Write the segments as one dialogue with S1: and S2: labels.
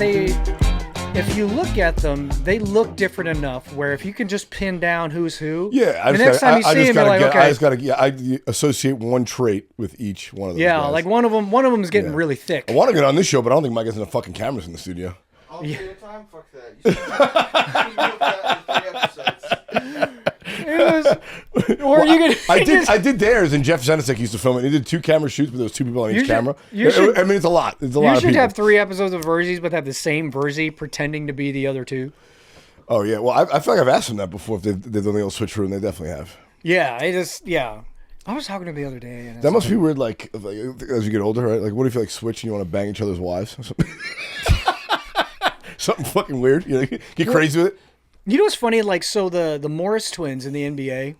S1: if you look at them, they look different enough where if you can just pin down who's who.
S2: Yeah,
S1: the next time you see him, you're like, okay.
S2: I associate one trait with each one of those guys.
S1: Like one of them is getting really thick.
S2: I want to get on this show, but I don't think Mike has enough fucking cameras in the studio.
S3: All the time? Fuck that. You should look that in 3 episodes.
S2: I did theirs, and Jeff Zenicek used to film it. He did 2 camera shoots, but there was 2 people on each camera. I mean, it's a lot. It's a lot of people.
S1: You should have 3 episodes of Verzies, but have the same Verzie pretending to be the other 2.
S2: Oh, yeah. Well, I feel like I've asked them that before if they've done the old switcheroo, and they definitely have.
S1: Yeah, I was talking to him the other day. And
S2: that must be weird, like, as you get older, right? Like, what if you, like, switch and you want to bang each other's wives? Something fucking weird. You know, get crazy with it.
S1: You know what's funny? Like, so the Morris twins in the NBA,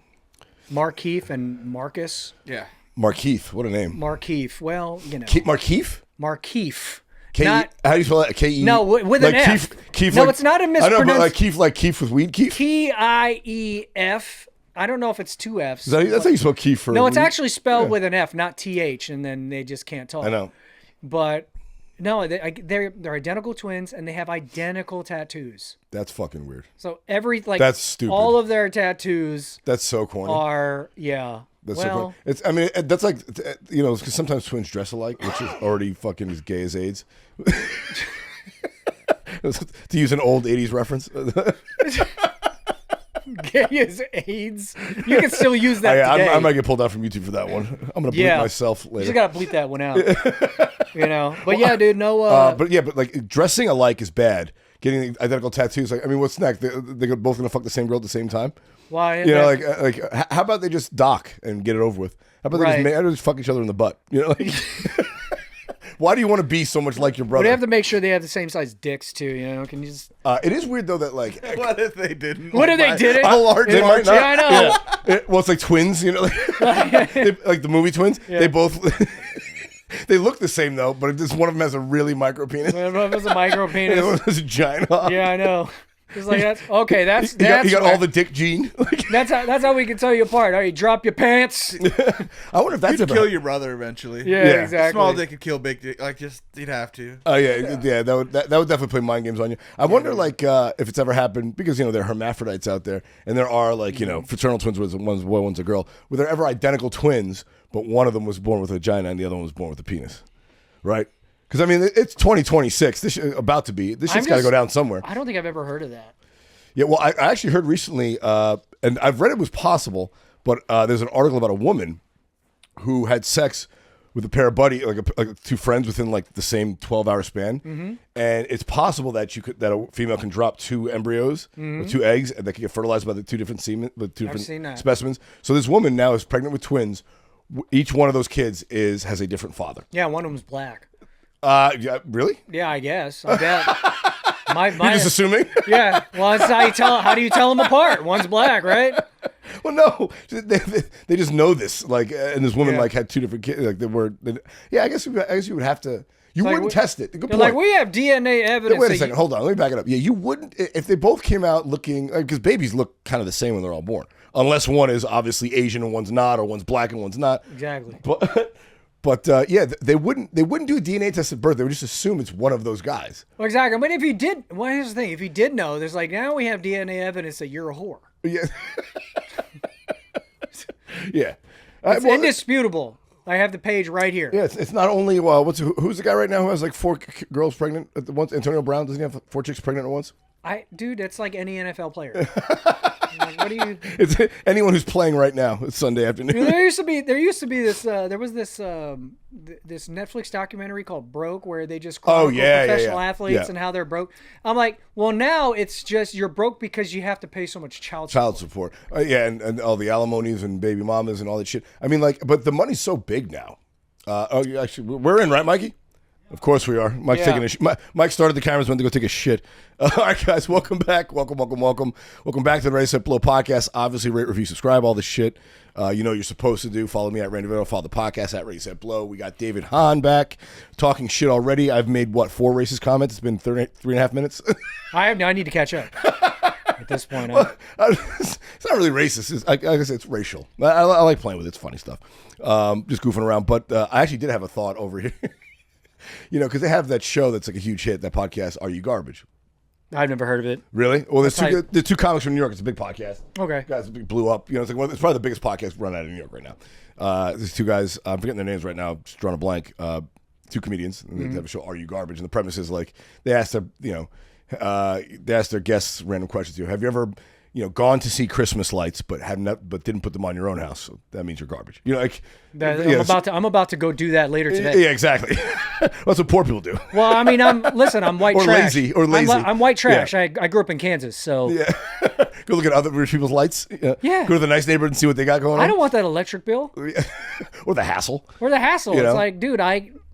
S1: Markeith and Marcus.
S3: Yeah.
S2: Markeith, what a name.
S1: Markeith. Well, you know.
S2: Markeith?
S1: Markeith.
S2: How do you spell that? K-E?
S1: No, with an F.
S2: Keef,
S1: no, it's not a mispronunciation.
S2: I know, but like Keef with weed, Keef?
S1: Kief. I don't know if it's 2 Fs.
S2: That's how you spell Keef for
S1: No, it's
S2: weed?
S1: actually spelled with an F, not TH, and then they just can't talk.
S2: I know.
S1: But... no, they're identical twins, and they have identical tattoos.
S2: That's fucking weird.
S1: So that's
S2: stupid.
S1: All of their tattoos.
S2: That's so corny.
S1: That's
S2: so corny. That's like, you know, because sometimes twins dress alike, which is already fucking as gay as AIDS. To use an old '80s reference.
S1: Gay as AIDS. You can still use that today.
S2: I might get pulled out from YouTube for that one. I'm gonna bleep myself later.
S1: You just gotta bleep that one out. You know, but dude, no.
S2: But like dressing alike is bad. Getting identical tattoos, like, I mean, what's next? They're both gonna fuck the same girl at the same time.
S1: Why?
S2: You know, like how about they just dock and get it over with? How about they just fuck each other in the butt? You know, like. Why do you want to be so much like your brother?
S1: But they have to make sure they have the same size dicks too. You know, can you just?
S2: It is weird though that like.
S3: What if they didn't?
S1: What if they didn't?
S2: How large they might not.
S1: Yeah, I know.
S2: Yeah. Well, it's like twins. You know, like the movie Twins. Yeah. They both. They look the same though, but just one of them has a really micro penis.
S1: One of them has a micro penis.
S2: The other one has a giant hog.
S1: Yeah, I know. It's like that's okay. That's
S2: you got all the dick gene.
S1: That's how we can tell you apart. All right, drop your pants.
S2: I wonder if that's
S3: you'd kill your brother eventually.
S1: Yeah, exactly.
S3: Small dick could kill big dick. Like you'd have to.
S2: Oh yeah. That would definitely play mind games on you. I wonder like if it's ever happened because you know there are hermaphrodites out there and there are like you know fraternal twins where one's a boy, one's a girl. Were there ever identical twins, but one of them was born with a vagina and the other one was born with a penis, right? Because I mean it's 2026. This about to be. This shit's got to go down somewhere.
S1: I don't think I've ever heard of that.
S2: Yeah, well, I actually heard recently, and I've read it was possible, but there's an article about a woman who had sex with a pair of like 2 friends within like the same 12-hour span, and it's possible that that a female can drop 2 embryos or 2 eggs and that can get fertilized by the 2 different semen, with 2 different specimens. So this woman now is pregnant with twins. Each one of those kids has a different father.
S1: Yeah, one of them's black.
S2: Yeah, really?
S1: Yeah, I guess. I bet.
S2: You're just assuming?
S1: Yeah. Well, that's how do you tell them apart? One's black, right?
S2: Well, no, they just know this. Like, and this woman like had 2 different kids. Like, I guess you would have to. You wouldn't test it. Good point.
S1: Like we have DNA evidence.
S2: Wait a second. Hold on. Let me back it up. Yeah, you wouldn't if they both came out looking because babies look kind of the same when they're all born, unless one is obviously Asian and one's not, or one's black and one's not.
S1: Exactly.
S2: But they wouldn't do a DNA test at birth. They would just assume it's one of those guys.
S1: Well, exactly. But if you did, well, here's the thing: if you did know, there's like now we have DNA evidence that you're a whore.
S2: Yeah. Yeah.
S1: It's indisputable. I have the page right here.
S2: Yeah, it's not only who's the guy right now who has like 4 girls pregnant at once? Antonio Brown, doesn't he have 4 chicks pregnant at once?
S1: Dude, that's like any NFL player. Like, what do you?
S2: It's anyone who's playing right now. It's Sunday afternoon.
S1: I mean, there used to be this. There was this Netflix documentary called Broke, where they just chronicle professional athletes and how they're broke. I'm like, well, now it's just you're broke because you have to pay so much child support. And all the alimonies and baby mamas and all that shit. I mean, like, but the money's so big now. Actually, we're in, right, Mikey? Of course we are. Mike's taking a shit. Mike started the cameras, went to go take a shit. All right, guys, welcome back. Welcome back to the Ready, Set, Blow podcast. Obviously, rate, review, subscribe, all this shit. You know what you're supposed to do. Follow me at Randy Vito. Follow the podcast at Ready, Set, Blow. We got David Hahn back talking shit already. I've made, 4 racist comments? It's been 3.5 minutes. I need to catch up at this point.
S2: It's not really racist. Like I said, it's racial. I like playing with it. It's funny stuff. Just goofing around. But I actually did have a thought over here. You know, because they have that show that's like a huge hit. That podcast, Are You Garbage?
S1: I've never heard of it.
S2: Really? Well, there's two comics from New York. It's a big podcast.
S1: Okay.
S2: Guys blew up. You know, it's like it's probably the biggest podcast run out of New York right now. There's two guys. I'm forgetting their names right now. Just drawing a blank. Two comedians. And they have a show, Are You Garbage? And the premise is like they ask their guests random questions. Have you ever gone to see Christmas lights, but didn't put them on your own house? So that means you're garbage. You know, like
S1: I'm about to go do that later today.
S2: Yeah, exactly. That's what poor people do.
S1: Well, I mean, I'm white
S2: or
S1: trash.
S2: Or lazy.
S1: I'm white trash.
S2: Yeah.
S1: I grew up in Kansas, so
S2: yeah. Go look at other rich people's lights.
S1: Yeah.
S2: Go to the nice neighborhood and see what they got going on.
S1: I don't want that electric bill
S2: or the hassle.
S1: It's like, dude,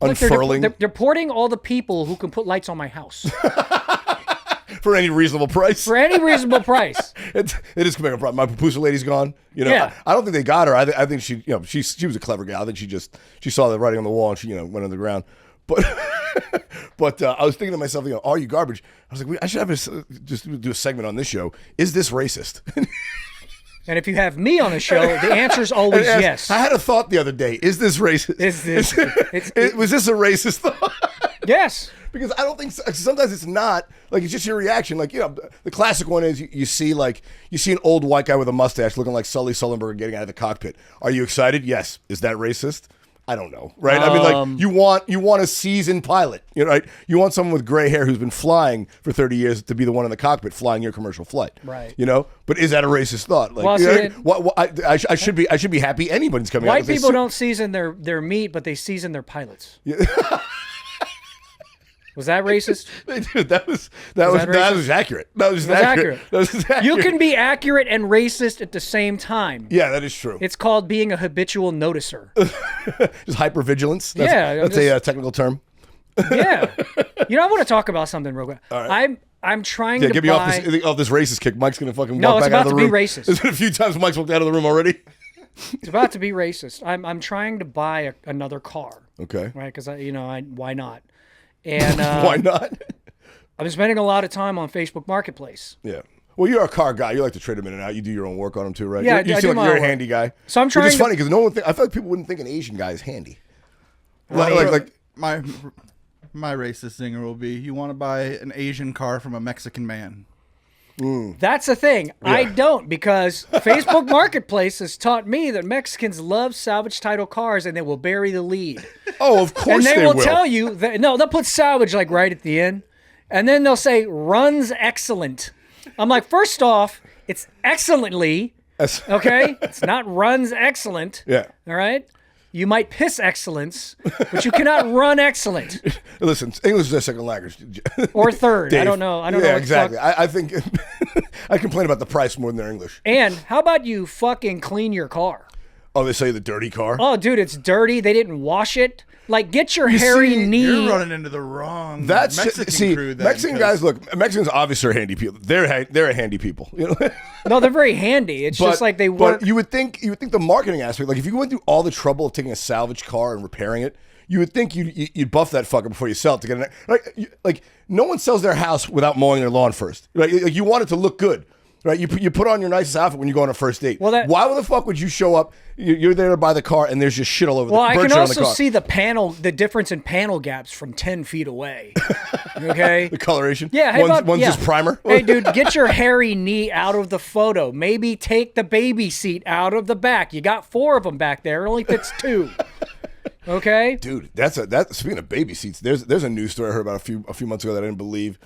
S2: unfurling.
S1: They're deporting all the people who can put lights on my house.
S2: For any reasonable price.
S1: For any reasonable price.
S2: It is becoming a problem. My pupusa lady's gone.
S1: Yeah.
S2: I don't think they got her. I think she was a clever gal. I think she saw the writing on the wall and she went underground. But I was thinking to myself, Are You Garbage? I was like, I should just do a segment on this show. Is this racist?
S1: And if you have me on a show, the answer is always yes.
S2: I had a thought the other day. Is this racist? Was this a racist thought?
S1: Yes.
S2: Because I don't think sometimes it's not like it's just your reaction. Like the classic one is you see an old white guy with a mustache looking like Sully Sullenberger getting out of the cockpit. Are you excited? Yes. Is that racist? I don't know, right? I mean, like you want a seasoned pilot, right? You want someone with gray hair who's been flying for 30 years to be the one in the cockpit flying your commercial flight,
S1: right?
S2: But is that a racist thought? Like, I should be happy anybody's coming.
S1: White people don't season their meat, but they season their pilots. Yeah. Was that racist?
S2: Dude, that was accurate. That was accurate.
S1: You can be accurate and racist at the same time.
S2: Yeah, that is true.
S1: It's called being a habitual noticer.
S2: Just hypervigilance. That's a technical term.
S1: Yeah. I want to talk about something real quick.
S2: All right.
S1: I'm trying to
S2: get me
S1: buy...
S2: off this racist kick. Mike's gonna fucking walk back out of the room.
S1: No, it's about to be racist.
S2: There's been a few times Mike's walked out of the room already.
S1: It's about to be racist. I'm trying to buy another car.
S2: Okay.
S1: Right? Because why not? And
S2: why not?
S1: I've been spending a lot of time on Facebook Marketplace.
S2: Yeah. Well, you're a car guy. You like to trade them in and out. You do your own work on them too, right?
S1: Yeah,
S2: you seem like you're a handy guy.
S1: So I'm trying.
S2: Which is funny because I feel like people wouldn't think an Asian guy is handy. Like
S3: my racist zinger will be: you want to buy an Asian car from a Mexican man.
S1: That's the thing. Yeah. I don't, because Facebook Marketplace has taught me that Mexicans love salvage title cars and they will bury the lead.
S2: Oh, of course
S1: they
S2: will.
S1: Tell you that they'll put salvage like right at the end, and then they'll say runs excellent. I'm like, first off, it's excellently. Okay, it's not runs excellent.
S2: Yeah.
S1: All right. You might piss excellence, but you cannot run excellent.
S2: Listen, English is their second language.
S1: Or third.
S2: Dave.
S1: I don't know.
S2: Yeah, exactly. I think I complain about the price more than their English.
S1: And how about you fucking clean your car?
S2: Oh, they say the dirty car?
S1: Oh, dude, it's dirty. They didn't wash it. Like, get your hairy knee.
S3: You're running into the wrong Mexican crew.
S2: Mexican guys, look, Mexicans obviously are handy people. They're handy people.
S1: No, they're very handy. It's just like they work.
S2: But you would think the marketing aspect, like if you went through all the trouble of taking a salvage car and repairing it, you would think you'd buff that fucker before you sell it to get an like no one sells their house without mowing their lawn first. Right? Like you want it to look good. Right, you put on your nicest outfit when you go on a first date. Well, why the fuck would you show up? You're there to buy the car, and there's just shit all over.
S1: Well, I can also see the difference in panel gaps from 10 feet away. Okay,
S2: the coloration.
S1: Yeah,
S2: one's just primer.
S1: Hey, dude, get your hairy knee out of the photo. Maybe take the baby seat out of the back. You got 4 of them back there. It only fits 2. Okay,
S2: dude, that's speaking of baby seats. There's a news story I heard about a few months ago that I didn't believe.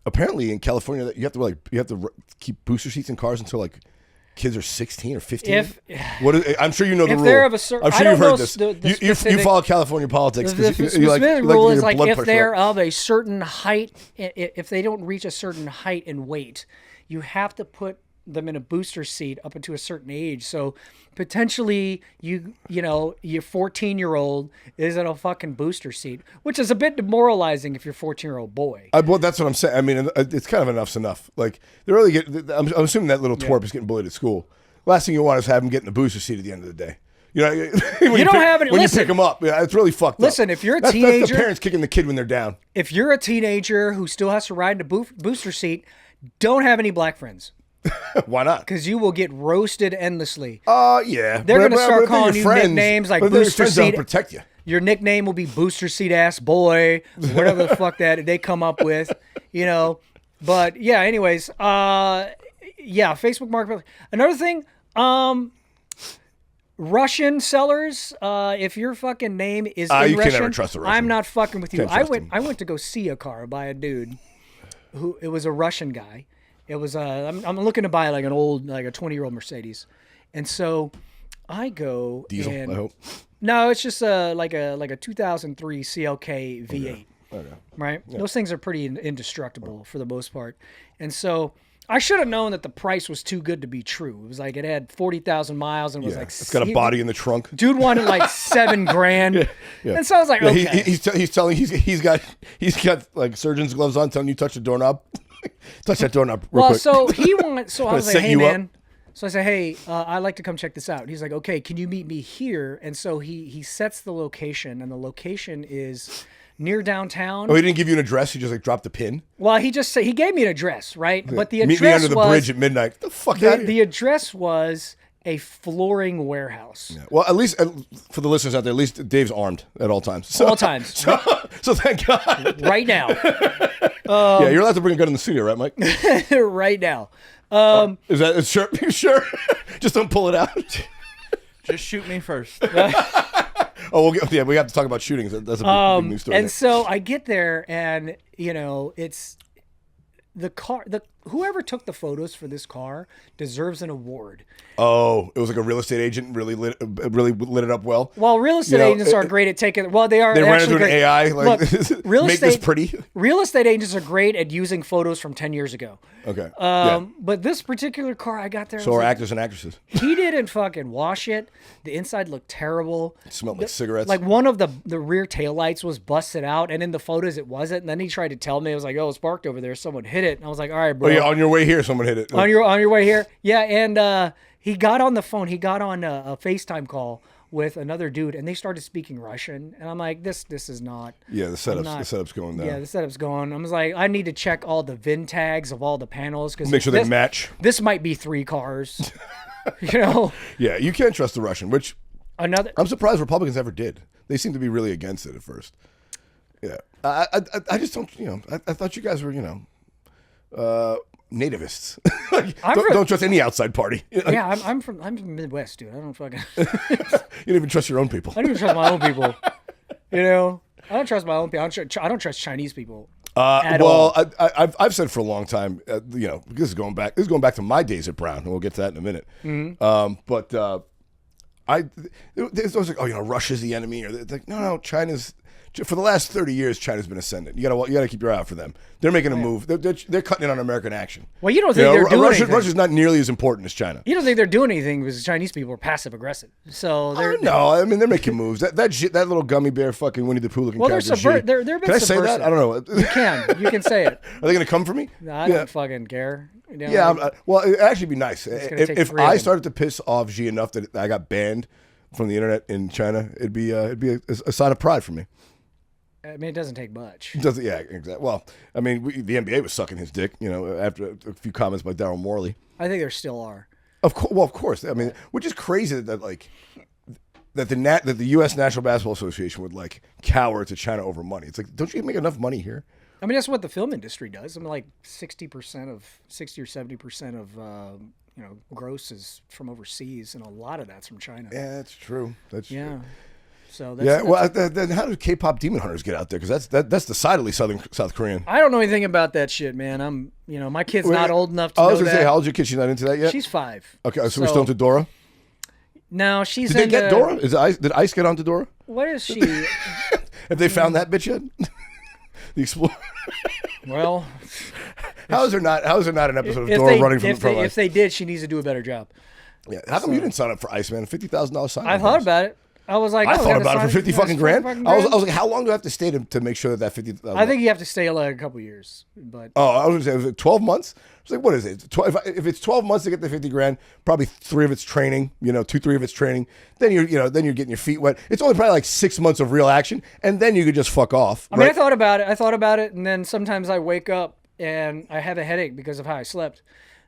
S2: Apparently in California, you have to keep booster seats in cars until like kids are 16 or 15. I'm sure you know the rule.
S1: They're of a certain,
S2: I'm sure you've heard this. You follow California politics.
S1: The specific rule is like if they're of a certain height, if they don't reach a certain height and weight, you have to put them in a booster seat up until a certain age. So potentially your 14-year-old is in a fucking booster seat, which is a bit demoralizing if you're a 14-year-old boy.
S2: Well, that's what I'm saying. I mean, it's kind of enough's enough. Like they really I'm assuming that little twerp is getting bullied at school. Last thing you want is have him get in the booster seat at the end of the day. When you pick them up, it's really fucked up.
S1: Listen, if you're a teenager,
S2: that's the parents kicking the kid when they're down.
S1: If you're a teenager who still has to ride in a booster seat, don't have any black friends.
S2: Why not?
S1: Because you will get roasted endlessly.
S2: Yeah.
S1: They're going to start calling you nicknames like booster seat.
S2: Protect you.
S1: your nickname will be Booster Seat Ass Boy, whatever the fuck that they come up with, you know. But yeah, anyways, Facebook Marketplace. Another thing, Russian sellers, if your fucking name is in
S2: you
S1: Russian,
S2: can never trust a Russian.
S1: I'm not fucking with you.
S2: Can't
S1: I went to go see a car by a dude who, it was a Russian guy. It was I'm looking to buy like an old, like a 20-year-old Mercedes. And so I go
S2: Diesel,
S1: and,
S2: I hope.
S1: No, it's just like a 2003 CLK V8.
S2: Okay.
S1: Right? Yeah. Those things are pretty indestructible for the most part. And so I should have known that the price was too good to be true. It was like it had 40,000 miles and was like
S2: it's got a body in the trunk.
S1: Dude wanted like $7,000. Yeah. And so I was like, okay.
S2: He's telling he's got like surgeon's gloves on, telling you touch the doorknob. Touch that doorknob real quick.
S1: So he wants, so I was like, hey man.
S2: Up.
S1: So I said, hey, I'd like to come check this out. And he's like, okay, can you meet me here? And so he sets the location, and the location is near downtown.
S2: Oh, he didn't give you an address? He just like dropped a pin?
S1: Well, he gave me an address, right? But the address
S2: meet me under the bridge at midnight. Get the fuck out of here.
S1: The address was a flooring warehouse.
S2: Yeah. Well, at least for the listeners out there, at least Dave's armed at all times. So,
S1: all times.
S2: So thank God.
S1: Right now.
S2: Yeah, you're allowed to bring a gun in the studio, right, Mike?
S1: Right now.
S2: Is sure? You sure? Just don't pull it out.
S3: Just shoot me first.
S2: Oh, we have to talk about shootings. That's a big news story.
S1: And so I get there, and you know, it's the car. Whoever took the photos for this car deserves an award.
S2: Oh, it was like a real estate agent really lit it up well.
S1: Well, real estate agents are great at taking. Well, they are.
S2: They ran into
S1: great.
S2: an AI. Like,
S1: look,
S2: make this pretty.
S1: Real estate agents are great at using photos from 10 years ago.
S2: Okay.
S1: But this particular car I got there.
S2: So are actors and actresses.
S1: He didn't fucking wash it. The inside looked terrible.
S2: It smelled like cigarettes.
S1: Like one of the rear taillights was busted out, and in the photos it wasn't. And then he tried to tell me, I was like, oh, it's parked over there. Someone hit it. And I was like, all right, bro.
S2: Oh yeah, on your way here, someone hit it.
S1: On your way here. Yeah, and he got on the phone. He got on a FaceTime call with another dude, and they started speaking Russian. And I'm like, this is not.
S2: Yeah, the setup's going down.
S1: Yeah, the setup's going. I was like, I need to check all the VIN tags of all the panels because
S2: make sure they match.
S1: This might be 3 cars. You know.
S2: Yeah, you can't trust the Russian, which I'm surprised Republicans ever did. They seem to be really against it at first. Yeah, I just don't. You know, I thought you guys were, you know, nativists. Like, don't trust any outside party.
S1: Yeah, I'm from Midwest, dude. I don't fucking.
S2: You don't even trust your own people.
S1: I don't even trust my own people. You know, I don't trust my own people. I don't trust Chinese people. At all.
S2: I've said for a long time, you know, this is going back to my days at Brown, and we'll get to that in a minute. Mm-hmm. There's always like, oh, you know, Russia's the enemy, or it's like, no, China's. For the last 30 years, China's been ascendant. You gotta keep your eye out for them. They're making a move. They're cutting in on American action.
S1: Well, you don't think they're doing anything.
S2: Russia's not nearly as important as China.
S1: You don't think they're doing anything because Chinese people are passive aggressive. So
S2: no, I mean they're making moves. That little gummy bear fucking Winnie the Pooh looking character.
S1: They're
S2: can I say that? I don't know.
S1: You can say it.
S2: Are they gonna come for me?
S1: No, I don't fucking care. You know,
S2: yeah, well, it'd actually be nice if I started to piss off Xi enough that I got banned from the internet in China. It'd be a sign of pride for me.
S1: I mean, it doesn't take much.
S2: Doesn't, yeah, exactly. Well, I mean, the NBA was sucking his dick, you know, after a few comments by Daryl Morley.
S1: I think there still are.
S2: Of course. I mean, which is crazy that the U.S. National Basketball Association would like cower to China over money. It's like, don't you make enough money here?
S1: I mean, that's what the film industry does. I mean, like 60 or 70% of you know, gross is from overseas, and a lot of that's from China.
S2: Yeah, that's true. That's true.
S1: So that's,
S2: well, then how do K-pop demon hunters get out there? Because that's decidedly South Korean.
S1: I don't know anything about that shit, man. My kid's not old enough to know that.
S2: I was gonna say, how old's your kid? She's not into that yet.
S1: She's 5.
S2: Okay, so we're still into Dora.
S1: No, she's.
S2: Did they get Dora? Did Ice get onto Dora?
S1: What is she?
S2: Have they found that bitch yet? The Explorer.
S1: Well,
S2: how is there not an episode of Dora running from the front line?
S1: If they did, she needs to do a better job.
S2: Yeah. How come you didn't sign up for Ice, man? $50,000 sign.
S1: I thought about it. I was like,
S2: I thought about it for 50 fucking grand. I was like, how long do I have to stay to make sure that 50?
S1: I think you have to stay like a couple years. But
S2: I was gonna say, was it 12 months? I was like, what is it? If it's 12 months to get the 50 grand, probably 3 of it's training. 2-3 of it's training. Then you're getting your feet wet. It's only probably like 6 months of real action, and then you could just fuck off.
S1: I mean, I thought about it, and then sometimes I wake up and I have a headache because of how I slept.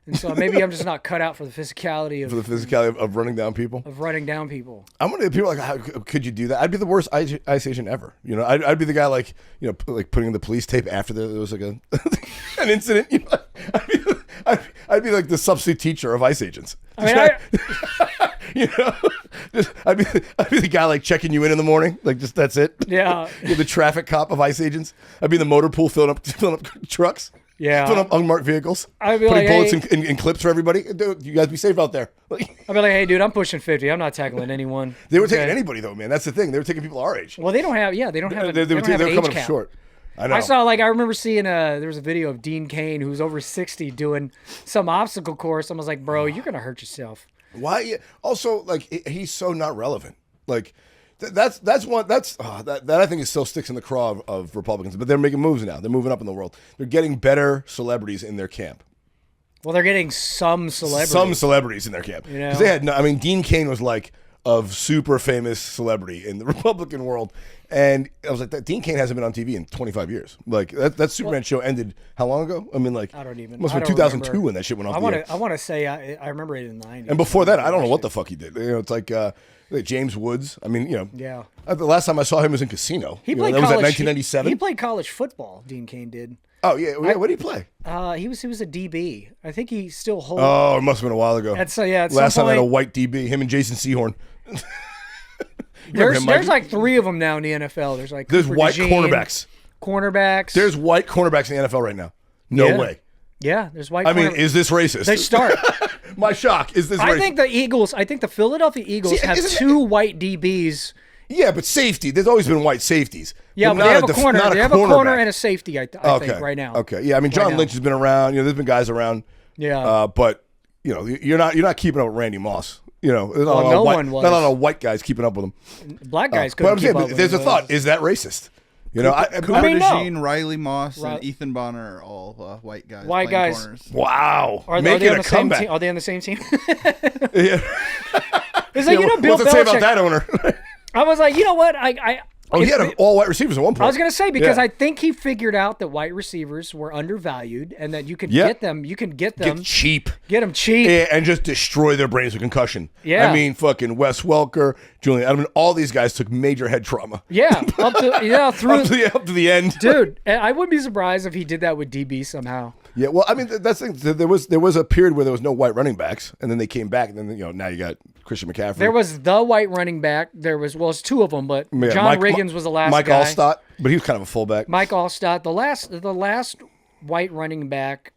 S1: And so maybe I'm just not cut out for the physicality
S2: of running down people.
S1: Of running down people.
S2: I'm one of the people like, how could you do that? I'd be the worst ICE agent ever. You know, I'd be the guy like, you know, like putting the police tape after there was like an incident. You know, I'd be like the substitute teacher of ICE agents.
S1: I mean,
S2: you know, I'd be the guy like checking you in the morning, like just that's it.
S1: Yeah,
S2: you're the traffic cop of ICE agents. I'd be in the motor pool filling up trucks.
S1: Yeah,
S2: filling up unmarked vehicles.
S1: I'd be
S2: putting
S1: like,
S2: bullets in clips for everybody. Dude, you guys be safe out there.
S1: I'd be like, hey, dude, I'm pushing 50. I'm not tackling anyone.
S2: They were taking anybody though, man. That's the thing. They were taking people our age.
S1: Well, they don't have. Yeah, they don't have.
S2: They were coming up short. I know.
S1: I remember seeing there was a video of Dean Cain who's over 60 doing some obstacle course. I was like, bro, you're gonna hurt yourself.
S2: Why? Also, like he's so not relevant. Like that's one that I think is still sticks in the craw of Republicans. But they're making moves now. They're moving up in the world. They're getting better celebrities in their camp.
S1: Well, they're getting some celebrities.
S2: Some celebrities in their camp. You know? 'Cause they had. I mean, Dean Cain was like a super famous celebrity in the Republican world. And I was like, Dean Cain hasn't been on TV in 25 years. Like that Superman show ended how long ago? I mean, like
S1: I don't even.
S2: Must have been 2002 remember. When that shit went off.
S1: I want to say I remember it in the 90s.
S2: And before that, I don't know what the fuck he did. You know, it's like James Woods. I mean, you know.
S1: Yeah.
S2: The last time I saw him was in Casino.
S1: He played
S2: that
S1: college,
S2: was at 1997.
S1: He played college football. Dean Cain did.
S2: Oh yeah, what did he play?
S1: He was a DB. I think he still holds.
S2: Oh, it must have been a while ago.
S1: So yeah.
S2: Last time I had a white DB, him and Jason Sehorn.
S1: There's like 3 of them now in the NFL. There's
S2: white cornerbacks.
S1: Cornerbacks.
S2: There's white cornerbacks in the NFL right now. No way.
S1: Yeah, there's white.
S2: I mean, is this racist?
S1: They start.
S2: My shock is this.
S1: I think the Philadelphia Eagles have 2 white DBs.
S2: Yeah, but safety. There's always been white safeties.
S1: Yeah, but they have a corner. They have a corner and a safety. I think right now.
S2: Okay. Yeah, I mean, John Lynch has been around. You know, there's been guys around.
S1: Yeah.
S2: But you know, you're not keeping up with Randy Moss. You know,
S1: no one was.
S2: Not a lot of white guys keeping up with him.
S1: Black guys couldn't keep up with
S2: there's a thought. Is that racist? You know,
S3: Cooper DeJean, Riley Moss, and Ethan Bonner are all white guys.
S1: White guys.
S3: Corners.
S2: Wow.
S1: Are they on the same team? Are they on the same team?
S2: Yeah.
S1: It's like, Bill
S2: Belichick. What's it say about that owner?
S1: I was like, you know what?
S2: He had all white receivers at one point.
S1: I was going to say, because I think he figured out that white receivers were undervalued and that you could get them. You can get them
S2: cheap.
S1: Get them cheap.
S2: And just destroy their brains with concussion.
S1: Yeah.
S2: I mean, fucking Wes Welker, Julian Edelman, all these guys took major head trauma.
S1: Yeah. Up to
S2: the end.
S1: Dude, I wouldn't be surprised if he did that with DB somehow.
S2: Yeah, well, I mean, that's the thing. There was a period where there was no white running backs, and then they came back, and then now you got Christian McCaffrey.
S1: There was the white running back. It's 2 of them, but John Riggins was the last
S2: Mike
S1: guy.
S2: Allstott, but he was kind of a fullback.
S1: Mike Allstott, the last white running back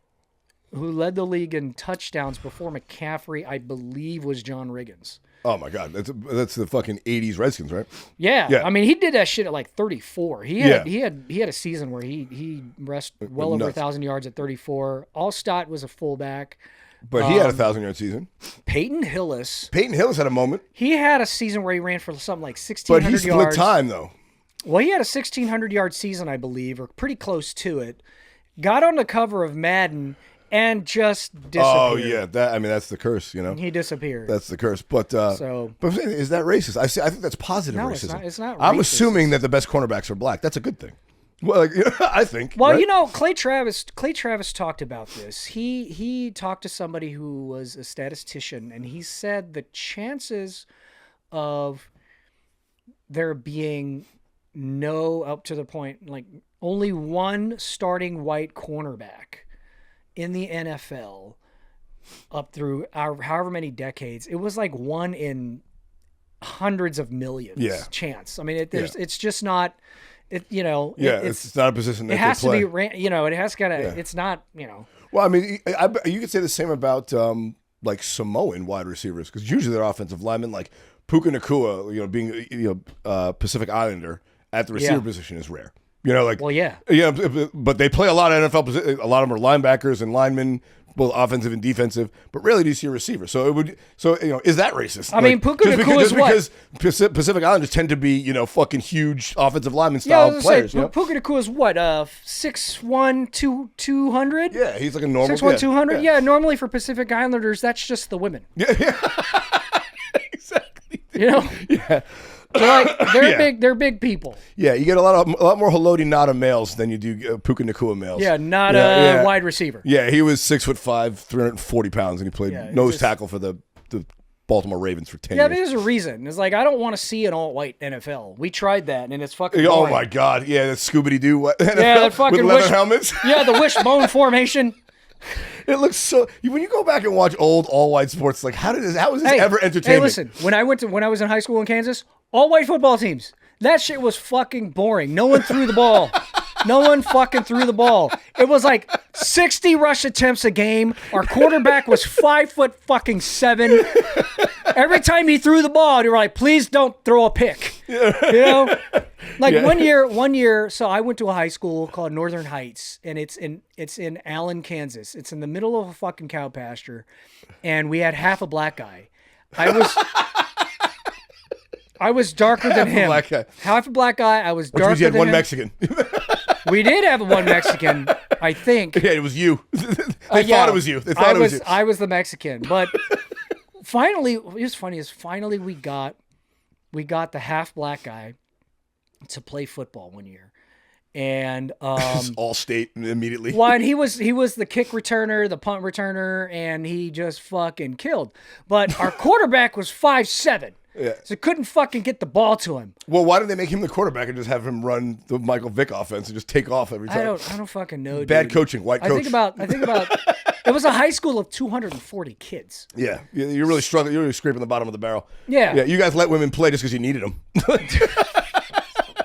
S1: who led the league in touchdowns before McCaffrey, I believe, was John Riggins.
S2: Oh my God, that's the fucking '80s Redskins, right?
S1: Yeah. I mean, he did that shit at like 34. He had a season where he rushed well over 1,000 yards at 34. Allstott was a fullback,
S2: but he had a 1,000-yard season.
S1: Peyton Hillis
S2: had a moment.
S1: He had a season where he ran for something like 1,600 yards.
S2: But he split time though.
S1: Well, he had a 1,600-yard season, I believe, or pretty close to it. Got on the cover of Madden. And just disappeared.
S2: Oh yeah, that's the curse, you know.
S1: He disappeared.
S2: That's the curse. But is that racist? I think that's positive racism.
S1: It's not.
S2: I'm assuming that the best cornerbacks are black. That's a good thing. Well, I think.
S1: Well,
S2: right?
S1: Clay Travis talked about this. He talked to somebody who was a statistician, and he said the chances of there being up to the point like only one starting white cornerback in the NFL up through however many decades, it was like 1 in hundreds of millions chance. I mean, it's just not, it's not a position that it has to be, it has got to, it's not,
S2: Well, I mean, you could say the same about like Samoan wide receivers, because usually they're offensive linemen, like Puka Nacua, being Pacific Islander at the receiver position is rare. But they play a lot of NFL positions. A lot of them are linebackers and linemen, both offensive and defensive. But rarely do you see a receiver. So is that racist?
S1: I mean, Puka Nacua is what?
S2: Because Pacific Islanders tend to be, fucking huge offensive lineman style players.
S1: Puka Nacua is what? 6'1", 200?
S2: Yeah, he's like a normal
S1: 6'1", 200. Yeah, normally for Pacific Islanders, that's just the women.
S2: Yeah, exactly.
S1: Yeah. So like they're big people.
S2: Yeah, you get a lot more Haloti Ngata males than you do Puka Nacua males.
S1: Yeah, not a wide receiver.
S2: Yeah, he was 6'5", 340 pounds, and he played nose tackle for the Baltimore Ravens for 10 years.
S1: Yeah, there's a reason. It's like I don't want to see an all-white NFL. We tried that, and it's fucking boring.
S2: Oh my god, yeah, that Scooby-Doo NFL
S1: that fucking
S2: with leather helmets.
S1: Yeah, the wishbone formation.
S2: It looks so. When you go back and watch old all-white sports, like how is this ever entertainment?
S1: Hey, listen, when I was in high school in Kansas, all-white football teams. That shit was fucking boring. No one threw the ball. No one fucking threw the ball. It was like 60 rush attempts a game. Our quarterback was 5'7". Every time he threw the ball, you were like, please don't throw a pick. You know? Like one year, so I went to a high school called Northern Heights, and it's in Allen, Kansas. It's in the middle of a fucking cow pasture, and we had half a black guy. I was darker than him. Half a black guy. I was darker than him. Which means you had
S2: one Mexican.
S1: We did have one Mexican, I think.
S2: Yeah, it was you. They thought it was you. They thought it was you.
S1: I was the Mexican. But finally, it was funny is finally we got the half black guy to play football one year. And
S2: all state immediately.
S1: Well, and he was the kick returner, the punt returner, and he just fucking killed. But our quarterback was 5'7".
S2: Yeah.
S1: So couldn't fucking get the ball to him.
S2: Well, why didn't they make him the quarterback and just have him run the Michael Vick offense and just take off every time?
S1: I don't fucking know.
S2: Bad
S1: dude.
S2: coaching, white coach.
S1: I think about it was a high school of 240 kids.
S2: Yeah, you're really struggling. You're really scraping the bottom of the barrel.
S1: Yeah.
S2: Yeah, you guys let women play just because you needed them.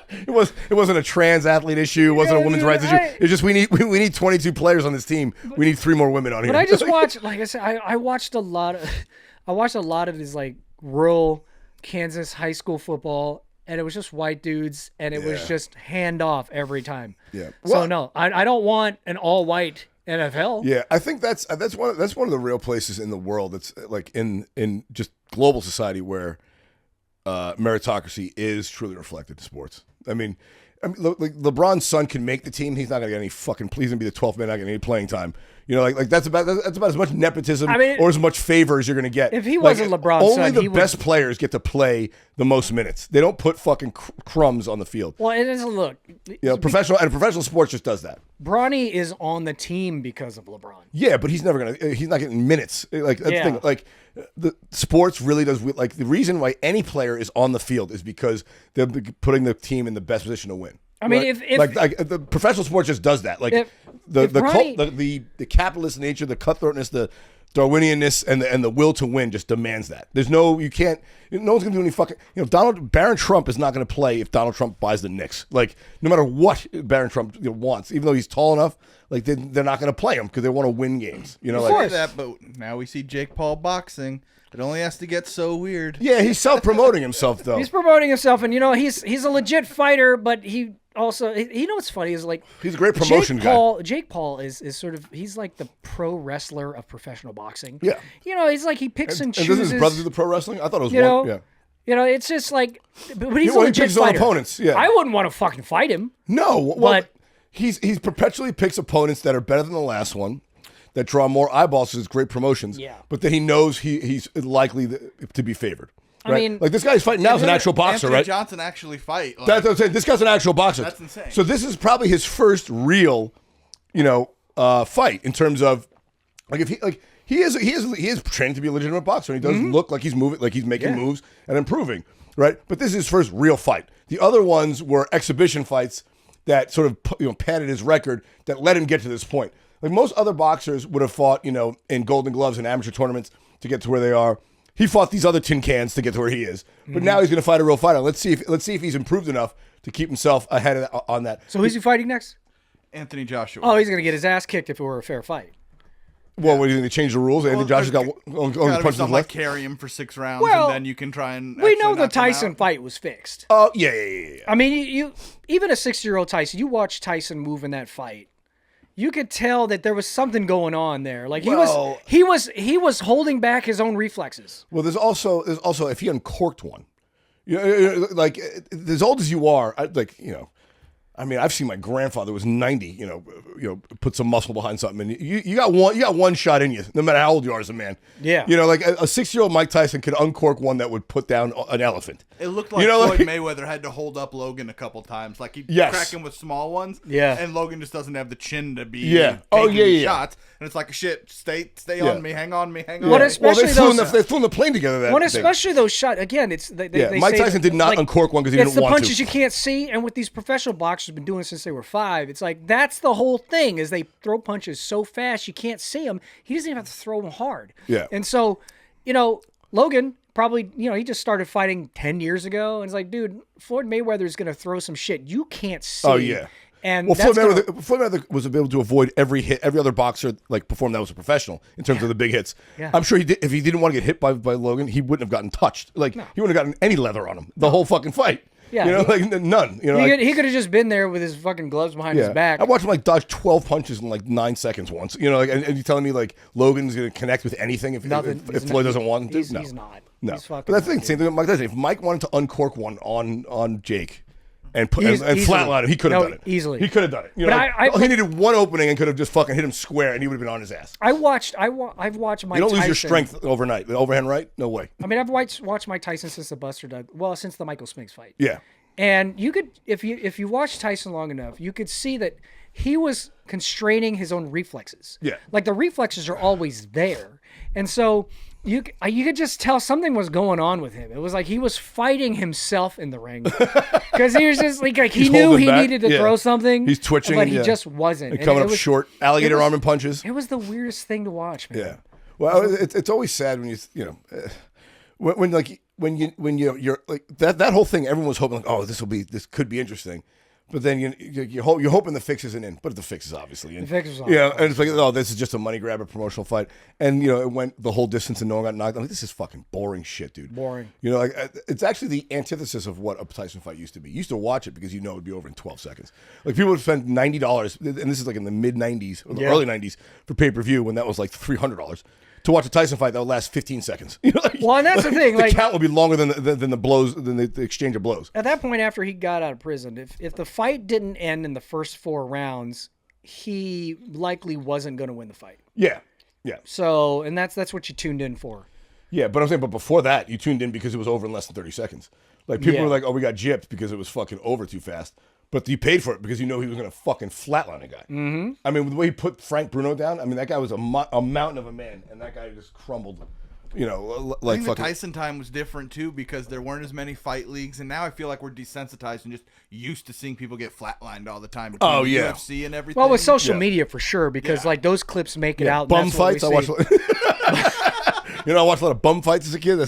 S2: It wasn't a trans athlete issue. It wasn't a women's rights issue. It's just we need 22 players on this team. We need 3 more women on here.
S1: But I just watched, like I said, I watched a lot of these like rural Kansas high school football, and it was just white dudes, and it was just handoff every time.
S2: Yeah.
S1: So no, I don't want an all white NFL.
S2: Yeah, I think that's one of the real places in the world that's like in just global society where meritocracy is truly reflected in sports. I mean, like LeBron's son can make the team. He's not gonna get any fucking. He's gonna be the 12th man. Not getting any playing time. You know, like that's about as much nepotism or as much favor as you're gonna get.
S1: If he wasn't LeBron's son,
S2: only the best players get to play the most minutes. They don't put fucking crumbs on the field.
S1: Well, it is. Look,
S2: you know, professional sports just does that.
S1: Bronny is on the team because of LeBron.
S2: Yeah, but he's not getting minutes. Like that's the thing. Like the sports really does. Like the reason why any player is on the field is because they're putting the team in the best position to win.
S1: I mean,
S2: right?
S1: if
S2: the professional sport just does that. Like the capitalist nature, the cutthroatness, the Darwinianness, and the will to win just demands that. No one's gonna do any fucking. You know, Barron Trump is not gonna play if Donald Trump buys the Knicks. Like no matter what Barron Trump wants, even though he's tall enough, like they're not gonna play him because they want to win games. You know,
S3: like that. But now we see Jake Paul boxing. It only has to get so weird.
S2: Yeah, he's self-promoting himself though.
S1: He's promoting himself, and you know he's a legit fighter, but he also, you know what's funny is like
S2: he's a great promotion guy.
S1: Jake Paul is sort of, he's like the pro wrestler of professional boxing.
S2: Yeah,
S1: you know, he's like he picks and chooses.
S2: Does his brother do the pro wrestling? I thought it was
S1: Yeah. You know, it's just like, but he's a legit fighter.
S2: Opponents. Yeah,
S1: I wouldn't want to fucking fight him.
S2: No,
S1: but
S2: he's perpetually picks opponents that are better than the last one, that draw more eyeballs to his great promotions.
S1: Yeah,
S2: but that he knows he's likely to be favored. Right?
S1: I mean,
S2: like this guy's fighting now is an actual boxer,
S3: Anthony
S2: right?
S3: Johnson actually fight.
S2: That's what I'm saying. This guy's an actual boxer.
S3: That's insane.
S2: So this is probably his first real, fight in terms of, like if he is trained to be a legitimate boxer. And he does look like he's moving, like he's making moves and improving, right? But this is his first real fight. The other ones were exhibition fights that sort of padded his record that let him get to this point. Like most other boxers would have fought, in Golden Gloves and amateur tournaments to get to where they are. He fought these other tin cans to get to where he is. But now he's going to fight a real fighter. Let's see if he's improved enough to keep himself ahead on that.
S1: So who's he fighting next?
S3: Anthony Joshua.
S1: Oh, he's going to get his ass kicked if it were a fair fight.
S2: Well, what do you think? They changed the rules? Anthony Joshua's got only punches left.
S3: Like carry him for 6 rounds, and then you can try and.
S1: We know the Tyson fight was fixed.
S2: Oh yeah.
S1: I mean, you even a 60-year-old Tyson. You watch Tyson move in that fight. You could tell that there was something going on there. Like he was holding back his own reflexes.
S2: Well, there's also if he uncorked one, like as old as you are, I mean, I've seen my grandfather was 90. Put some muscle behind something, and you got one shot in you, no matter how old you are as a man.
S1: Yeah.
S2: Like a 6-year-old Mike Tyson could uncork one that would put down an elephant.
S3: It looked like Floyd Mayweather had to hold up Logan a couple times. Like he'd crack him with small ones.
S1: Yeah.
S3: And Logan just doesn't have the chin to be
S2: taking
S3: shots. And it's like, shit, stay on me, hang on me, hang on.
S1: What especially
S2: they flew in the plane together.
S1: Especially those shots. Again, it's they
S2: Mike Tyson did not uncork one because he didn't want to. It's
S1: the punches you can't see, and with these professional boxers been doing it since they were 5. It's like that's the whole thing is they throw punches so fast you can't see them. He doesn't even have to throw them hard.
S2: Yeah.
S1: And so, Logan probably, he just started fighting 10 years ago, and it's like, dude, Floyd Mayweather is going to throw some shit you can't see.
S2: Oh yeah.
S1: And
S2: Floyd Mayweather was able to avoid every hit. Every other boxer performed that was a professional in terms of the big hits.
S1: Yeah.
S2: I'm sure if he didn't want to get hit by Logan, he wouldn't have gotten touched. He wouldn't have gotten any leather on him the whole fucking fight.
S1: Yeah,
S2: none.
S1: He could have just been there with his fucking gloves behind his back.
S2: I watched him dodge 12 punches in 9 seconds once. And you're telling me Logan's going to connect with anything if Floyd doesn't want to?
S1: No. He's not.
S2: No.
S1: He's
S2: but that's the thing. Same thing with Mike Tyson. If Mike wanted to uncork one on Jake and flatline him, he could have done it
S1: easily.
S2: He could have done it. He needed one opening and could have just fucking hit him square, and he would have been on his ass.
S1: I've watched Mike Tyson.
S2: You don't lose your strength overnight. The overhand right? No way.
S1: I mean, I've watched Mike Tyson since the Buster Doug. Well, since the Michael Spinks fight.
S2: Yeah.
S1: And you could, if you watch Tyson long enough, you could see that he was constraining his own reflexes.
S2: Yeah.
S1: Like the reflexes are always there, and so you could just tell something was going on with him. It was like he was fighting himself in the ring because he was just like he knew he needed to throw something.
S2: He's twitching,
S1: but he just wasn't.
S2: And coming up short, alligator arm and punches.
S1: It was the weirdest thing to watch, man.
S2: Yeah. Well, it's always sad when when you're like that whole thing. Everyone was hoping this could be interesting, but then you're hoping the fix isn't in, but the fix is obviously in.
S1: The fix is on.
S2: Yeah, and it's like this is just a money grab, a promotional fight, and it went the whole distance and no one got knocked. I'm like, this is fucking boring shit, dude.
S1: Boring.
S2: It's actually the antithesis of what a Tyson fight used to be. You used to watch it because it would be over in 12 seconds. Like people would spend $90, and this is like in the mid 90s or the early 90s for pay per view when that was like $300. To watch a Tyson fight that would last 15 seconds.
S1: Well, and that's the thing.
S2: The count would be longer than the blows, than the exchange of blows.
S1: At that point, after he got out of prison, if the fight didn't end in the first 4 rounds, he likely wasn't going to win the fight.
S2: Yeah, yeah.
S1: So, and that's what you tuned in for.
S2: Yeah, but I'm saying, but before that, you tuned in because it was over in less than 30 seconds. Like people were like, "Oh, we got gypped because it was fucking over too fast." But you paid for it because he was going to fucking flatline a guy. Mm-hmm. I mean, the way he put Frank Bruno down, I mean, that guy was a mountain of a man, and that guy just crumbled.
S3: I think the Tyson time was different too because there weren't as many fight leagues, and now I feel like we're desensitized and just used to seeing people get flatlined all the time. UFC and everything.
S1: Well, with social media for sure, because like those clips make it out.
S2: Bum fights. I watch. I watched a lot of bum fights as a kid.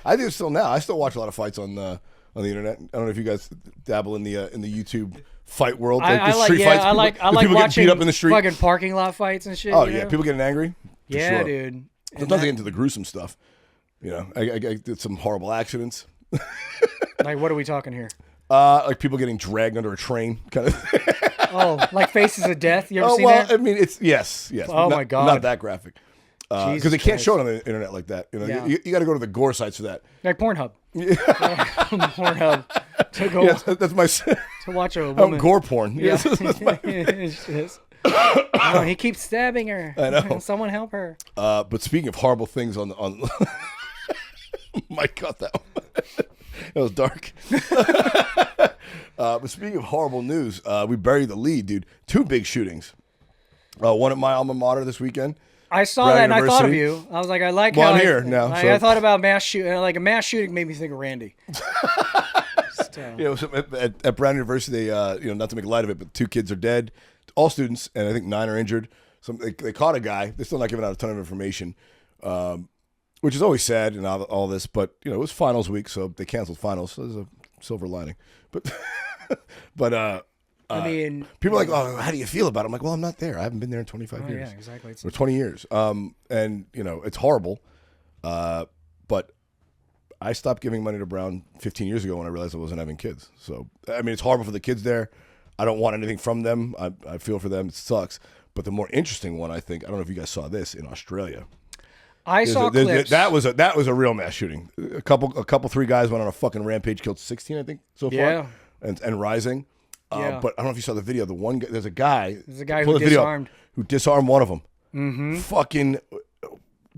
S2: I do still now. I still watch a lot of fights on the internet. I don't know if you guys dabble in the YouTube fight world.
S1: I like
S2: people
S1: watching
S2: beat up in the street.
S1: Fucking parking lot fights and shit.
S2: Oh yeah, people getting angry.
S1: Yeah,
S2: sure.
S1: dude.
S2: Sometimes I get into the gruesome stuff. I did some horrible accidents.
S1: Like what are we talking here?
S2: Like people getting dragged under a train, kind of.
S1: Oh, like Faces of Death. You ever seen that?
S2: I mean, it's yes.
S1: Oh my god,
S2: not that graphic. Because they can't show it on the internet like that. You got to go to the gore sites for that.
S1: Like Pornhub. Pornhub. To go.
S2: Yes, that's my.
S1: To watch a woman.
S2: Gore porn.
S1: Yeah. He keeps stabbing her.
S2: I know.
S1: Someone help her.
S2: But speaking of horrible things on Mike got that one. That was dark. But speaking of horrible news, we buried the lead, dude. 2 big shootings. One at my alma mater this weekend.
S1: I saw that and I thought of you. I was like, I like how
S2: I'm here now.
S1: I thought about mass shooting. Like a mass shooting made me think of Randy.
S2: At Brown University, not to make light of it, but 2 kids are dead, all students, and I think 9 are injured. So they caught a guy. They're still not giving out a ton of information, which is always sad and all this. But it was finals week, so they canceled finals. So there's a silver lining. But
S1: I mean,
S2: people are like, "Oh, how do you feel about it?" I'm like, "Well, I'm not there. I haven't been there in 25 years.
S1: Yeah, exactly.
S2: Or 20 years. And it's horrible. But I stopped giving money to Brown 15 years ago when I realized I wasn't having kids. So I mean, it's horrible for the kids there. I don't want anything from them. I feel for them. It sucks. But the more interesting one, I think, I don't know if you guys saw this in Australia.
S1: I saw clips.
S2: That was a real mass shooting. A couple 3 guys went on a fucking rampage, killed 16, I think, so far.
S1: Yeah.
S2: And rising.
S1: Yeah.
S2: But I don't know if you saw the video. The one there's a guy
S1: who disarmed.
S2: Who disarmed one of them.
S1: Mm-hmm.
S2: Fucking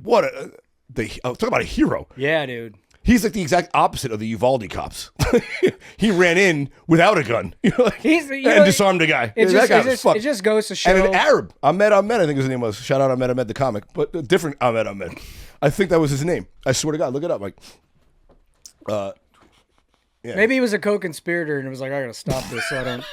S2: talk about a hero.
S1: Yeah, dude.
S2: He's like the exact opposite of the Uvalde cops. He ran in without a gun, and disarmed a guy.
S1: It just goes to show.
S2: And an Arab, Ahmed, I think his name was. Shout out Ahmed the comic, but a different Ahmed. I think that was his name. I swear to God, look it up. Like,
S1: yeah. Maybe he was a co-conspirator and it was like, I gotta stop this so I don't.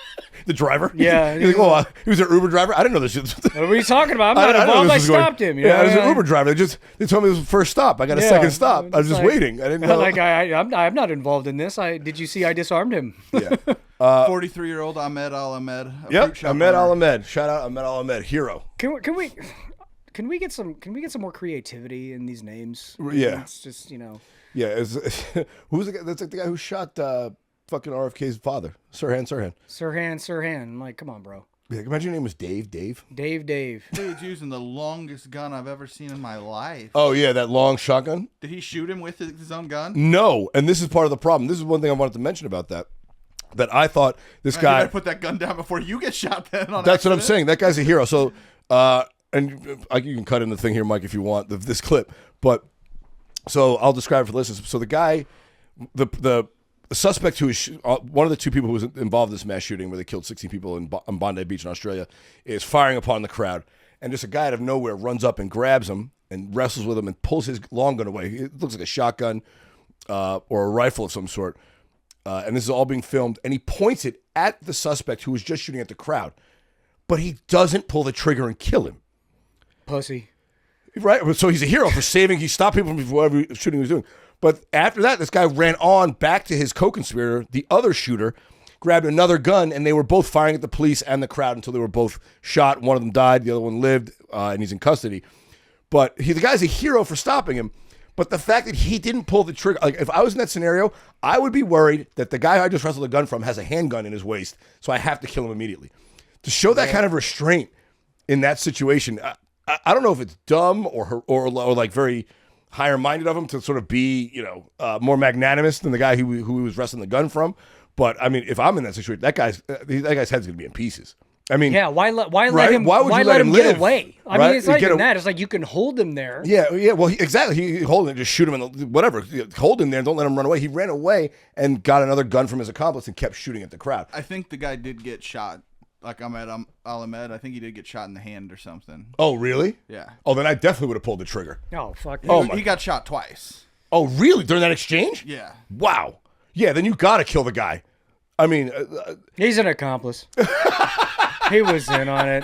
S2: The driver?
S1: Yeah.
S2: He's like, he was an Uber driver? I didn't know this shit.
S1: What are you talking about? I'm not involved. I stopped him.
S2: You know? I was an Uber driver. They told me it was the first stop. I got a second stop. I was just waiting. I didn't know.
S1: Like, I'm not involved in this. Did you see I disarmed him?
S2: Yeah.
S3: 43-year-old Ahmed Al-Ahmed.
S2: Yep. Ahmed Al-Ahmed. Shout out Ahmed Al-Ahmed. Hero.
S1: Can we get some more creativity in these names?
S2: Yeah.
S1: It's just,
S2: Yeah. Who's the guy? That's like the guy who shot fucking RFK's father, Sirhan.
S1: Sirhan. I'm like, come on, bro.
S2: Yeah, imagine your name was Dave.
S1: Dave.
S3: Dude's using the longest gun I've ever seen in my life.
S2: Oh yeah, that long shotgun.
S3: Did he shoot him with his own gun?
S2: No, and this is part of the problem. This is one thing I wanted to mention about that. That I thought this guy.
S3: You better put that gun down before you get shot. Then on
S2: that's accident. What I'm saying. That guy's a hero. So, and you can cut in the thing here, Mike, if you want this clip. But so I'll describe it for listeners. So the guy, the suspect who is one of the two people who was involved in this mass shooting where they killed 16 people on Bondi Beach in Australia is firing upon the crowd. And just a guy out of nowhere runs up and grabs him and wrestles with him and pulls his long gun away. It looks like a shotgun or a rifle of some sort. And this is all being filmed. And he points it at the suspect who was just shooting at the crowd. But he doesn't pull the trigger and kill him.
S1: Pussy.
S2: Right? So he's a hero for saving. He stopped people from whatever shooting he was doing. But after that, this guy ran on back to his co-conspirator, the other shooter, grabbed another gun, and they were both firing at the police and the crowd until they were both shot. One of them died, the other one lived, and he's in custody. But the guy's a hero for stopping him. But the fact that he didn't pull the trigger, like if I was in that scenario, I would be worried that the guy I just wrestled a gun from has a handgun in his waist, so I have to kill him immediately. To show that kind of restraint in that situation, I don't know if it's dumb or like very higher minded of him to sort of be, more magnanimous than the guy who he was wrestling the gun from. But I mean, if I'm in that situation, that guy's head's gonna be in pieces. I mean,
S1: yeah. Why let him get away? I mean, it's not even that. It's like you can hold him there.
S2: Yeah. Well, exactly. He hold him, just shoot him, and whatever. Hold him there, and don't let him run away. He ran away and got another gun from his accomplice and kept shooting at the crowd.
S3: I think the guy did get shot. Like Ahmed Al-Ahmed, I think he did get shot in the hand or something.
S2: Oh, really?
S3: Yeah.
S2: Oh, then I definitely would have pulled the trigger.
S1: Oh, fuck.
S3: He got shot twice.
S2: Oh, really? During that exchange?
S3: Yeah.
S2: Wow. Yeah, then you got to kill the guy. I mean...
S1: he's an accomplice. He was in on it.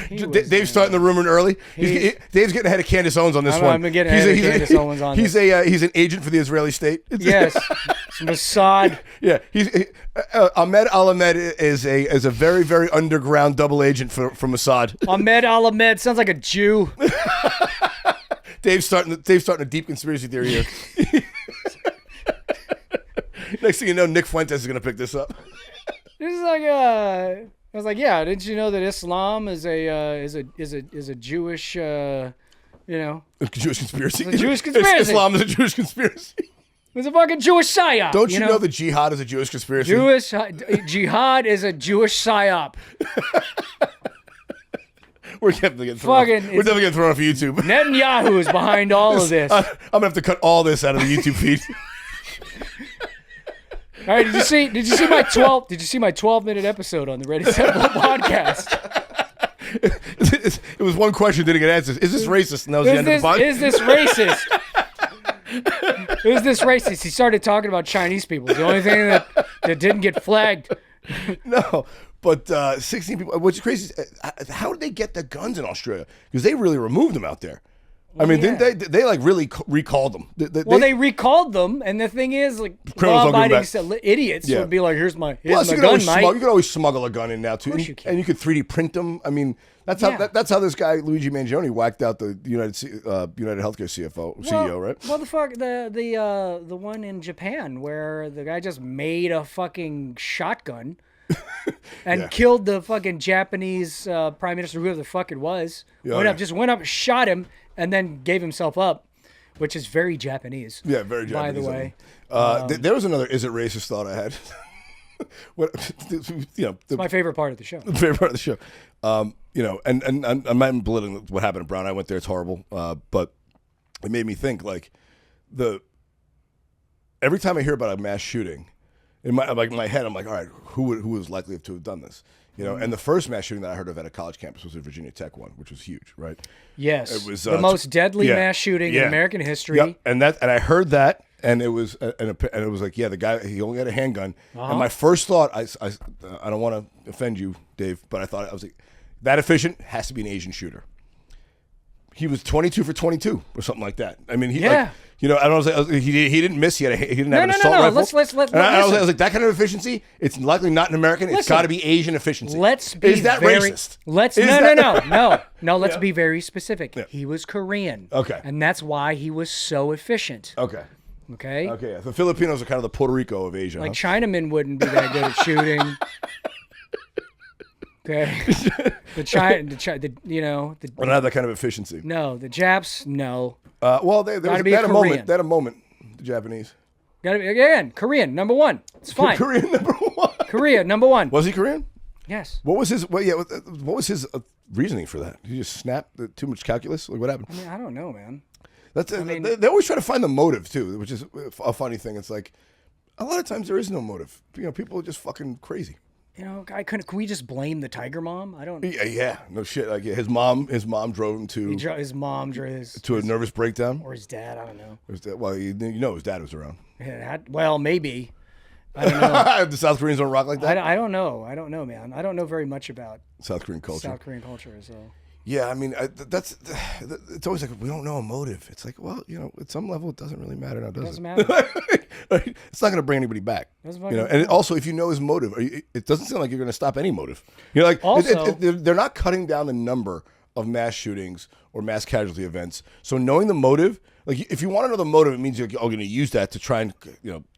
S2: Dave's starting the rumor early. Dave's getting ahead of Candace Owens on this one.
S1: I'm getting ahead of Candace Owens on this.
S2: He's an agent for the Israeli state.
S1: Yes. It's Mossad.
S2: Yeah. Ahmed Al-Ahmed is a very, very underground double agent for Mossad.
S1: Ahmed Al-Ahmed sounds like a Jew.
S2: Dave's starting a deep conspiracy theory here. Next thing you know, Nick Fuentes is going to pick this up.
S1: This is like I was like, yeah, didn't you know that Islam is a Jewish
S2: A Jewish conspiracy.
S1: It's a Jewish conspiracy.
S2: Islam is a Jewish conspiracy.
S1: It's a fucking Jewish psyop.
S2: Don't you know that jihad is a Jewish conspiracy?
S1: Jihad is a Jewish psyop.
S2: We're definitely getting thrown off YouTube.
S1: Netanyahu is behind all of this.
S2: I'm gonna have to cut all this out of the YouTube feed.
S1: All right, did you see my 12-minute episode on the Ready Simple podcast?
S2: It was one question didn't get answered. Is this racist? And that was the end of the podcast.
S1: Is this racist? Is this racist? He started talking about Chinese people. The only thing that didn't get flagged.
S2: No, but 16 people. What's crazy is how did they get the guns in Australia? Because they really removed them out there. I mean, didn't they like really recalled them?
S1: They recalled them, and the thing is, like, law-abiding idiots would be like, "Here's my gun, Mike."
S2: You can always smuggle a gun in now too,
S1: you can.
S2: And you could 3D print them. I mean, that's how this guy Luigi Mangione whacked out the United Healthcare CEO, right?
S1: Well, the one in Japan where the guy just made a fucking shotgun. And killed the fucking Japanese prime minister, whoever the fuck it was. Went up, shot him, and then gave himself up, which is very Japanese.
S2: Yeah, very Japanese.
S1: By the way,
S2: there was another "is it racist" thought I had.
S1: It's my favorite part of the show.
S2: Favorite part of the show. And I'm not belittling what happened to Brown. I went there; it's horrible. But it made me think, like, every time I hear about a mass shooting, in my head, I'm like, all right, who was likely to have done this? You know, and the first mass shooting that I heard of at a college campus was a Virginia Tech one, which was huge, right?
S1: Yes, it was the most deadly mass shooting in American history.
S2: Yep. And I heard that, and it was like, the guy, he only had a handgun. And my first thought, I don't want to offend you, Dave, but I was like, that efficient has to be an Asian shooter. He was 22 for 22 or something like that. I mean, I don't know. He didn't miss. He didn't have an assault rifle. Let's I was like, that kind of efficiency, it's likely not an American. It's got to be Asian efficiency.
S1: Is that racist? No. Let's be very specific. Yeah. He was Korean.
S2: Okay.
S1: And that's why he was so efficient.
S2: Okay.
S1: Okay.
S2: The Filipinos are kind of the Puerto Rico of Asia.
S1: Like Chinamen wouldn't be that good at shooting. Okay. I don't
S2: have that kind of efficiency.
S1: No, the Japs, no.
S2: Well, they had a moment. The Japanese.
S1: Got to be again Korean number one. It's fine.
S2: Korean number one.
S1: Korea number one.
S2: Was he Korean?
S1: Yes.
S2: What was his? What was his reasoning for that? Did he just snap? Too much calculus? Like what happened?
S1: I mean, I don't know, man.
S2: They always try to find the motive too, which is a funny thing. It's like a lot of times there is no motive. You know, people are just fucking crazy.
S1: You know, can we just blame the Tiger Mom? I don't.
S2: Yeah, no shit. Like his mom drove him to.
S1: His mom drove
S2: to a nervous breakdown.
S1: Or his dad, I don't know.
S2: His dad was around.
S1: Yeah, well, maybe. I don't know.
S2: The South Koreans don't rock like that.
S1: I don't know. I don't know, man. I don't know very much about
S2: South Korean culture.
S1: So.
S2: Yeah, I mean, it's always like, we don't know a motive. It's like, well, you know, at some level, it doesn't really matter now, does it?
S1: Doesn't matter.
S2: It's not going to bring anybody back. And also, if you know his motive, it doesn't seem like you're going to stop any motive. You know, like,
S1: also,
S2: they're not cutting down the number of mass shootings or mass casualty events. So knowing the motive, like, if you want to know the motive, it means you're going to use that to try and,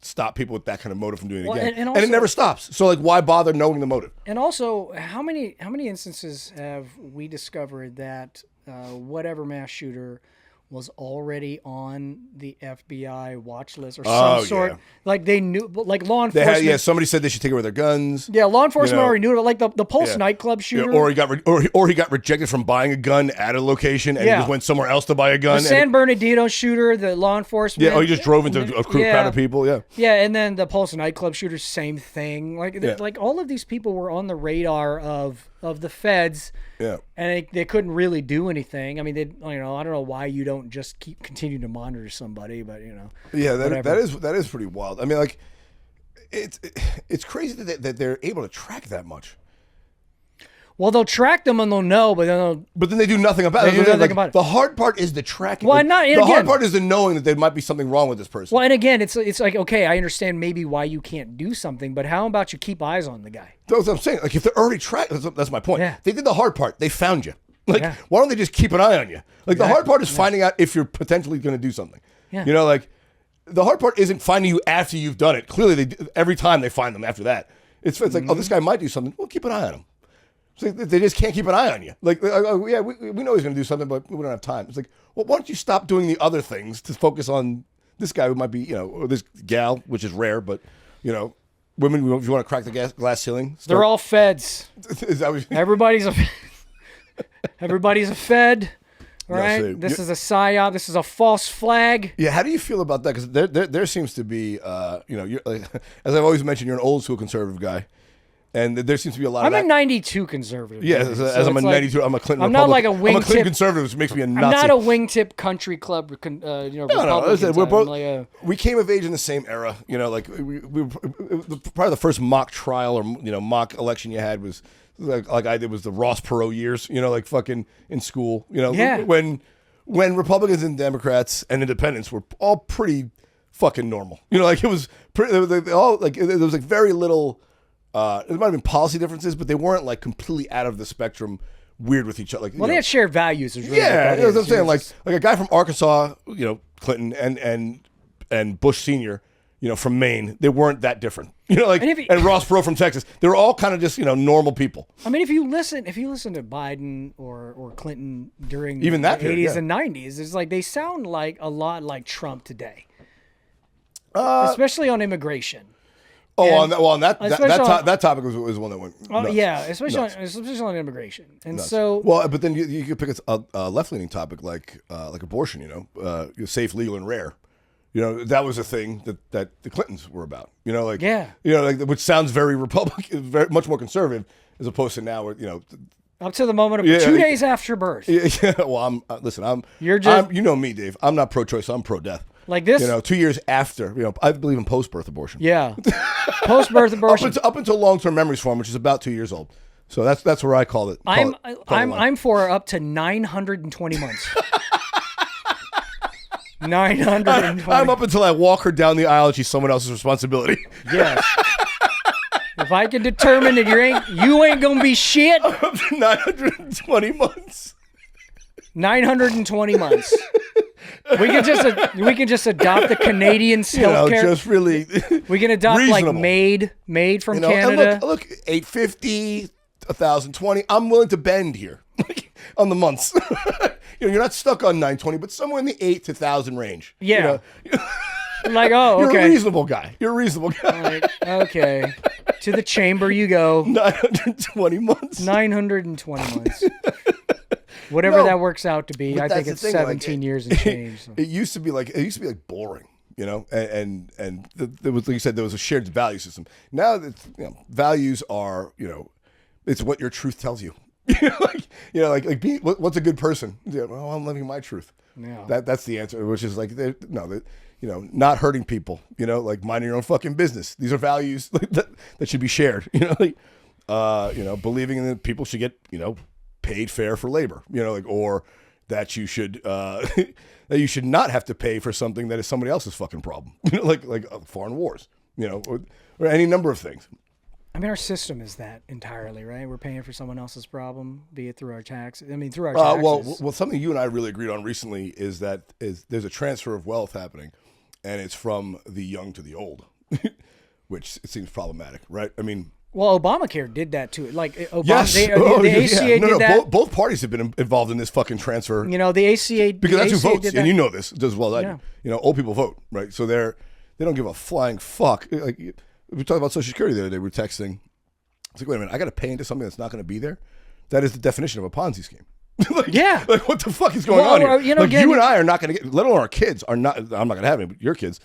S2: stop people with that kind of motive from doing it again. And it never stops. So, like, why bother knowing the motive?
S1: And also, how many instances have we discovered that whatever mass shooter was already on the FBI watch list or some sort? Yeah. Like, they knew, like law enforcement.
S2: Somebody said they should take away their guns.
S1: Yeah, law enforcement already knew it. Like the Pulse nightclub shooter.
S2: Or he got rejected from buying a gun at a location and he just went somewhere else to buy a gun.
S1: The San Bernardino shooter, the law enforcement.
S2: Yeah, he just drove into a crowd of people. Yeah.
S1: Yeah, and then the Pulse nightclub shooter, same thing. Like all of these people were on the radar of the feds.
S2: Yeah.
S1: And they couldn't really do anything. I mean, I don't know why you don't just continue to monitor somebody, but
S2: Yeah, that is pretty wild. I mean, like, it's crazy that they're able to track that much.
S1: Well, they'll track them and they'll know, but
S2: then they do nothing about it. The hard part is the tracking.
S1: Well,
S2: hard part is the knowing that there might be something wrong with this person.
S1: Well, and again, it's like, okay, I understand maybe why you can't do something, but how about you keep eyes on the guy?
S2: That's what I'm saying. Like, if they're already tracked, that's my point.
S1: Yeah.
S2: They did the hard part. They found you. Like, why don't they just keep an eye on you? Like, the hard part is finding out if you're potentially going to do something.
S1: Yeah.
S2: You know, like, the hard part isn't finding you after you've done it. Clearly, every time they find them after that. It's like, oh, this guy might do something. Well, keep an eye on him. It's like, they just can't keep an eye on you. Like, we know he's going to do something, but we don't have time. It's like, well, why don't you stop doing the other things to focus on this guy who might be, or this gal, which is rare, but, women, if you want to crack the glass ceiling.
S1: They're all feds.
S2: Is that what
S1: everybody's a fed. Right?
S2: No,
S1: this is a psyop. This is a false flag.
S2: Yeah, how do you feel about that? Because there seems to be, you're, like, as I've always mentioned, you're an old school conservative guy. And there seems to be a lot of
S1: I'm a 92 conservative.
S2: Yeah, as I'm a 92, I'm a Clinton.
S1: I'm not like a wingtip.
S2: I'm a Clinton conservative, which makes me a Nazi.
S1: I'm not a wingtip country club, Republican.
S2: We're both. We came of age in the same era. Like we were, probably the first mock trial or mock election you had was like I did was the Ross Perot years. Like fucking in school. When Republicans and Democrats and Independents were all pretty fucking normal. Like it was pretty. They all like there was like very little. There might have been policy differences, but they weren't like completely out of the spectrum, weird with each other. Like,
S1: they had shared values. Really
S2: that's what I'm saying. Like a guy from Arkansas, Clinton and Bush Senior, from Maine, they weren't that different. And Ross Perot from Texas, they were all kind of just normal people.
S1: I mean, if you listen to Biden or Clinton during
S2: even that
S1: the 80s and 90s, it's like they sound like a lot like Trump today, especially on immigration.
S2: That topic was one that went nuts.
S1: Yeah, especially on immigration. And nuts. So
S2: but then you could pick a left-leaning topic like abortion, safe, legal, and rare. You know, that was a thing that the Clintons were about. You know, like
S1: Yeah.
S2: you know, like which sounds very Republican, very much more conservative, as opposed to now, where you know.
S1: Up to the moment of 2 days after birth.
S2: Yeah. Well, I'm listen.
S1: You're just
S2: you know me, Dave. I'm not pro-choice. I'm pro-death.
S1: like this.
S2: You know, 2 years after. You know, I believe in post-birth abortion.
S1: Yeah. Post-birth abortion.
S2: Up until long-term memories form, which is about 2 years old. So that's where I call it.
S1: I'm for up to 920 months. 920.
S2: I'm up until I walk her down the aisle and she's someone else's responsibility.
S1: Yes. If I can determine that you ain't gonna be shit.
S2: Up to 920 months.
S1: 920 months. We can just adopt the Canadian healthcare.
S2: Just really.
S1: We can adopt
S2: reasonable.
S1: like made from Canada.
S2: And look, 850, 1,020. I'm willing to bend here on the months. You know, you're not stuck on 920, but somewhere in the 8 to 1,000 range.
S1: Yeah.
S2: You know?
S1: Like, oh, okay.
S2: You're a reasonable guy. You're a reasonable guy.
S1: Like, okay. To the chamber you go.
S2: 920 months.
S1: 920 months. Whatever that works out to be. I think it's
S2: thing,
S1: 17 years and change. So.
S2: It used to be like boring, you know, and there was, like you said, there was a shared value system. Now that values are, you know, it's what your truth tells you. like being, what's a good person? Yeah, well, I'm living my truth.
S1: Yeah.
S2: That's the answer, which is like not hurting people. You know, like minding your own fucking business. These are values that should be shared. You know, like believing that people should get paid fair for labor. You know, like or that you should that you should not have to pay for something that is somebody else's fucking problem. You know, like foreign wars. You know, or any number of things.
S1: I mean, our system is that entirely, right? We're paying for someone else's problem, be it through our tax. I mean, through our taxes.
S2: Well, something you and I really agreed on recently is there's a transfer of wealth happening, and it's from the young to the old, which it seems problematic, right? I mean,
S1: well, Obamacare did that too. Like, Obama,
S2: yes,
S1: the ACA did that.
S2: Both parties have been involved in this fucking transfer.
S1: You know, the ACA
S2: because that's
S1: ACA
S2: who votes, and you know this as well as I
S1: Yeah.
S2: do. You know, old people vote, right? So they don't give a flying fuck. Like we talked about Social Security the other day. We were texting. It's like, wait a minute, I got to pay into something that's not going to be there? That is the definition of a Ponzi scheme.
S1: Yeah.
S2: Like, what the fuck is going on here?
S1: You know,
S2: like, you and I are not going to get, let alone our kids are not, I'm not going to have any, but your kids,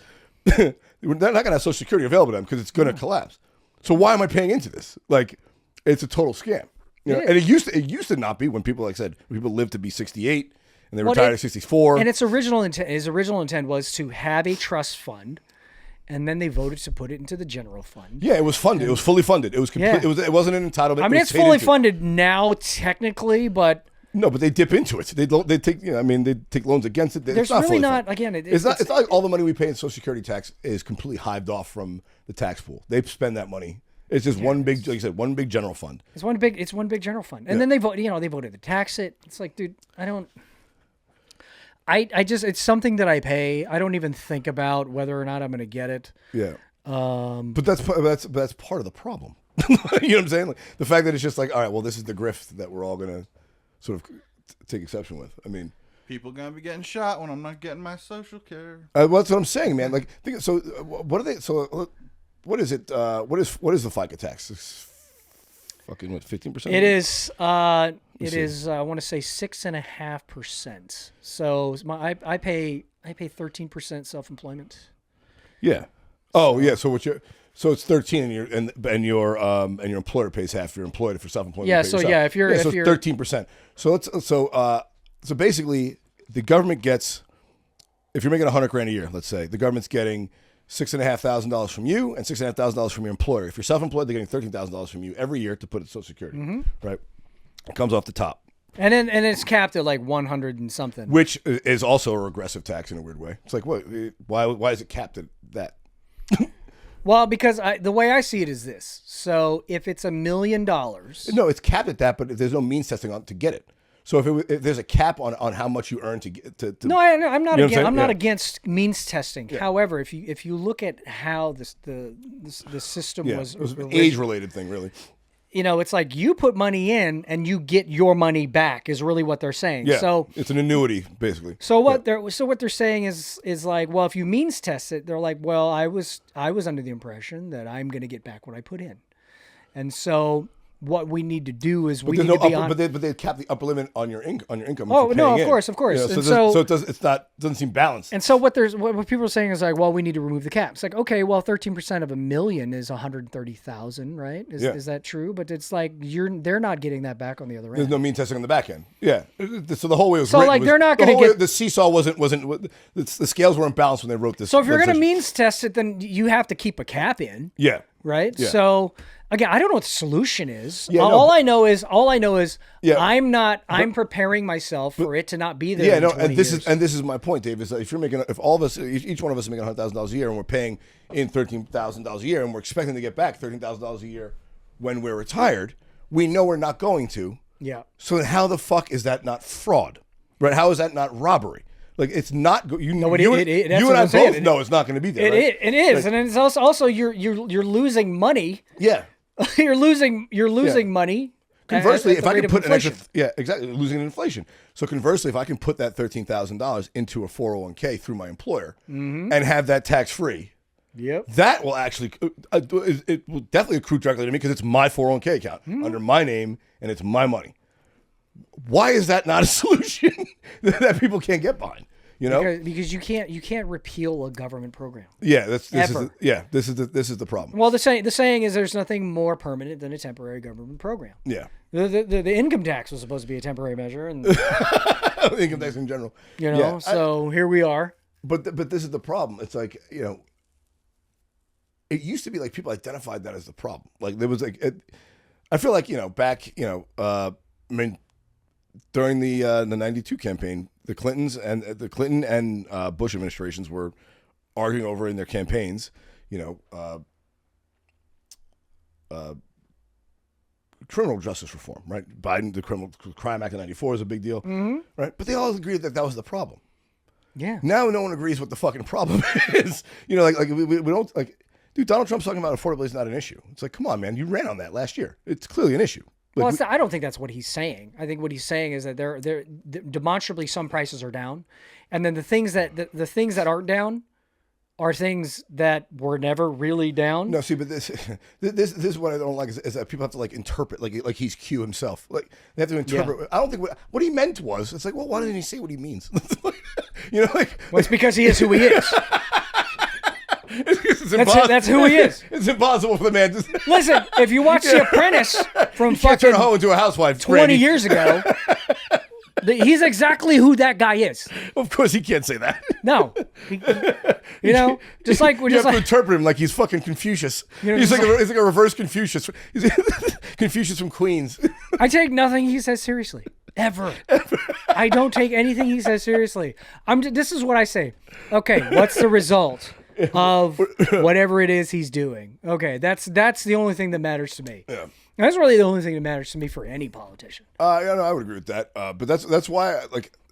S2: they're not going to have Social Security available to them because it's going to collapse. So why am I paying into this? Like, it's a total scam. You know? And it used to not be when people, like I said, people lived to be 68 and they retired at 64.
S1: And his original intent was to have a trust fund. And then they voted to put it into the general fund.
S2: Yeah, it was funded. It was fully funded. It was complete.
S1: Yeah.
S2: It wasn't an entitlement.
S1: I mean, it's fully funded now, technically, but
S2: no, but they dip into it. They take. I mean, they take loans against it.
S1: There's
S2: not
S1: really not.
S2: funded.
S1: Again,
S2: it's not like all the money we pay in Social Security tax is completely hived off from the tax pool. They spend that monmoney. It's just one big, like you said, one big general fund.
S1: It's one big general fund, and then they vote. They voted to tax it. It's like, dude, I don't. I just it's something that I pay. I don't even think about whether or not I'm going to get it.
S2: Yeah. But that's part of the problem. You know what I'm saying? Like, the fact that it's just like, all right, well, this is the grift that we're all gonna sort of take exception with. I mean,
S3: people gonna be getting shot when I'm not getting my social care.
S2: Well, that's what I'm saying, man. Like, so what are they? So what is it? What is the FICA tax? It's fucking what, 15%?
S1: It is. It is. I want to say 6.5%. So I pay 13% self-employment.
S2: Yeah. Oh yeah. So it's 13, and your employer pays half. You're employed for self-employment.
S1: Yeah. So yeah, if you're
S2: 13%. So basically, the government gets, if you're making $100,000 a year, let's say, the government's getting $6,500 from you and $6,500 from your employer. If you're self-employed, they're getting $13,000 from you every year to put in Social Security. Mm-hmm. Right. It comes off the top.
S1: And it's capped at like 100 and something.
S2: Which is also a regressive tax in a weird way. It's like, what? Why is it capped at that?
S1: Well, because the way I see it is this. So if it's $1 million.
S2: No, it's capped at that, but there's no means testing to get it. So if there's a cap on how much you earn to get to
S1: no, I'm not against. I'm not against means testing. Yeah. However, if you look at how the system was
S2: it was an age-related thing, really.
S1: It's like you put money in and you get your money back is really what they're saying.
S2: Yeah,
S1: so
S2: it's an annuity basically.
S1: So what they're saying is like, well, if you means test it, they're like, well, I was under the impression that I'm going to get back what I put in, and so what we need to do is
S2: but
S1: we need to be on.
S2: But they cap the upper limit on your income.
S1: Oh no, of course.
S2: You know, so it doesn't seem balanced.
S1: And so what people are saying is like, well, we need to remove the cap. It's like, okay, well, 13% of $1 million is 130,000, right? Is that true? But it's like they're not getting that back on the other end.
S2: There's no mean testing on the back end. Yeah. So the whole way was
S1: so like they're not going to get
S2: the seesaw wasn't the scales weren't balanced when they wrote this.
S1: So if you're going to means test it, then you have to keep a cap in.
S2: Yeah.
S1: Right. Yeah. So. Again, I don't know what the solution is.
S2: Yeah,
S1: all I know is I'm preparing myself for it to not be there. Yeah,
S2: and this is my point, Dave. Is that if all of us, each one of us is making $100,000 a year, and we're paying in $13,000 a year, and we're expecting to get back $13,000 a year when we're retired, we know we're not going to.
S1: Yeah.
S2: So then how the fuck is that not fraud? Right? How is that not robbery? Like it's not you and I both know it's not going to be there.
S1: It is, like, and it's also you're losing money.
S2: Yeah.
S1: you're losing money.
S2: Conversely, if I can put inflation. Exactly, losing inflation. So conversely, if I can put that $13,000 into a 401k through my employer and have that tax free, that will actually it will definitely accrue directly to me because it's my 401k account under my name and it's my money. Why is that not a solution that people can't get behind? You know,
S1: because you can't repeal a government program.
S2: Yeah, this is the problem.
S1: Well, the saying is there's nothing more permanent than a temporary government program.
S2: Yeah,
S1: the income tax was supposed to be a temporary measure, and
S2: income tax in general.
S1: You know, so here we are.
S2: But this is the problem. It's like, you know, it used to be like people identified that as the problem. Like there was like, I feel like, you know, back, you know, I mean, during the '92 campaign. The Clinton and Bush administrations were arguing over in their campaigns, you know, criminal justice reform, right? Biden, the Crime Act of '94 is a big deal, right? But they all agreed that was the problem.
S1: Yeah.
S2: Now no one agrees what the fucking problem is. You know, like we don't like. Dude, Donald Trump's talking about affordability is not an issue. It's like, come on, man, you ran on that last year. It's clearly an issue.
S1: Well, I don't think that's what he's saying. I think what he's saying is that they're demonstrably some prices are down, and then the things that aren't down are things that were never really down.
S2: No, see, but this is what I don't like is that people have to like interpret like he's Q himself. Like they have to interpret. Yeah. I don't think what he meant was. It's like, well, why didn't he say what he means? You know, like
S1: well, it's because he is who he is. That's who he is.
S2: It's impossible for the man to
S1: listen. If you watch The Apprentice from
S2: fucking turn a hoe into a housewife
S1: 20 years ago, he's exactly who that guy is.
S2: Of course, he can't say that.
S1: No, you know, just like we're
S2: you
S1: just
S2: have to interpret him like he's fucking Confucius. You know, he's like a reverse Confucius. He's Confucius from Queens.
S1: I take nothing he says seriously. Ever. I don't take anything he says seriously. This is what I say. Okay, what's the result of whatever it is he's doing? Okay, that's the only thing that matters to me.
S2: Yeah.
S1: That's really the only thing that matters to me for any politician.
S2: Yeah, no, I would agree with that. But that's why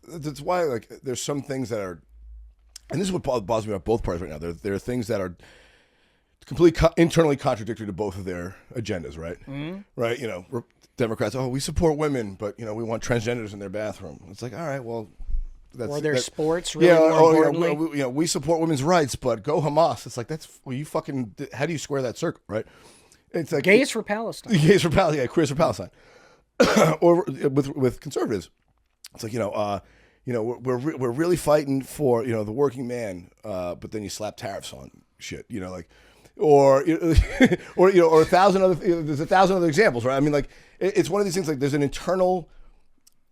S2: there's some things that are, and this is what bothers me about both parties right now. There are things that are completely internally contradictory to both of their agendas, right? Mm-hmm. Right? You know, Democrats, we support women, but you know, we want transgenders in their bathroom. It's like, all right, well,
S1: or their sports, really more importantly.
S2: We support women's rights, but go Hamas. It's like you fucking. How do you square that circle, right? It's like
S1: gays for Palestine.
S2: Gays for Palestine, yeah, queers for Palestine. Or with conservatives, it's like we're really fighting for the working man, but then you slap tariffs on shit, like. Or or a thousand other. There's a thousand other examples, right? I mean, like it's one of these things. Like there's an internal.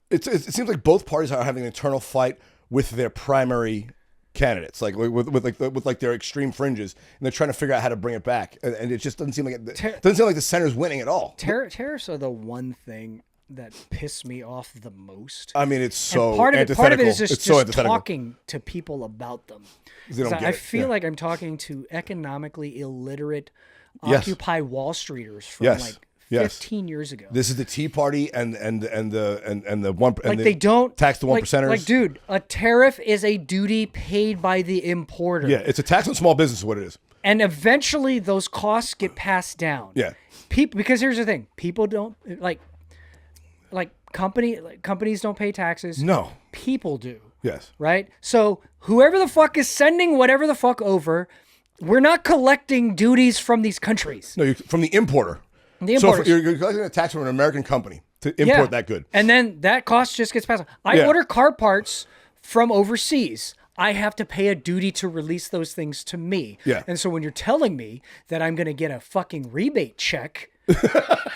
S2: It seems like both parties are having an internal fight with their primary candidates, like with their extreme fringes, and they're trying to figure out how to bring it back. And it just doesn't seem like the center's winning at all.
S1: Tariffs are the one thing that piss me off the most.
S2: I mean, it's so
S1: antithetical. Part of it is just talking to people about them. I feel like I'm talking to economically illiterate Occupy Wall Streeters from 15 years ago.
S2: This is the Tea Party and the one
S1: like they don't
S2: tax the 1%ers.
S1: Like, dude, a tariff is a duty paid by the importer.
S2: Yeah, it's a tax on small business is what it is.
S1: And eventually those costs get passed down.
S2: Yeah.
S1: Because here's the thing. People don't companies don't pay taxes.
S2: No.
S1: People do.
S2: Yes.
S1: Right? So whoever the fuck is sending whatever the fuck over, we're not collecting duties from these countries.
S2: No, from the importer.
S1: The importers.
S2: So you're collecting a tax from an American company to import that good.
S1: And then that cost just gets passed on. I order car parts from overseas. I have to pay a duty to release those things to me.
S2: Yeah.
S1: And so when you're telling me that I'm going to get a fucking rebate check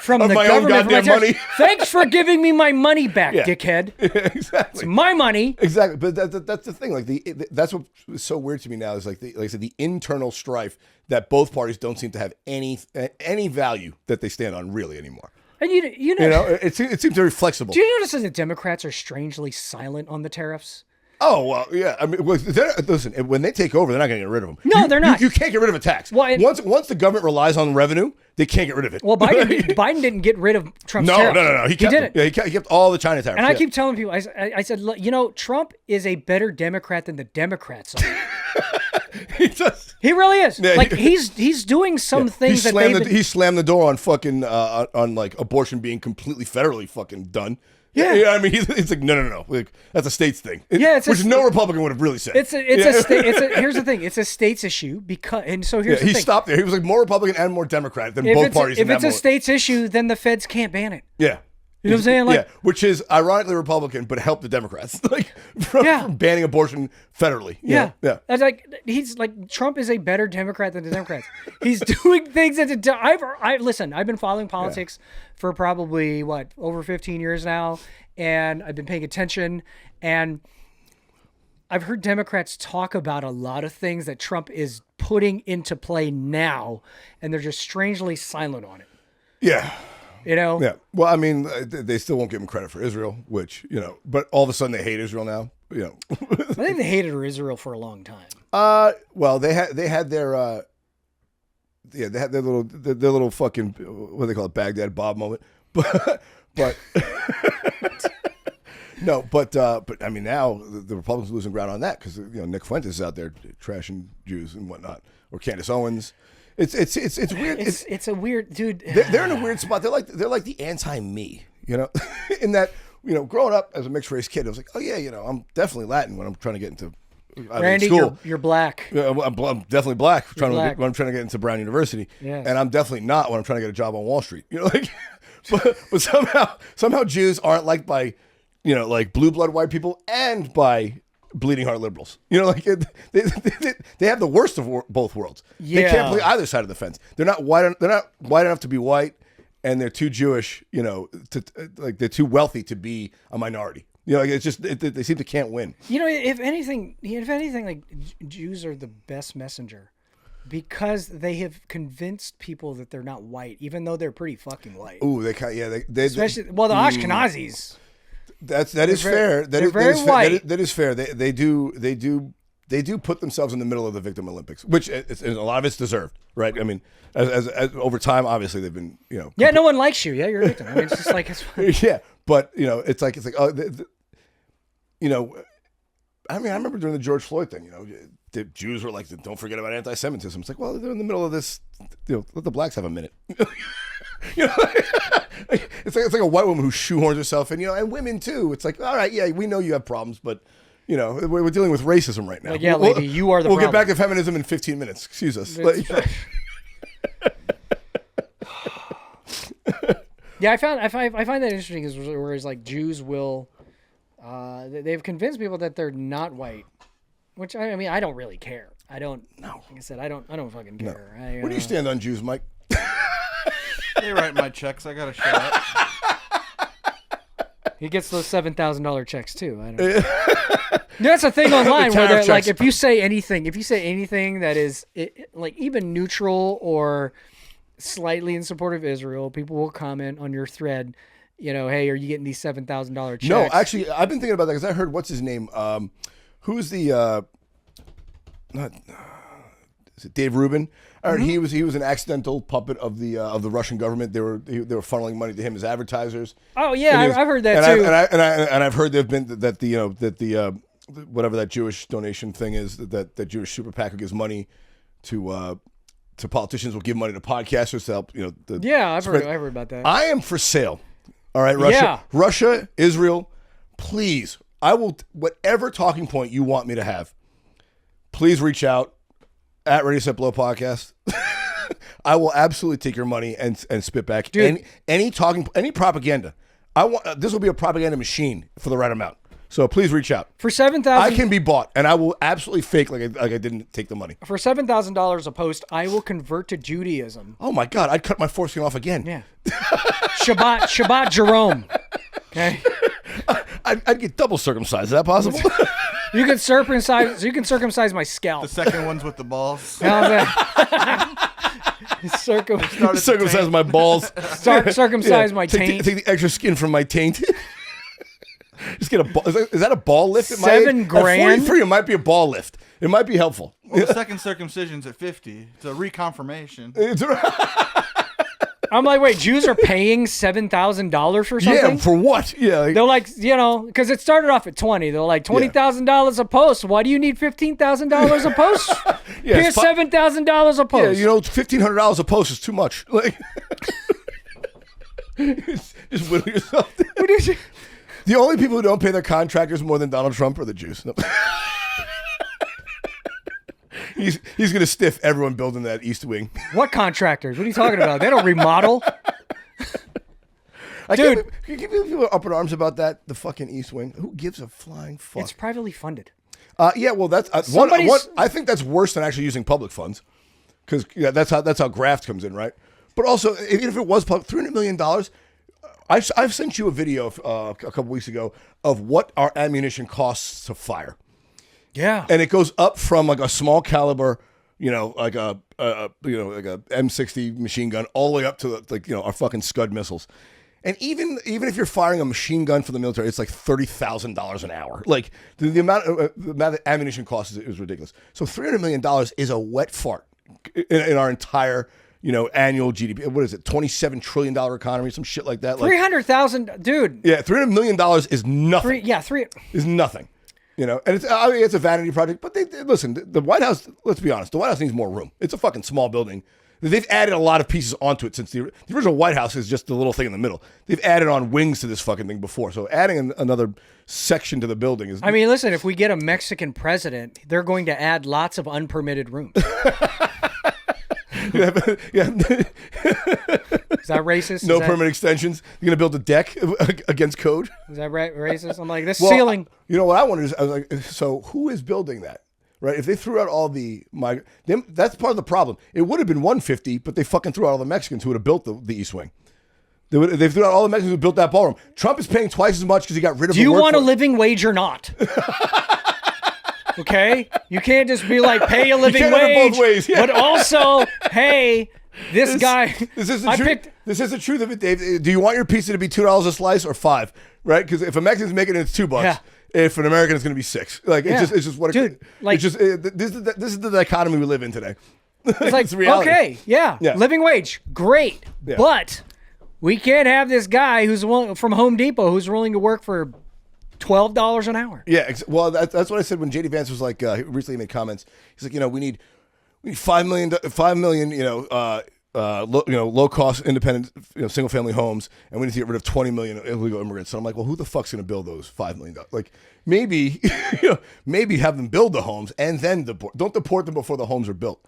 S1: from the
S2: my
S1: government,
S2: own goddamn money.
S1: Thanks for giving me my money back, dickhead.
S2: Exactly.
S1: It's my money.
S2: Exactly. But that's the thing. Like that's what's so weird to me now is like I said, the internal strife that both parties don't seem to have any value that they stand on really anymore.
S1: And you know,
S2: it seems very flexible.
S1: Do you notice that the Democrats are strangely silent on the tariffs?
S2: Oh, well, yeah. I mean, listen, when they take over, they're not going to get rid of them.
S1: No, they're not.
S2: You can't get rid of a tax. Well, once the government relies on revenue, they can't get rid of it.
S1: Well, Biden didn't get rid of Trump's tariffs.
S2: No. He didn't. Yeah, he kept all the China tariffs.
S1: And I keep telling people, I said, look, you know, Trump is a better Democrat than the Democrats are. He really is. Yeah, like he's doing some things
S2: he slammed the door on fucking on like abortion being completely federally fucking done. Yeah, I mean, he's like, no. Like, that's a states thing. Which no Republican would have really said.
S1: Here's the thing. It's a states issue here's the thing.
S2: He stopped there. He was like more Republican and more Democrat than both parties.
S1: If it's a states issue, then the feds can't ban it.
S2: Yeah.
S1: You know what I'm saying? Like,
S2: which is ironically Republican, but helped the Democrats from banning abortion federally.
S1: Yeah. That's like he's like Trump is a better Democrat than the Democrats. He's doing things that listen. I've been following politics for probably over 15 years now, and I've been paying attention, and I've heard Democrats talk about a lot of things that Trump is putting into play now, and they're just strangely silent on it.
S2: Yeah.
S1: You know?
S2: Yeah. Well, I mean, they still won't give him credit for Israel, which, but all of a sudden they hate Israel now. I
S1: think they hated Israel for a long time.
S2: Well, they had their they had their little fucking, what do they call it, Baghdad Bob moment. But no, but I mean, now the Republicans are losing ground on that because Nick Fuentes is out there trashing Jews and whatnot, or Candace Owens. It's weird.
S1: It's a weird dude.
S2: They're in a weird spot. They're like the anti-me, in that growing up as a mixed race kid, I was like, oh yeah, I'm definitely Latin when I'm trying to get into
S1: Randy,
S2: school.
S1: You're black.
S2: I'm definitely black when I'm trying to get into Brown University, and I'm definitely not when I'm trying to get a job on Wall Street. But somehow Jews aren't liked by like blue blood white people and by bleeding heart liberals. They have the worst of both worlds. They can't play either side of the fence. They're not white enough to be white, and they're too Jewish, they're too wealthy to be a minority. It's just they seem to can't win.
S1: If anything, like Jews are the best messenger because they have convinced people that they're not white, even though they're pretty fucking white.
S2: Ooh, they especially
S1: the Ashkenazis.
S2: That is fair. That is fair. They do put themselves in the middle of the victim Olympics, which a lot of it's deserved, right? I mean, as over time, obviously they've been,
S1: Yeah, no one likes you. Yeah, you're a victim. I mean, it's just like
S2: yeah, but it's like I mean, I remember during the George Floyd thing, the Jews were like, don't forget about anti-Semitism. It's like, well, they're in the middle of this. Let the blacks have a minute. It's like a white woman who shoehorns herself in, and women too. It's like, all right, yeah, we know you have problems, but we're dealing with racism right now.
S1: Like, yeah, lady, you are the problem.
S2: We'll get back to feminism in 15 minutes. Excuse us.
S1: Yeah, I find that interesting. Whereas like Jews will, they've convinced people that they're not white, which I mean I don't really care. I don't. No, like I said, I don't fucking care. No.
S2: Where do you stand on Jews, Mike?
S3: They write my checks. I gotta shut up.
S1: He gets those $7,000 checks too. I don't. That's a thing online where they're like, if you say anything that is like even neutral or slightly in support of Israel, people will comment on your thread. Hey, are you getting these $7,000 checks?
S2: No, actually, I've been thinking about that because I heard what's his name. Who's the is it Dave Rubin? Mm-hmm. He was an accidental puppet of the Russian government. They were funneling money to him as advertisers.
S1: Oh yeah, I've heard that too.
S2: And I've heard there've been that the whatever that Jewish donation thing is, that Jewish super PAC who gives money to politicians will give money to podcasters to help
S1: I've heard about that.
S2: I am for sale. All right, Russia, Israel, please. I will whatever talking point you want me to have. Please reach out at Ready Set Blow Podcast. I will absolutely take your money and spit back.
S1: Dude.
S2: Any propaganda. I want this will be a propaganda machine for the right amount. So please reach out.
S1: For $7,000,
S2: I can be bought, and I will absolutely fake like I didn't take the money.
S1: For $7,000 a post, I will convert to Judaism.
S2: Oh my God, I'd cut my foreskin off again.
S1: Yeah. Shabbat Jerome. Okay.
S2: I'd get double circumcised. Is that possible?
S1: You can circumcise my scalp.
S3: The second one's with the balls.
S1: How's that?
S2: Circumcise my balls.
S1: Circumcise my taint.
S2: Take the extra skin from my taint. Just get a ball. Is that a ball lift? At
S1: $7,000?
S2: At 43, it might be a ball lift. It might be helpful.
S3: Well, the second circumcision's at 50. It's a reconfirmation.
S1: I'm like, wait, Jews are paying $7,000 for something?
S2: Yeah, for what? Yeah,
S1: they're like, because it started off at 20. They're like $20,000 a post. Why do you need $15,000 a post? Here's $7,000 a post.
S2: Yeah, $1,500 a post is too much. Like, just whittle yourself down.
S1: What is it?
S2: The only people who don't pay their contractors more than Donald Trump are the Jews. No. He's going to stiff everyone building that East Wing.
S1: What contractors? What are you talking about? They don't remodel.
S2: Dude. Can you people are up in arms about that? The fucking East Wing? Who gives a flying fuck?
S1: It's privately funded.
S2: Yeah, well, that's one. I think that's worse than actually using public funds, because that's how graft comes in, right? But also, even if it was public, $300 million. I've sent you a video a couple weeks ago of what our ammunition costs to fire.
S1: Yeah,
S2: and it goes up from like a small caliber, like a M60 machine gun, all the way up to our fucking Scud missiles. And even if you're firing a machine gun for the military, it's like $30,000 an hour. Like the amount of ammunition costs is ridiculous. So $300 million is a wet fart in our entire annual GDP. What is it? $27 trillion economy, some shit like that.
S1: 300,000, dude.
S2: Yeah, $300 million is nothing.
S1: Is
S2: nothing. And it's a vanity project. But listen, the White House. Let's be honest, the White House needs more room. It's a fucking small building. They've added a lot of pieces onto it since the original White House is just the little thing in the middle. They've added on wings to this fucking thing before. So adding another section to the building is.
S1: I mean, listen, if we get a Mexican president, they're going to add lots of unpermitted rooms.
S2: Yeah.
S1: Is that racist?
S2: No permit extensions. You're gonna build a deck against code.
S1: Is that racist? I'm like, this ceiling.
S2: You know what I wondered is, I was like, so who is building that? Right? If they threw out all that's part of the problem. It would have been 150, but they fucking threw out all the Mexicans who would have built the East Wing. They threw out all the Mexicans who built that ballroom. Trump is paying twice as much because he got rid of.
S1: Do you want a living wage or not? Okay, you can't just be like pay a living wage,
S2: both ways, yeah.
S1: But also, hey, this guy.
S2: This is the truth of it, Dave. Do you want your pizza to be $2 a slice or $5? Right? Because if a Mexican's making it, it's $2.
S1: Yeah.
S2: If an American, it's going to be $6. Like it's just what.
S1: Dude,
S2: this is the economy we live in today.
S1: It's like
S2: it's reality.
S1: Okay, yeah, living wage, great, but we can't have this guy who's from Home Depot who's willing to work for $12 an hour.
S2: Yeah, well, that's what I said when JD Vance was like, he recently made comments. He's like, we need $5 million, low cost, independent, single family homes, and we need to get rid of 20 million illegal immigrants. So I'm like, well, who the fuck's going to build those $5 million? Like, maybe, maybe have them build the homes and then don't deport them before the homes are built.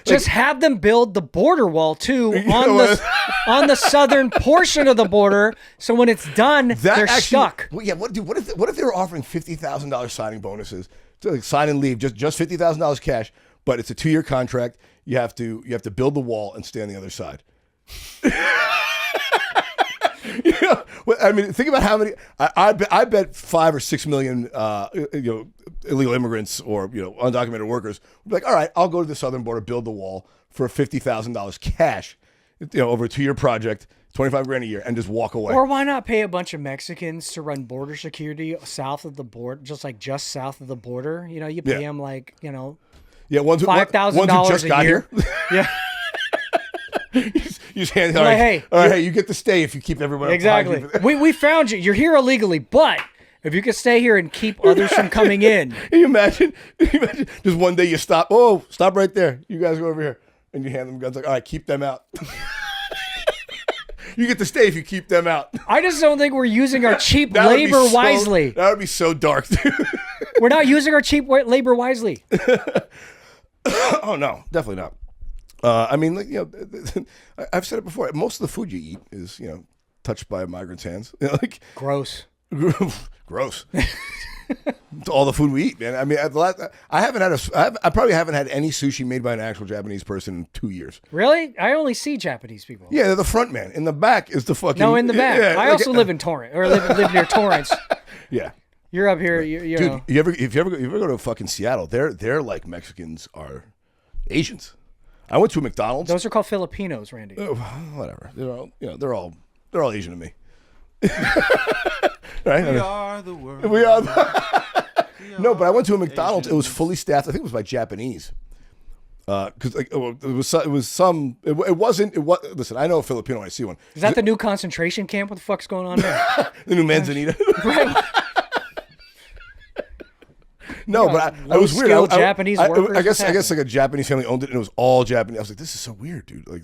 S1: Just have them build the border wall too on the southern portion of the border, so when it's done, they're stuck.
S2: Well, yeah. What if they were offering $50,000 signing bonuses to sign and leave, just $50,000 cash, but it's a 2-year contract. You have to build the wall and stay on the other side. I mean, think about how many. I bet 5 or 6 million, illegal immigrants or undocumented workers would be like, all right, I'll go to the southern border, build the wall for $50,000 cash, over a 2-year project, $25,000 a year, and just walk away.
S1: Or why not pay a bunch of Mexicans to run border security south of the border, just south of the border? You pay them
S2: yeah, ones who just got here.
S1: Yeah.
S2: You just hand all right, hey, you get to stay if you keep everyone
S1: exactly. We found you. You're here illegally, but if you could stay here and keep others from coming in.
S2: Can you imagine? Just one day you stop. Oh, stop right there. You guys go over here, and you hand them guns. Like, all right, keep them out. You get to stay if you keep them out.
S1: I just don't think we're using our cheap labor wisely.
S2: That would be so dark, dude.
S1: We're not using our cheap labor wisely.
S2: Oh no, definitely not. I mean, like, I've said it before. Most of the food you eat is, touched by a migrant's hands. Like
S1: gross.
S2: Gross. It's all the food we eat, man. I mean, I probably haven't had any sushi made by an actual Japanese person in 2 years.
S1: Really? I only see Japanese people.
S2: Yeah, they're the front man. In the back is the fucking.
S1: No, in the back.
S2: Yeah,
S1: I also live in Torrance, or live near Torrance.
S2: Yeah.
S1: You're up here. You
S2: Dude,
S1: know.
S2: if you ever go to fucking Seattle, they're like Mexicans are Asians. I went to a McDonald's.
S1: Those are called Filipinos, Randy.
S2: Whatever. They're all Asian to me. Right?
S3: We are the world.
S2: We are. No, but I went to a McDonald's. Asians. It was fully staffed. I think it was by Japanese. Because it wasn't. Listen, I know a Filipino when I see one.
S1: Is that the new concentration camp? What the fuck's going on there?
S2: The new Manzanita.
S1: Right.
S2: No, but I was weird.
S1: Japanese workers.
S2: I guess like a Japanese family owned it, and it was all Japanese. I was like, this is so weird, dude. Like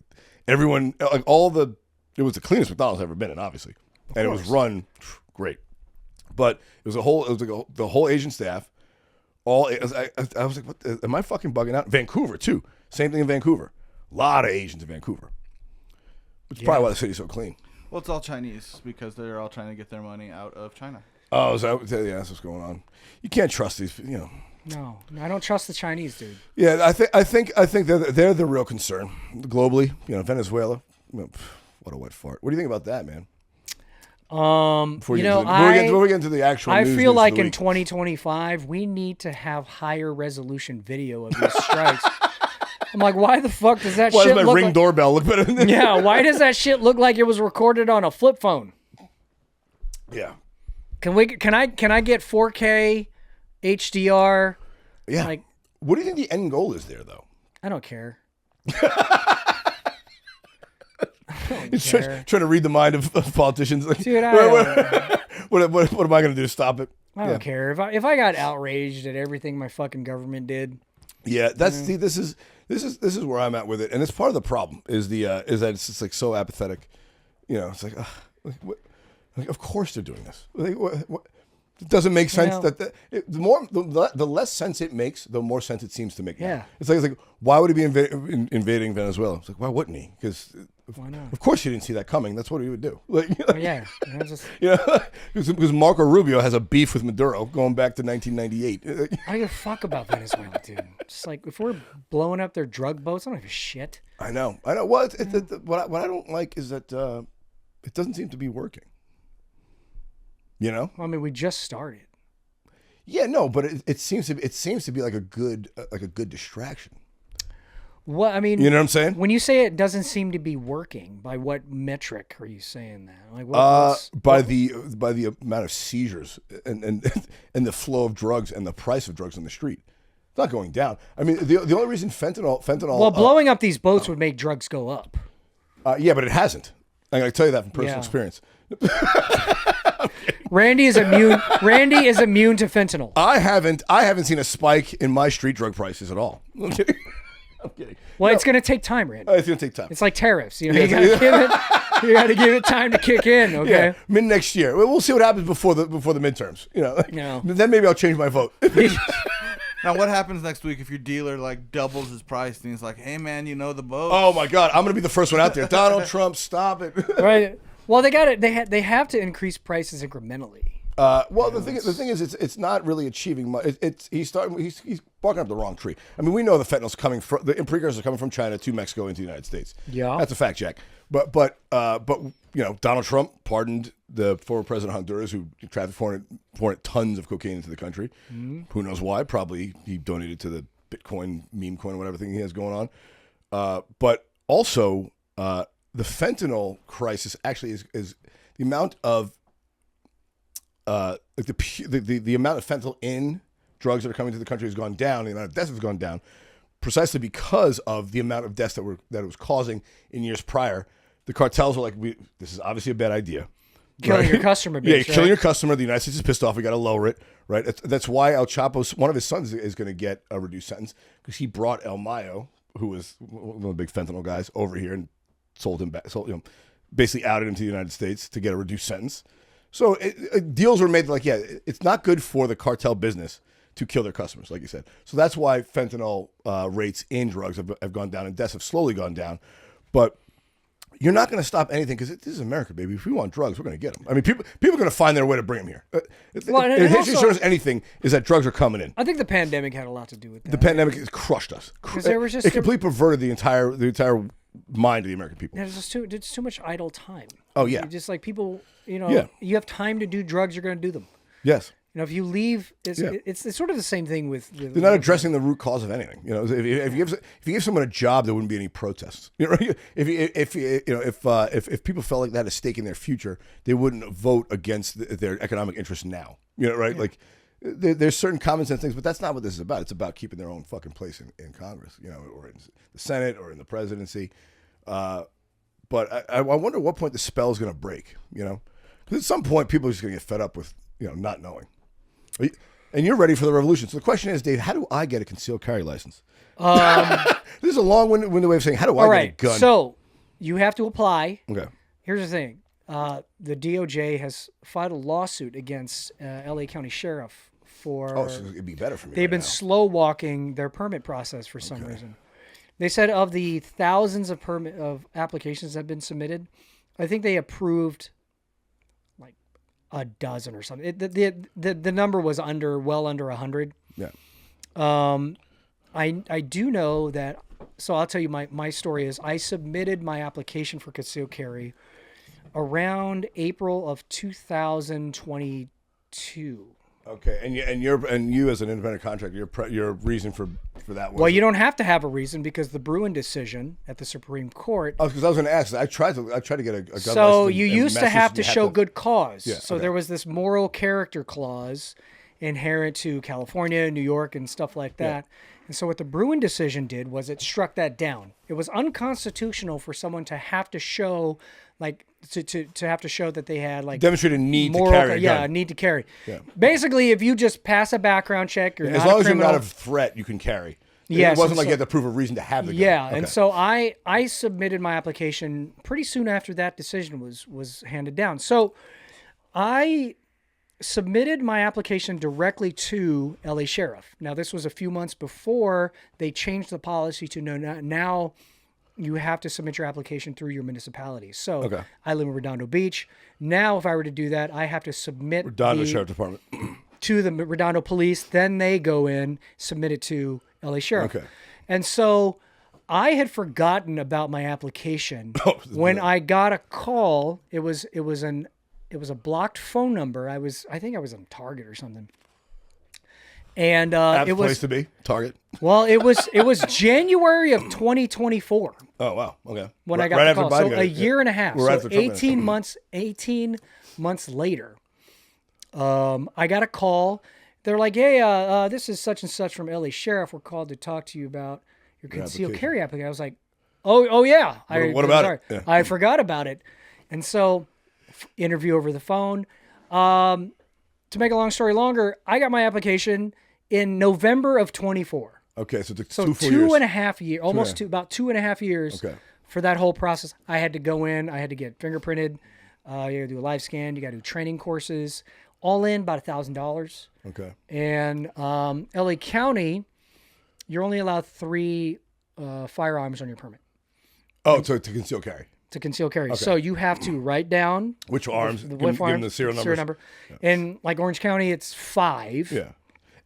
S2: everyone, like it was the cleanest McDonald's I've ever been in, obviously, and it was run great. But it was the whole Asian staff. I was like, what? Am I fucking bugging out? Vancouver too. Same thing in Vancouver. A lot of Asians in Vancouver. Which is probably why the city's so clean.
S3: Well, it's all Chinese because they're all trying to get their money out of China.
S2: Oh, that's what's going on. You can't trust these,
S1: No, I don't trust the Chinese, dude.
S2: Yeah, I think they're the real concern globally. Venezuela. What a wet fart. What do you think about that, man? Before we get into the actual
S1: I
S2: news
S1: feel
S2: of
S1: like
S2: the
S1: in
S2: week.
S1: 2025 we need to have higher resolution video of these strikes. I'm like, why the fuck does that
S2: Why
S1: shit
S2: does my
S1: look
S2: Ring
S1: like...
S2: doorbell look better than this?
S1: Yeah, why does that shit look like it was recorded on a flip phone?
S2: Yeah.
S1: Can I get 4K HDR?
S2: Yeah.
S1: Like,
S2: what do you think the end goal is there, though?
S1: I don't care.
S2: He's trying to read the mind of politicians. Like,
S1: Dude,
S2: what am I going to do to stop it?
S1: I don't care. If I got outraged at everything my fucking government did.
S2: Yeah, see, this is where I'm at with it, and it's part of the problem is that it's just like so apathetic. It's like, of course they're doing this. Like, what? It doesn't make sense the less sense it makes, the more sense it seems to make.
S1: Yeah.
S2: Now. It's like why would he be invading Venezuela? It's like, why wouldn't he? Because
S1: why not?
S2: Of course he didn't see that coming. That's what he would do.
S1: Yeah.
S2: Because Marco Rubio has a beef with Maduro going back to 1998.
S1: I don't give a fuck about Venezuela, dude. Just like if we're blowing up their drug boats, I don't give a shit.
S2: I know. Well, what I don't like is that it doesn't seem to be working.
S1: I mean, we just started.
S2: Yeah, no, but it seems to be like a good distraction.
S1: What I mean,
S2: you know what I'm saying?
S1: When you say it doesn't seem to be working, by what metric are you saying that? Like,
S2: by the amount of seizures and the flow of drugs and the price of drugs on the street, it's not going down. I mean, the only reason fentanyl.
S1: Well, blowing up these boats would make drugs go up.
S2: Yeah, but it hasn't. I'm going to tell you that from personal experience.
S1: Randy is immune. Randy is immune to fentanyl.
S2: I haven't seen a spike in my street drug prices at all. I'm kidding.
S1: Well, it's going to take time, Randy.
S2: It's going to take time.
S1: It's like tariffs. You got to give it time to kick in. Okay.
S2: Yeah, mid next year. We'll see what happens before the midterms. Then maybe I'll change my vote.
S3: Now, what happens next week if your dealer doubles his price and he's like, "Hey, man, the boat."
S2: Oh my God, I'm going to be the first one out there. Donald Trump, stop it.
S1: Right. Well, they have to increase prices incrementally.
S2: Well, the thing is, it's not really achieving much. He's barking up the wrong tree. I mean, we know the fentanyl's coming from the precursors are coming from China to Mexico into the United States.
S1: Yeah,
S2: that's a fact, Jack. But Donald Trump pardoned the former president of Honduras who trafficked 400 tons of cocaine into the country. Mm-hmm. Who knows why? Probably he donated to the Bitcoin meme coin, whatever thing he has going on. But also, the fentanyl crisis actually is the amount of the amount of fentanyl in drugs that are coming to the country has gone down. The amount of deaths has gone down, precisely because of the amount of deaths that it was causing in years prior. The cartels were like, "This is obviously a bad idea."
S1: Killing your customer, bitch,
S2: yeah, killing your customer. The United States is pissed off. We got to lower it, right? That's why El Chapo's one of his sons is going to get a reduced sentence because he brought El Mayo, who was one of the big fentanyl guys, over here and sold him back. Basically outed him to the United States to get a reduced sentence. So deals were made like, it's not good for the cartel business to kill their customers, like you said. So that's why fentanyl rates in drugs have gone down, and deaths have slowly gone down. But you're not going to stop anything because this is America, baby. If we want drugs, we're going to get them. I mean, people are going to find their way to bring them here. If history shows us anything, is that drugs are coming in.
S1: I think the pandemic had a lot to do with that.
S2: The pandemic has crushed us. It completely perverted the entire mind of the American people.
S1: Yeah, it's too much idle time.
S2: Oh yeah,
S1: just like people, you have time to do drugs, you're going to do them.
S2: Yes.
S1: If you leave, it's sort of the same thing with.
S2: They're not addressing the root cause of anything. If you give someone a job, there wouldn't be any protests. If people felt like they had a stake in their future, they wouldn't vote against their economic interests now. Right? Yeah. Like there's certain common sense things, but that's not what this is about. It's about keeping their own fucking place in Congress, or in the Senate or in the presidency. But I wonder at what point the spell is going to break. Because at some point people are just going to get fed up with not knowing. And you're ready for the revolution. So the question is, Dave, how do I get a concealed carry license? This is a long-winded way of saying, how do I get a gun?
S1: So you have to apply.
S2: Okay.
S1: Here's the thing. The DOJ has filed a lawsuit against LA County Sheriff for...
S2: so it'd be better for me.
S1: They've been slow walking their permit process for some reason. They said of the thousands of applications that have been submitted, I think they approved a dozen or something. The number was well under 100.
S2: Yeah.
S1: I do know that. So I'll tell you my story is I submitted my application for concealed carry around April of 2022.
S2: Okay, and you as an independent contractor, your reason for that was...
S1: Well, you don't have to have a reason because the Bruin decision at the Supreme Court...
S2: Oh, because I was going to ask. I tried to get a gun license.
S1: So you used to have to show good cause. Yeah, so there was this moral character clause inherent to California, New York, and stuff like that. Yeah. And so what the Bruin decision did was it struck that down. It was unconstitutional for someone to have to show... to have to show that they had
S2: demonstrated need to carry a gun.
S1: Need to carry. Yeah. Basically, if you just pass a background check, you're
S2: as long as you're not a threat, you can carry. Yeah, it wasn't like you had to prove a reason to have the gun.
S1: Yeah, okay. And so I submitted my application pretty soon after that decision was handed down. So I submitted my application directly to LA Sheriff. Now this was a few months before they changed the policy to now you have to submit your application through your municipality. So I live in Redondo Beach. Now, if I were to do that, I have to submit
S2: Redondo Sheriff Department
S1: to the Redondo Police. Then they go in, submit it to LA Sheriff. Okay. And so I had forgotten about my application when I got a call. It was a blocked phone number. I think I was on Target or something. And it was
S2: place to be Target.
S1: Well, it was January of 2024.
S2: Oh wow, okay.
S1: When I got the call, so a year and a half, so 18 months. 18 months later, I got a call. They're like, "Hey, this is such and such from LA Sheriff. We're called to talk to you about your concealed carry application." I was like, "Oh yeah."
S2: What about it?
S1: Yeah. I forgot about it, and so interview over the phone. To make a long story longer, I got my application in November of 24.
S2: Okay, so it took
S1: two and a half years, about 2.5 years for that whole process. I had to go in, I had to get fingerprinted, you got to do a live scan, you got to do training courses, all in about $1,000.
S2: Okay.
S1: And LA County, you're only allowed 3 firearms on your permit.
S2: Oh, to conceal carry.
S1: To conceal carry. Okay. So you have to write down
S2: which arms, give them the serial number.
S1: Yeah. In Orange County, it's 5.
S2: Yeah.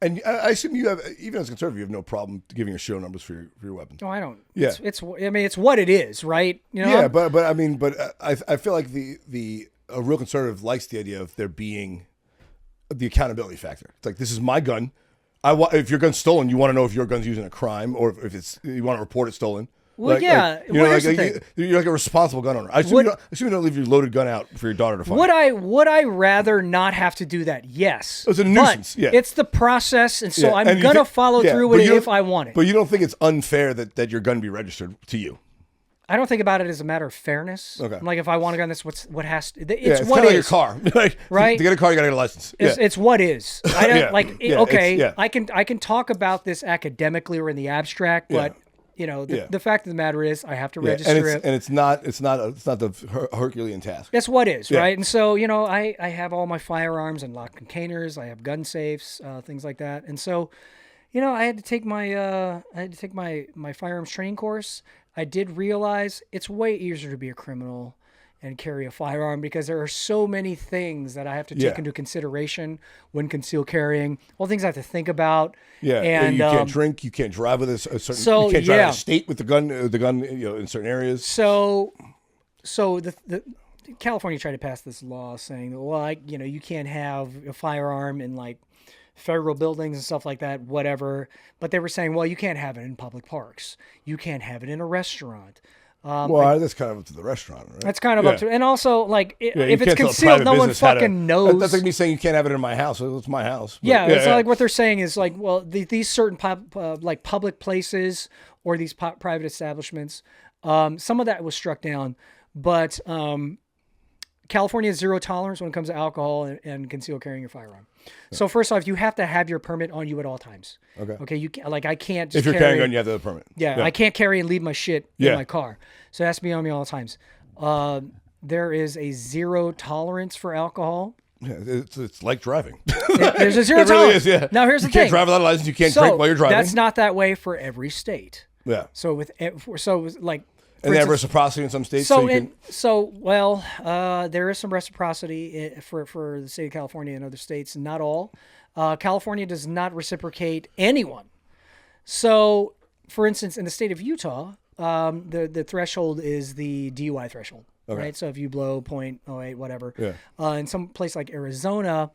S2: And I assume you have, even as a conservative, you have no problem giving us serial numbers for your weapon.
S1: No, I don't.
S2: Yeah.
S1: It's what it is, right?
S2: Yeah, but I feel like the a real conservative likes the idea of there being the accountability factor. It's like, this is my gun. If your gun's stolen, you want to know if your gun's using a crime or if you want to report it stolen.
S1: Well, you're
S2: like a responsible gun owner. I assume you don't leave your loaded gun out for your daughter to find.
S1: Would I rather not have to do that? Yes.
S2: It's a nuisance. Yeah.
S1: It's the process, and so I'm gonna follow through with it if I want it.
S2: But you don't think it's unfair that your gun be registered to you?
S1: I don't think about it as a matter of fairness.
S2: Okay.
S1: I'm like, if I want a gun, that's what has to.
S2: It's what is. Like your car, right? To get a car, you gotta get a license.
S1: It's what is. I don't I can talk about this academically or in the abstract, but the fact of the matter is I have to register it.
S2: And it's not the Herculean task.
S1: That's what is, right? And so, I have all my firearms in locked containers. I have gun safes, things like that. And so, I had to take my firearms training course. I did realize it's way easier to be a criminal and carry a firearm because there are so many things that I have to take into consideration when concealed carrying. All things I have to think about.
S2: Yeah, and you can't drink, you can't drive with a certain. So you can't drive out of state with the gun. In certain areas.
S1: So the California tried to pass this law saying that, well, you can't have a firearm in like federal buildings and stuff like that, whatever. But they were saying, well, you can't have it in public parks. You can't have it in a restaurant.
S2: That's kind of up to the restaurant, right?
S1: That's kind of up to, and also like if it's concealed, no one fucking knows.
S2: That's like me saying you can't have it in my house. It's my house.
S1: But, it's like what they're saying is like, well, these certain like public places or these private establishments, some of that was struck down, but California has zero tolerance when it comes to alcohol and concealed carrying your firearm. So first off, you have to have your permit on you at all times. Okay. I can't just
S2: if you're carrying a gun, you have to have a permit.
S1: Yeah, I can't carry and leave my shit in my car. So it has to be on me all the times. There is a zero tolerance for alcohol.
S2: Yeah, it's like driving.
S1: There's a zero tolerance.
S2: Really is, yeah.
S1: Now here's the thing.
S2: You can't drive without a license. You can't drink while you're driving.
S1: That's not that way for every state.
S2: Yeah.
S1: So like.
S2: And they have reciprocity in some states.
S1: There is some reciprocity for the state of California and other states. Not all. California does not reciprocate anyone. So, for instance, in the state of Utah, the threshold is the DUI threshold, right? So if you blow .08, whatever. Yeah. In some place like Arizona,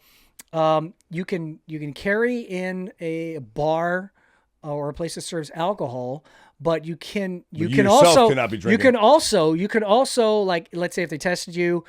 S1: you can carry in a bar or a place that serves alcohol. But you can also like, let's say if they tested you,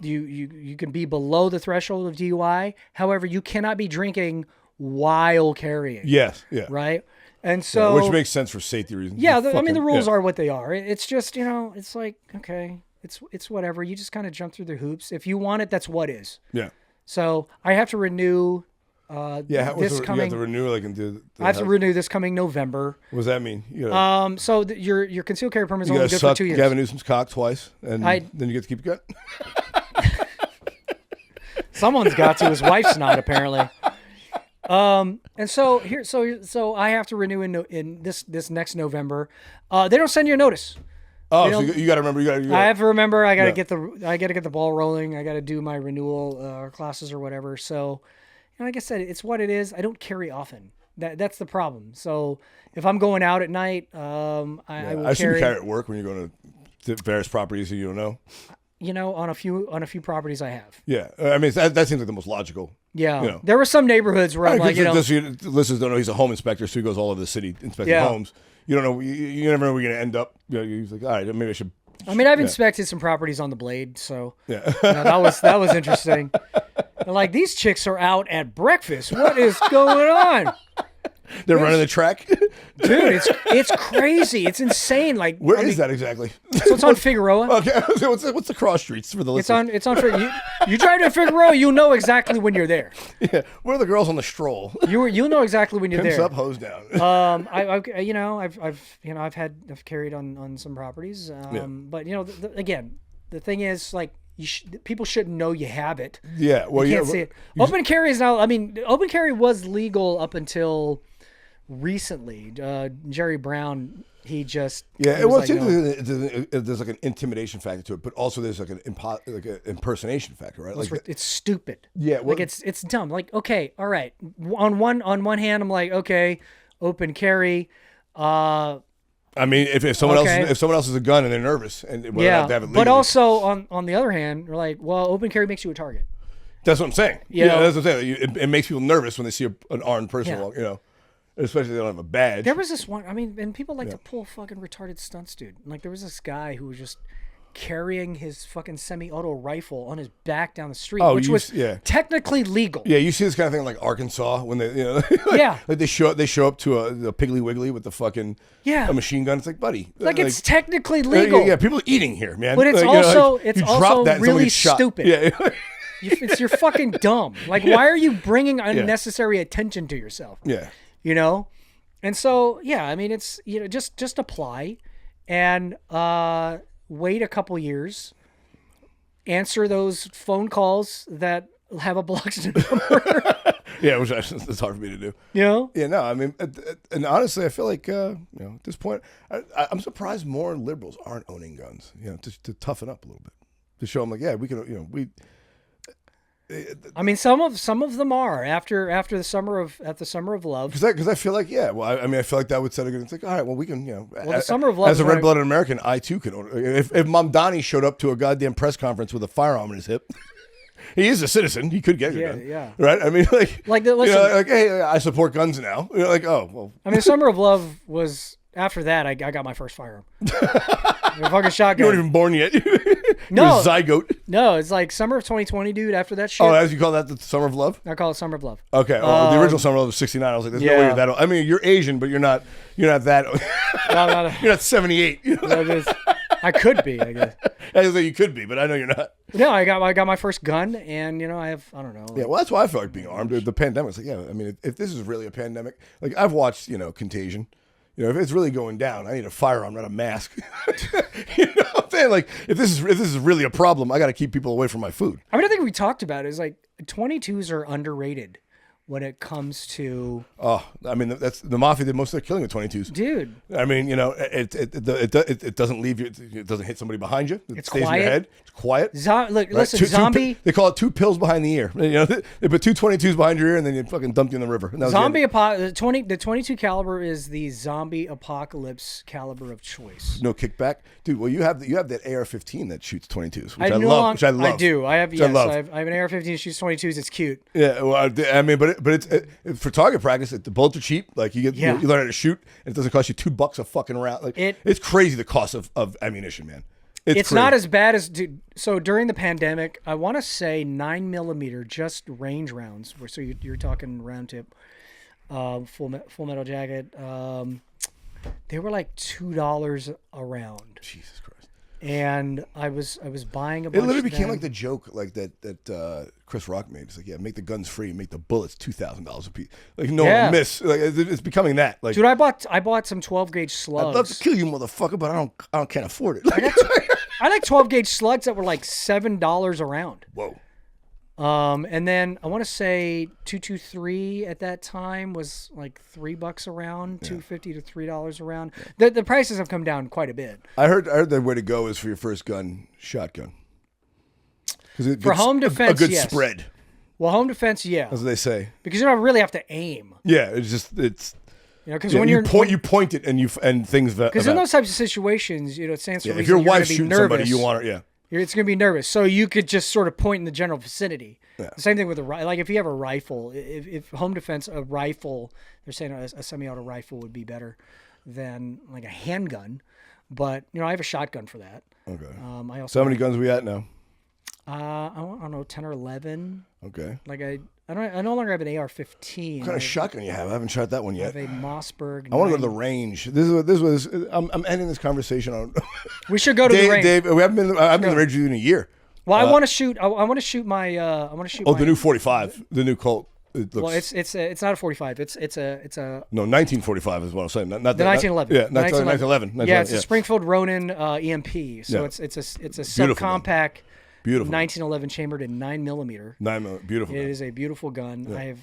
S1: you can be below the threshold of DUI. However, you cannot be drinking while carrying.
S2: Yes. Yeah.
S1: Right. And so,
S2: which makes sense for safety reasons.
S1: Yeah. The rules are what they are. It's just, it's like, okay, it's whatever. You just kind of jump through the hoops. If you want it, that's what is.
S2: Yeah.
S1: So I have to renew.
S2: You have to renew
S1: I have to renew this coming November.
S2: What does that mean?
S1: So your concealed carry permit is only good for 2 years.
S2: Gavin Newsom's cock twice, and then you get to keep your gun.
S1: Someone's got to. His wife's not, apparently. And so I have to renew in this next November. They don't send you a notice.
S2: Oh, so you got to remember.
S1: I have to remember. I got to get the ball rolling. I got to do my renewal classes or whatever. So. Like I said, it's what it is. I don't carry often. That's the problem. So if I'm going out at night, I will carry.
S2: I've seen you carry at work when you're going to various properties that you don't know.
S1: On a few properties I have.
S2: Yeah, I mean that seems like the most logical.
S1: Yeah, there were some neighborhoods where
S2: listeners don't know he's a home inspector, so he goes all over the city inspecting homes. You don't know. You never know where you're going to end up. He's like, all right, maybe I should.
S1: I mean, I've inspected some properties on the Blade, so that was interesting. Like, these chicks are out at breakfast. What is going on?
S2: They're running the track?
S1: Dude, it's crazy. It's insane. Like,
S2: where is that exactly?
S1: So it's on Figueroa.
S2: Okay. What's the cross streets for the listeners?
S1: It's on you drive to Figueroa, you'll know exactly when you're there.
S2: Yeah. Where are the girls on the stroll?
S1: You'll know exactly when you're
S2: Pimps
S1: there.
S2: up, hose down.
S1: I've carried on some properties. But again, the thing is, like, people shouldn't know you have it.
S2: Yeah, well,
S1: you can't see it. Open carry is now. I mean, open carry was legal up until recently. Jerry Brown, he just
S2: there's like an intimidation factor to it, but also there's like an impersonation factor, right? Like
S1: it's stupid.
S2: Yeah,
S1: like it's dumb. Like, okay, all right. On one hand, I'm like, okay, open carry.
S2: I mean, if someone else has a gun and they're nervous and they have it legally.
S1: But also on the other hand, you're like, well, open carry makes you a target.
S2: That's what I'm saying. That's what I'm saying. It makes people nervous when they see an armed person along, especially if they don't have a badge.
S1: There was this one. I mean, and people like to pull fucking retarded stunts, dude. Like, there was this guy who was just carrying his fucking semi-auto rifle on his back down the street, which was technically legal.
S2: Yeah, you see this kind of thing in like Arkansas when they, like they show up to a Piggly Wiggly with the fucking a machine gun. It's like, buddy,
S1: like it's technically legal.
S2: Yeah, people are eating here, man.
S1: But it's also really stupid.
S2: Yeah.
S1: You're fucking dumb. Like, why are you bringing unnecessary attention to yourself?
S2: Yeah.
S1: And so, yeah, I mean, it's, just apply and wait a couple years, answer those phone calls that have a blocked number.
S2: Yeah, which it's hard for me to do.
S1: Yeah,
S2: no, I mean, and honestly, I feel like, at this point, I'm surprised more liberals aren't owning guns, to toughen up a little bit, to show them like, yeah, we can,
S1: I mean, some of them are after the summer of love.
S2: Because I feel like, yeah, well, I mean, I feel like that would set a good. It's like, all right, well, we can,
S1: the summer of love.
S2: As a red-blooded American, I too can order. If Mamdani showed up to a goddamn press conference with a firearm in his hip, he is a citizen. He could get a gun.
S1: Yeah.
S2: Right. I mean,
S1: listen,
S2: hey, I support guns now. Like, oh, well.
S1: I mean, the summer of love was after that. I got my first firearm. A fucking shotgun.
S2: You weren't even born yet.
S1: No.
S2: You're a zygote.
S1: No, it's like summer of 2020, dude. After that shit.
S2: Oh, as you call that, the summer of love?
S1: I call it summer of love.
S2: Okay. Well, the original summer of love was 69. I was like, there's no way you're that old. I mean, you're Asian, but you're not that old.
S1: No.
S2: You're not 78.
S1: I could be, I guess.
S2: I was like, you could be, but I know you're not.
S1: No, I got my first gun, and I don't know.
S2: Yeah, well, that's why I feel like being armed. The pandemic's like, yeah, I mean, if this is really a pandemic, like I've watched, Contagion. If it's really going down, I need a firearm, not a mask. You know what I'm saying? Like, if this is really a problem, I got to keep people away from my food.
S1: I mean, I think we talked about it. Is like 22s are underrated when it comes to.
S2: Oh, I mean, that's the mafia did most of their killing with 22s,
S1: dude.
S2: I mean, it doesn't leave you. It doesn't hit somebody behind you. It stays
S1: quiet.
S2: in your head. It's quiet.
S1: Listen, zombie.
S2: They call it 2 pills behind the ear. They put 2 22s behind your ear, and then you fucking dump you in the river.
S1: Zombie the 22 caliber is the zombie apocalypse caliber of choice.
S2: No kickback, dude. Well, you have that AR-15 that shoots 22s, which
S1: I
S2: love.
S1: I do. I have I have an AR-15 that shoots 22s. It's cute.
S2: Yeah, well, I mean, but it's for target practice. The bullets are cheap. Like you learn how to shoot, and it doesn't cost you $2 a fucking round. Like it's crazy the cost of ammunition, man. It's
S1: not as bad as so during the pandemic. I want to say 9mm just range rounds. So you're talking round tip, full metal jacket. They were like $2 a round.
S2: Jesus Christ.
S1: And I was buying a bunch.
S2: It literally became like the joke like that Chris Rock made. It's like, yeah, make the guns free, make the bullets $2,000 a piece. Like no one miss. Like it's becoming that. Like,
S1: dude, I bought some 12-gauge slugs.
S2: I'd love to kill you, motherfucker, but I can't afford it.
S1: I like 12-gauge slugs that were like $7 a round.
S2: Whoa.
S1: And then I want to say 223 at that time was like $3 a round, $2.50 to $3 a round. The prices have come down quite a bit.
S2: I heard the way to go is for your first gun, shotgun.
S1: For home defense,
S2: a good spread.
S1: Well, home defense, yeah.
S2: That's what they say.
S1: Because you don't really have to aim.
S2: Yeah, it's.
S1: Because when you
S2: point it and things.
S1: Because in those types of situations, it stands to reason
S2: if your wife's
S1: shooting
S2: somebody, you want her. Yeah.
S1: It's going to be nervous. So you could just sort of point in the general vicinity. Yeah. The same thing with like if you have a rifle, if home defense, a rifle, they're saying a semi-auto rifle would be better than like a handgun. But, I have a shotgun for that.
S2: Okay.
S1: I also
S2: so how many guns are we at now?
S1: I don't know, 10 or 11.
S2: Okay.
S1: Like I no longer have an AR-15.
S2: What kind of shotgun you have? I haven't shot that one yet.
S1: I have a Mossberg.
S2: I want to go to the range. This was. I'm ending this conversation on.
S1: We should go to the range.
S2: Dave, I haven't been to the range in a year.
S1: Well, I want to shoot. I want to shoot my.
S2: The new 45, the new Colt.
S1: Well, it's not a 45. It's a.
S2: No, 1945 is what I'm saying. Not
S1: the 1911.
S2: Yeah, 1911.
S1: Yeah, it's a Springfield Ronin EMP. So it's a subcompact.
S2: Beautiful.
S1: 1911 chambered in 9mm.
S2: Beautiful.
S1: It is a beautiful gun. Yeah.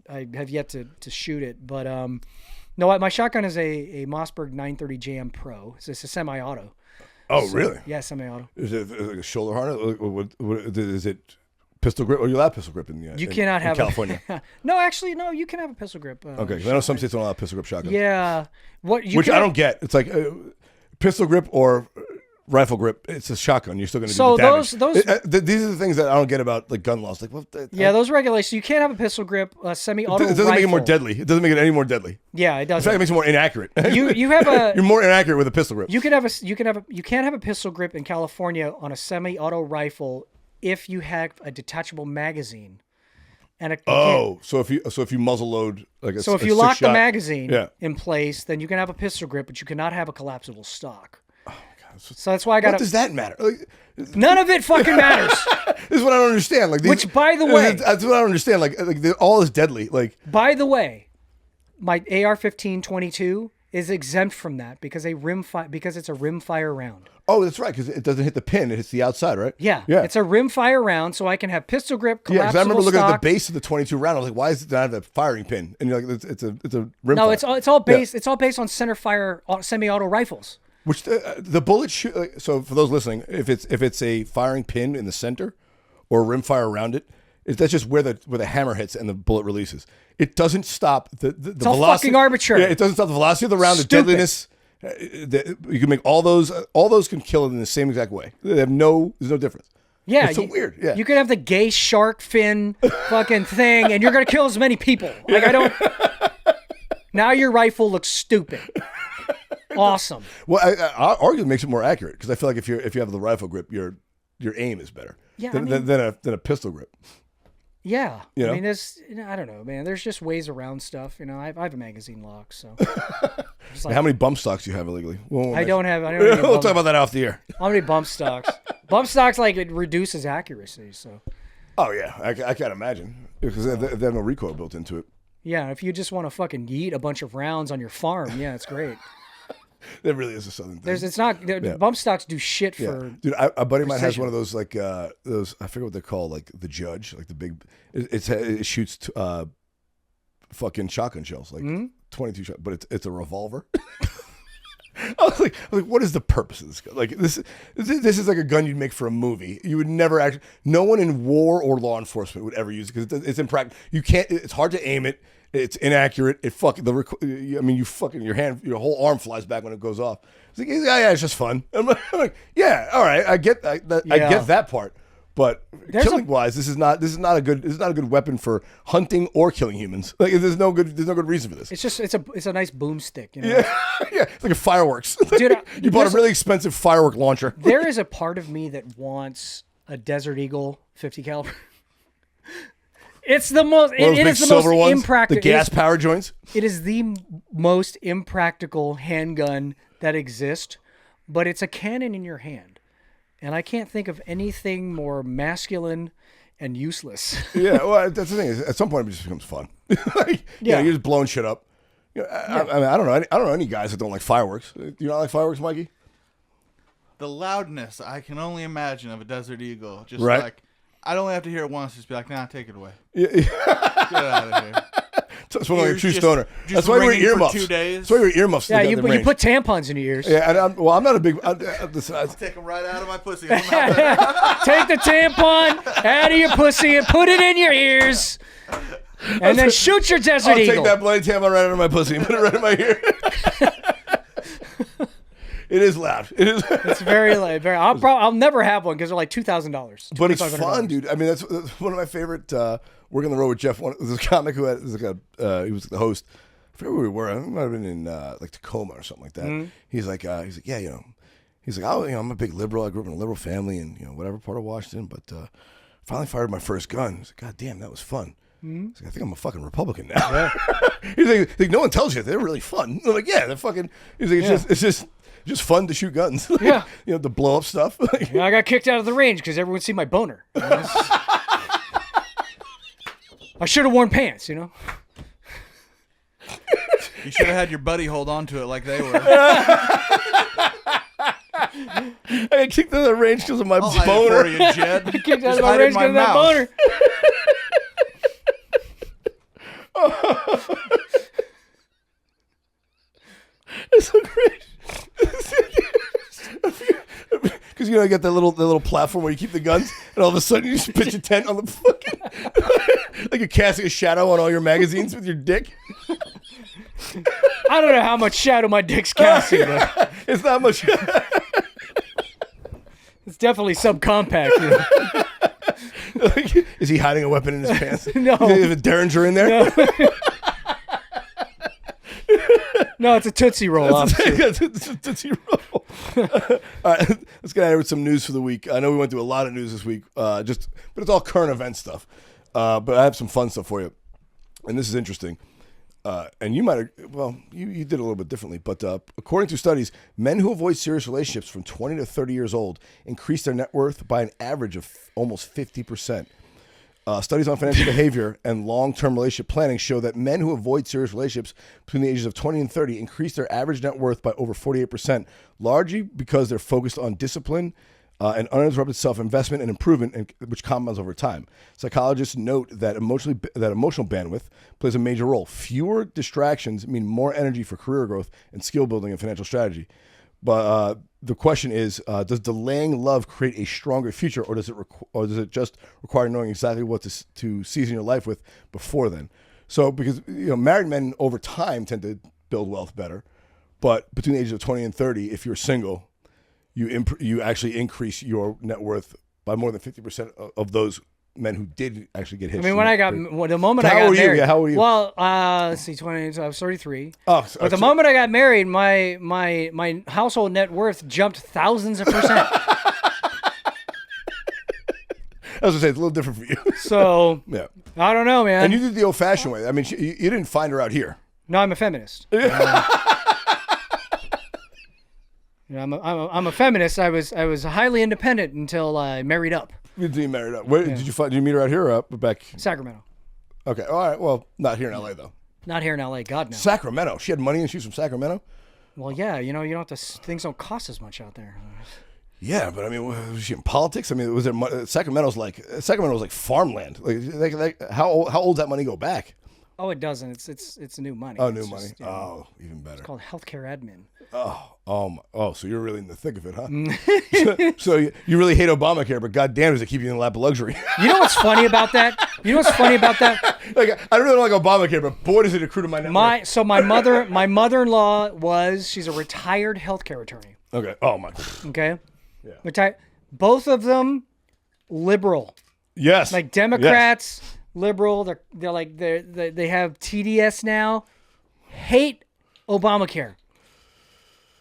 S1: I have yet to shoot it, but no, my shotgun is a Mossberg 930 Jam Pro. It's a semi-auto.
S2: Oh, really?
S1: Yeah, semi-auto.
S2: Is it a shoulder harness? Is it pistol grip? Or you allowed pistol grip in the
S1: You cannot have
S2: California?
S1: No, actually, no. You can have a pistol grip.
S2: Okay, because I know some states don't allow pistol grip shotguns.
S1: Yeah,
S2: which I don't get. It's like pistol grip or rifle grip. It's a shotgun. You're still going to do damage. These are the things that I don't get about like gun laws. Like,
S1: those regulations. You can't have a pistol grip, semi-auto.
S2: It doesn't make it more deadly. It doesn't make it any more deadly.
S1: Yeah, it does.
S2: In fact, it makes it more inaccurate.
S1: You have a.
S2: You're more inaccurate with a pistol grip.
S1: You can't have a pistol grip in California on a semi-auto rifle if you have a detachable magazine. And
S2: so if you muzzle load
S1: if you lock the magazine in place, then you can have a pistol grip, but you cannot have a collapsible stock. So that's why I got.
S2: What does that matter?
S1: None of it fucking matters.
S2: This is what I don't understand.
S1: Which, by the way,
S2: that's what I don't understand. Like all is deadly. Like,
S1: by the way, my AR-15 22 is exempt from that because because it's a rimfire round.
S2: Oh, that's right, because it doesn't hit the pin; it hits the outside, right?
S1: Yeah. It's a rimfire round, so I can have pistol grip.
S2: Yeah, because I remember looking
S1: stock.
S2: at the base of the 22 round. I was like, "Why is it not have a firing pin?" And you're like, "It's a rimfire."
S1: No, it's all based. It's all based on center fire semi-auto rifles.
S2: Which the bullet shoot. So for those listening, if it's a firing pin in the center or a rimfire around it, that's just where the hammer hits and the bullet releases. It doesn't stop the
S1: It's
S2: velocity.
S1: all fucking arbitrary.
S2: Yeah, it doesn't stop the velocity of the round, the deadliness. You can make all those can kill it in the same exact way. There's no difference.
S1: Yeah,
S2: it's so weird. Yeah,
S1: you could have the gay shark fin fucking thing, and you're gonna kill as many people. Like I don't. Now your rifle looks stupid. Awesome.
S2: Well, I argue it makes it more accurate because I feel like if you have the rifle grip, your aim is better.
S1: Yeah,
S2: than a pistol grip.
S1: Yeah,
S2: you know?
S1: I mean, I don't know, man. There's just ways around stuff. You know, I have a magazine lock, so.
S2: Like, how many bump stocks do you have illegally?
S1: I don't have.
S2: We'll talk about that off the air.
S1: How many bump stocks? Bump stocks, like, it reduces accuracy. So.
S2: Oh yeah, I can't imagine because they have no recoil built into it.
S1: Yeah, if you just want to fucking yeet a bunch of rounds on your farm, yeah, it's great.
S2: That really is a southern thing.
S1: It's not bump stocks do shit for.
S2: Dude, a buddy of mine has one of those like those, I forget what they're called, like the Judge, like the big. It shoots fucking shotgun shells, like 22 shots, but it's a revolver. I was like, what is the purpose of this gun? Like this is like a gun you'd make for a movie. You would never actually. No one in war or law enforcement would ever use it because it's impractical. You can't. It's hard to aim it. It's inaccurate. It fucking your hand, your whole arm flies back when it goes off. It's like, yeah, it's just fun. I'm like, yeah, all right, I get that. I get that part. But killing wise, this is not a good weapon for hunting or killing humans. Like there's no good reason for this.
S1: It's a nice boomstick, you know.
S2: Yeah, it's like a fireworks.
S1: Dude,
S2: you bought a really expensive firework launcher.
S1: There is a part of me that wants a Desert Eagle 50 caliber. It's the most. It is the most impractical.
S2: The gas power joints.
S1: It is the most impractical handgun that exists, but it's a cannon in your hand, and I can't think of anything more masculine and useless.
S2: Yeah, well, that's the thing. At some point, it just becomes fun. You're just blowing shit up. You know, I mean, I don't know any guys that don't like fireworks. Do you not like fireworks, Mikey?
S3: The loudness I can only imagine of a Desert Eagle, just
S2: right?
S3: Like. I'd only have to hear it once, just be like, nah, take it away.
S2: Yeah.
S3: Get out of here.
S2: That's why you're a true stoner. That's why you wear earmuffs.
S3: 2 days.
S2: That's why you wear earmuffs.
S1: Yeah, you put tampons in your ears.
S2: Yeah, and I'm not a big.
S3: I'll take them right out of my pussy.
S1: Take the tampon out of your pussy and put it in your ears, and then shoot your Desert Eagle.
S2: I'll take that bloody tampon right out of my pussy and put it right in my ear. It is loud. It is.
S1: It's very loud. I'll never have one because they're like $2,000.
S2: But it's fun, dude. I mean, that's one of my favorite. Working on the road with Jeff. There's a comic who had he was the host. I forget where we were. I think it might have been in like Tacoma or something like that. Mm-hmm. He's like, yeah, you know. He's like, I'm a big liberal. I grew up in a liberal family, and whatever part of Washington. But finally fired my first gun. He's like, God damn, that was fun. Mm-hmm. He's like, I think I'm a fucking Republican now. Yeah. He's like, no one tells you they're really fun. I'm like, yeah, they're fucking. He's like, it's just fun to shoot guns.
S1: Yeah.
S2: To blow up stuff.
S1: I got kicked out of the range because everyone see my boner. I should have worn pants,
S3: You should have had your buddy hold on to it like they were.
S2: I got kicked out of the range because of my boner.
S3: For you, Jed.
S1: I kicked out of the range because of that boner.
S2: It's so great. Because you get that little platform where you keep the guns, and all of a sudden you just pitch a tent on the fucking like you're casting a shadow on all your magazines with your dick.
S1: I don't know how much shadow my dick's casting, but
S2: it's not much.
S1: It's definitely subcompact.
S2: Is he hiding a weapon in his pants?
S1: No.
S2: Is there a Derringer in there?
S1: No. No, it's a Tootsie Roll.
S2: It's a Tootsie Roll. All right, let's get out of here with some news for the week. I know we went through a lot of news this week, but it's all current event stuff. But I have some fun stuff for you, and this is interesting. And you might have, you did a little bit differently, but according to studies, men who avoid serious relationships from 20 to 30 years old increase their net worth by an average of almost 50%. Studies on financial behavior and long-term relationship planning show that men who avoid serious relationships between the ages of 20 and 30 increase their average net worth by over 48%, largely because they're focused on discipline and uninterrupted self-investment and improvement, which compounds over time. Psychologists note that emotional bandwidth plays a major role. Fewer distractions mean more energy for career growth and skill building and financial strategy. But the question is, does delaying love create a stronger future, or does it just require knowing exactly what to season your life with before then? So, because married men over time tend to build wealth better, but between the ages of 20 and 30, if you're single, you actually increase your net worth by more than 50% of those men who did actually get hit.
S1: I mean, the moment I got married.
S2: How old are you?
S1: Well, let's see, 20. So I was 33.
S2: Oh,
S1: but the moment I got married, my household net worth jumped thousands of percent.
S2: I was gonna say it's a little different for you.
S1: So
S2: yeah,
S1: I don't know, man.
S2: And you did the old-fashioned way. I mean, you didn't find her out here.
S1: No, I'm a feminist. I'm a feminist. I was highly independent until I married up.
S2: Until you married up. Where did you meet her out here or up back?
S1: Sacramento.
S2: Okay. All right. Well, not here in LA though.
S1: Not here in LA. God no.
S2: Sacramento. She had money and she was from Sacramento.
S1: Well, yeah. You don't have to. Things don't cost as much out there.
S2: Yeah, but I mean, was she in politics? I mean, was there Sacramento was like farmland. Like how old does that money go back?
S1: Oh, it doesn't. It's new money.
S2: Oh, new money. Oh, even better.
S1: It's called healthcare admin.
S2: So you're really in the thick of it, huh? so you really hate Obamacare, but goddamn, does it keep you in the lap of luxury?
S1: You know what's funny about that?
S2: Like, I don't really like Obamacare, but boy, does it accrue to my net worth.
S1: My mother-in-law she's a retired healthcare attorney.
S2: Okay. Oh my.
S1: Okay.
S2: Yeah.
S1: Retired. Both of them liberal.
S2: Yes.
S1: Like Democrats, liberal. They have TDS now. Hate Obamacare.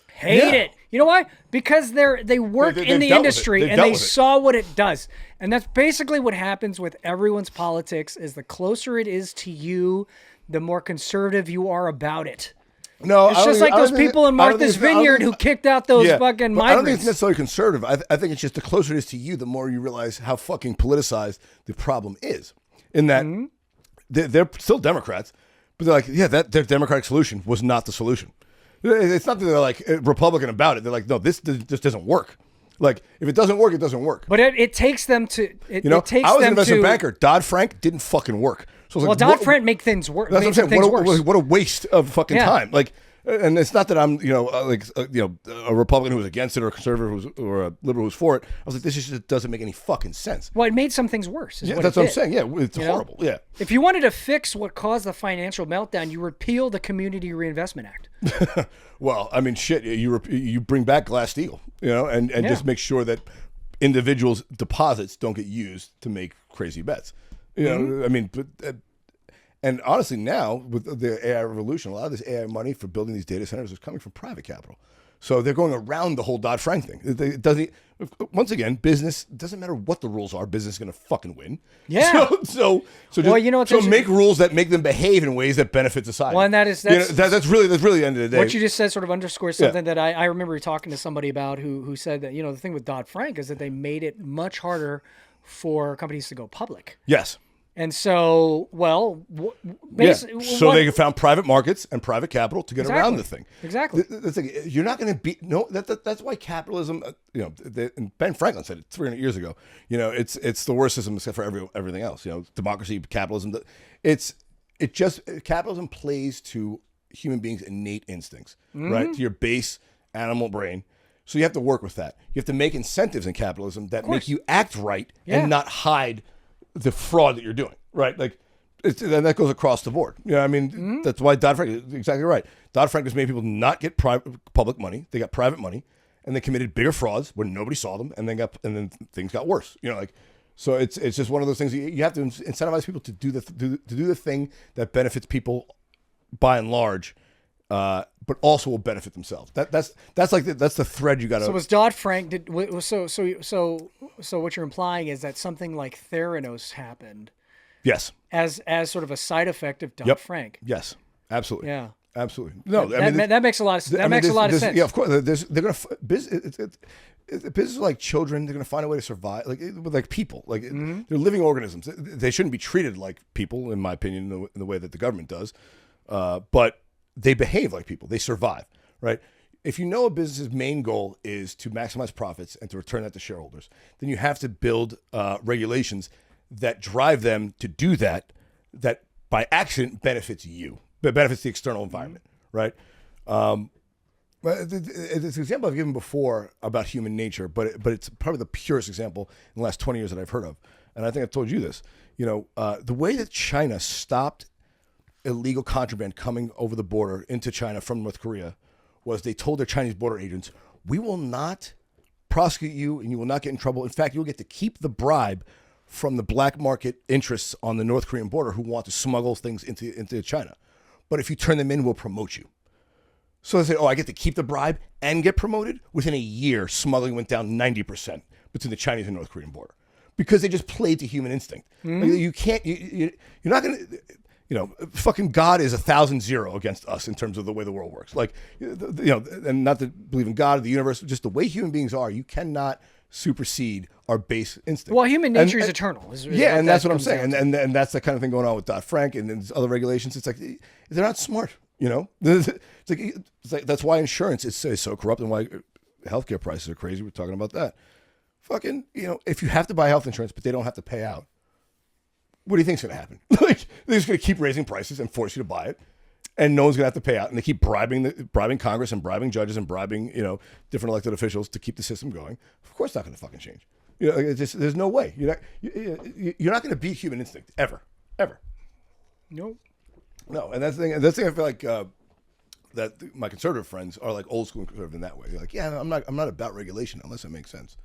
S1: Hate it. You know why? Because they work in the industry and they saw what it does. And that's basically what happens with everyone's politics is the closer it is to you, the more conservative you are about it.
S2: No,
S1: it's just like those people in Martha's Vineyard who kicked out those fucking migrants.
S2: I don't think it's necessarily conservative. I think it's just the closer it is to you, the more you realize how fucking politicized the problem is. In that they're still Democrats, but they're like, their Democratic solution was not the solution. It's not that they're like Republican about it. They're like, no, this just doesn't work. Like, if it doesn't work, it doesn't work.
S1: But it takes them to. It takes
S2: I was
S1: them
S2: an investment
S1: to,
S2: banker. Dodd-Frank didn't fucking work. So
S1: well, Dodd-Frank make things work.
S2: That's what I'm saying. What a waste of fucking time. Like, and it's not that I'm a Republican who was against it or a conservative or a liberal who's for it. I was like, this just doesn't make any fucking sense.
S1: Well, it made some things worse.
S2: That's what I'm saying. Yeah, it's horrible. Yeah.
S1: If you wanted to fix what caused the financial meltdown, you repeal the Community Reinvestment Act.
S2: Well, I mean, shit. You bring back Glass-Steagall, and just make sure that individuals' deposits don't get used to make crazy bets. I mean, but. And honestly, now with the AI revolution, a lot of this AI money for building these data centers is coming from private capital. So they're going around the whole Dodd-Frank thing. It doesn't. Once again, business doesn't matter what the rules are. Business is going to fucking win.
S1: Yeah.
S2: So make rules that make them behave in ways that benefit society.
S1: Well, and that's
S2: really the end of the day.
S1: What you just said sort of underscores something that I remember talking to somebody about who said that the thing with Dodd-Frank is that they made it much harder for companies to go public.
S2: Yes.
S1: And so,
S2: they found private markets and private capital to get around the thing.
S1: Exactly.
S2: You're not going to beat. No, that's why capitalism. And Ben Franklin said it 300 years ago. It's the worst system except for everything else. Democracy, capitalism. Capitalism plays to human beings' innate instincts, right? To your base animal brain. So you have to work with that. You have to make incentives in capitalism that make you act right and not hide the fraud that you're doing, right? Like, and that goes across the board. That's why Dodd-Frank is exactly right. Dodd-Frank has made people not get public money. They got private money, and they committed bigger frauds where nobody saw them, and then things got worse. So it's just one of those things. You have to incentivize people to do the thing that benefits people by and large, but also will benefit themselves. That's the thread you got to.
S1: So was Dodd-Frank so what you're implying is that something like Theranos happened.
S2: Yes.
S1: As sort of a side effect of Dodd-Frank.
S2: Yes, absolutely.
S1: Yeah.
S2: Absolutely. No,
S1: that makes a lot of that makes a lot of sense.
S2: Yeah, of course. They're gonna business is like children. They're gonna find a way to survive, like people. Like they're living organisms. They shouldn't be treated like people, in my opinion, in the way that the government does. But they behave like people. They survive, right? If you know a business's main goal is to maximize profits and to return that to shareholders, then you have to build regulations that drive them to do that. That by accident benefits you. But benefits the external environment, right? It's an example I've given before about human nature, but it's probably the purest example in the last 20 years that I've heard of. And I think I've told you this. The way that China stopped illegal contraband coming over the border into China from North Korea was they told their Chinese border agents, we will not prosecute you and you will not get in trouble. In fact, you'll get to keep the bribe from the black market interests on the North Korean border who want to smuggle things into China. But if you turn them in, we'll promote you. So they say, I get to keep the bribe and get promoted? Within a year, smuggling went down 90% between the Chinese and North Korean border because they just played to human instinct. Like, you can't, you're not going to, fucking God is 1,000-0 against us in terms of the way the world works. Like, and not to believe in God or the universe, just the way human beings are, you cannot supersede our base instinct.
S1: Well, human nature is eternal.
S2: And that's what I'm saying. And that's the kind of thing going on with Dodd-Frank and then other regulations. It's like, they're not smart, It's like that's why insurance is so corrupt and why healthcare prices are crazy. We're talking about that. Fucking, if you have to buy health insurance, but they don't have to pay out, what do you think's going to happen? Like, they're just going to keep raising prices and force you to buy it. And no one's going to have to pay out. And they keep bribing Congress and bribing judges and bribing, different elected officials to keep the system going. Of course, it's not going to fucking change. There's no way. You're not going to beat human instinct ever.
S1: Nope.
S2: No, and that's the thing. That's the thing. I feel like that my conservative friends are like old school conservative in that way. They're like, yeah, I'm not about regulation unless it makes sense.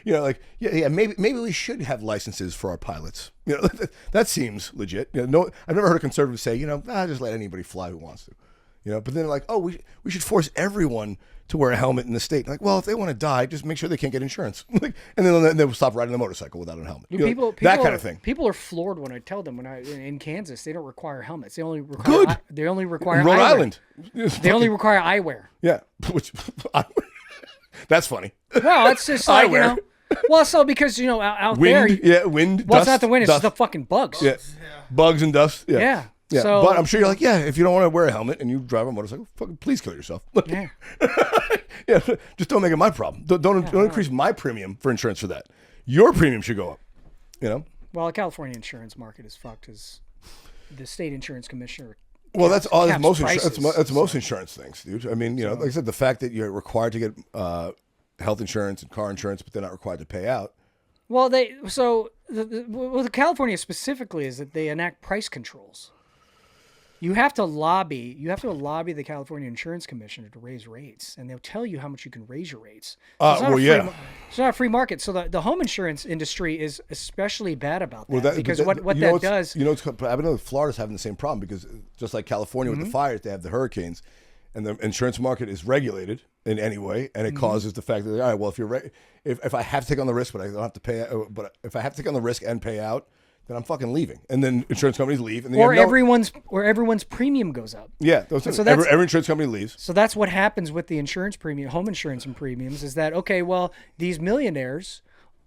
S2: Maybe we should have licenses for our pilots. That seems legit. No, I've never heard a conservative say, just let anybody fly who wants to. But then they're like, we should force everyone to wear a helmet in the state. Like, well, if they want to die, just make sure they can't get insurance. And then they'll stop riding a motorcycle without a helmet.
S1: People,
S2: that kind of thing.
S1: People are floored when I tell them in Kansas they don't require helmets. They only require
S2: in Rhode Island.
S1: They only require eyewear.
S2: Yeah, which that's funny.
S1: Well, it's just like Well, so because out
S2: wind,
S1: there,
S2: wind.
S1: Well,
S2: dust,
S1: it's not the wind;
S2: dust.
S1: it's the fucking bugs.
S2: Yeah, bugs and dust.
S1: Yeah.
S2: Yeah,
S1: so,
S2: but I'm sure you're like, if you don't want to wear a helmet and you drive a motorcycle, fucking please kill yourself.
S1: Yeah.
S2: Just don't make it my problem. Don't increase my premium for insurance for that. Your premium should go up.
S1: Well, the California insurance market is fucked because the state insurance commissioner.
S2: Well, that's most insurance things, dude. I mean, like I said, the fact that you're required to get health insurance and car insurance, but they're not required to pay out.
S1: Well, the California specifically is that they enact price controls. You have to lobby the California Insurance Commissioner to raise rates, and they'll tell you how much you can raise your rates. So it's not a free market. So the home insurance industry is especially bad about that, because what that does.
S2: I know Florida's having the same problem because just like California with the fires, they have the hurricanes, and the insurance market is regulated in any way, and it causes the fact that all right, well, if I have to take on the risk, but I don't have to pay, but if I have to take on the risk and pay out, then I'm fucking leaving. And then insurance companies leave. And
S1: everyone's premium goes up.
S2: Yeah. Every insurance company leaves.
S1: So that's what happens with the insurance premium, home insurance and premiums, is that, okay, well, these millionaires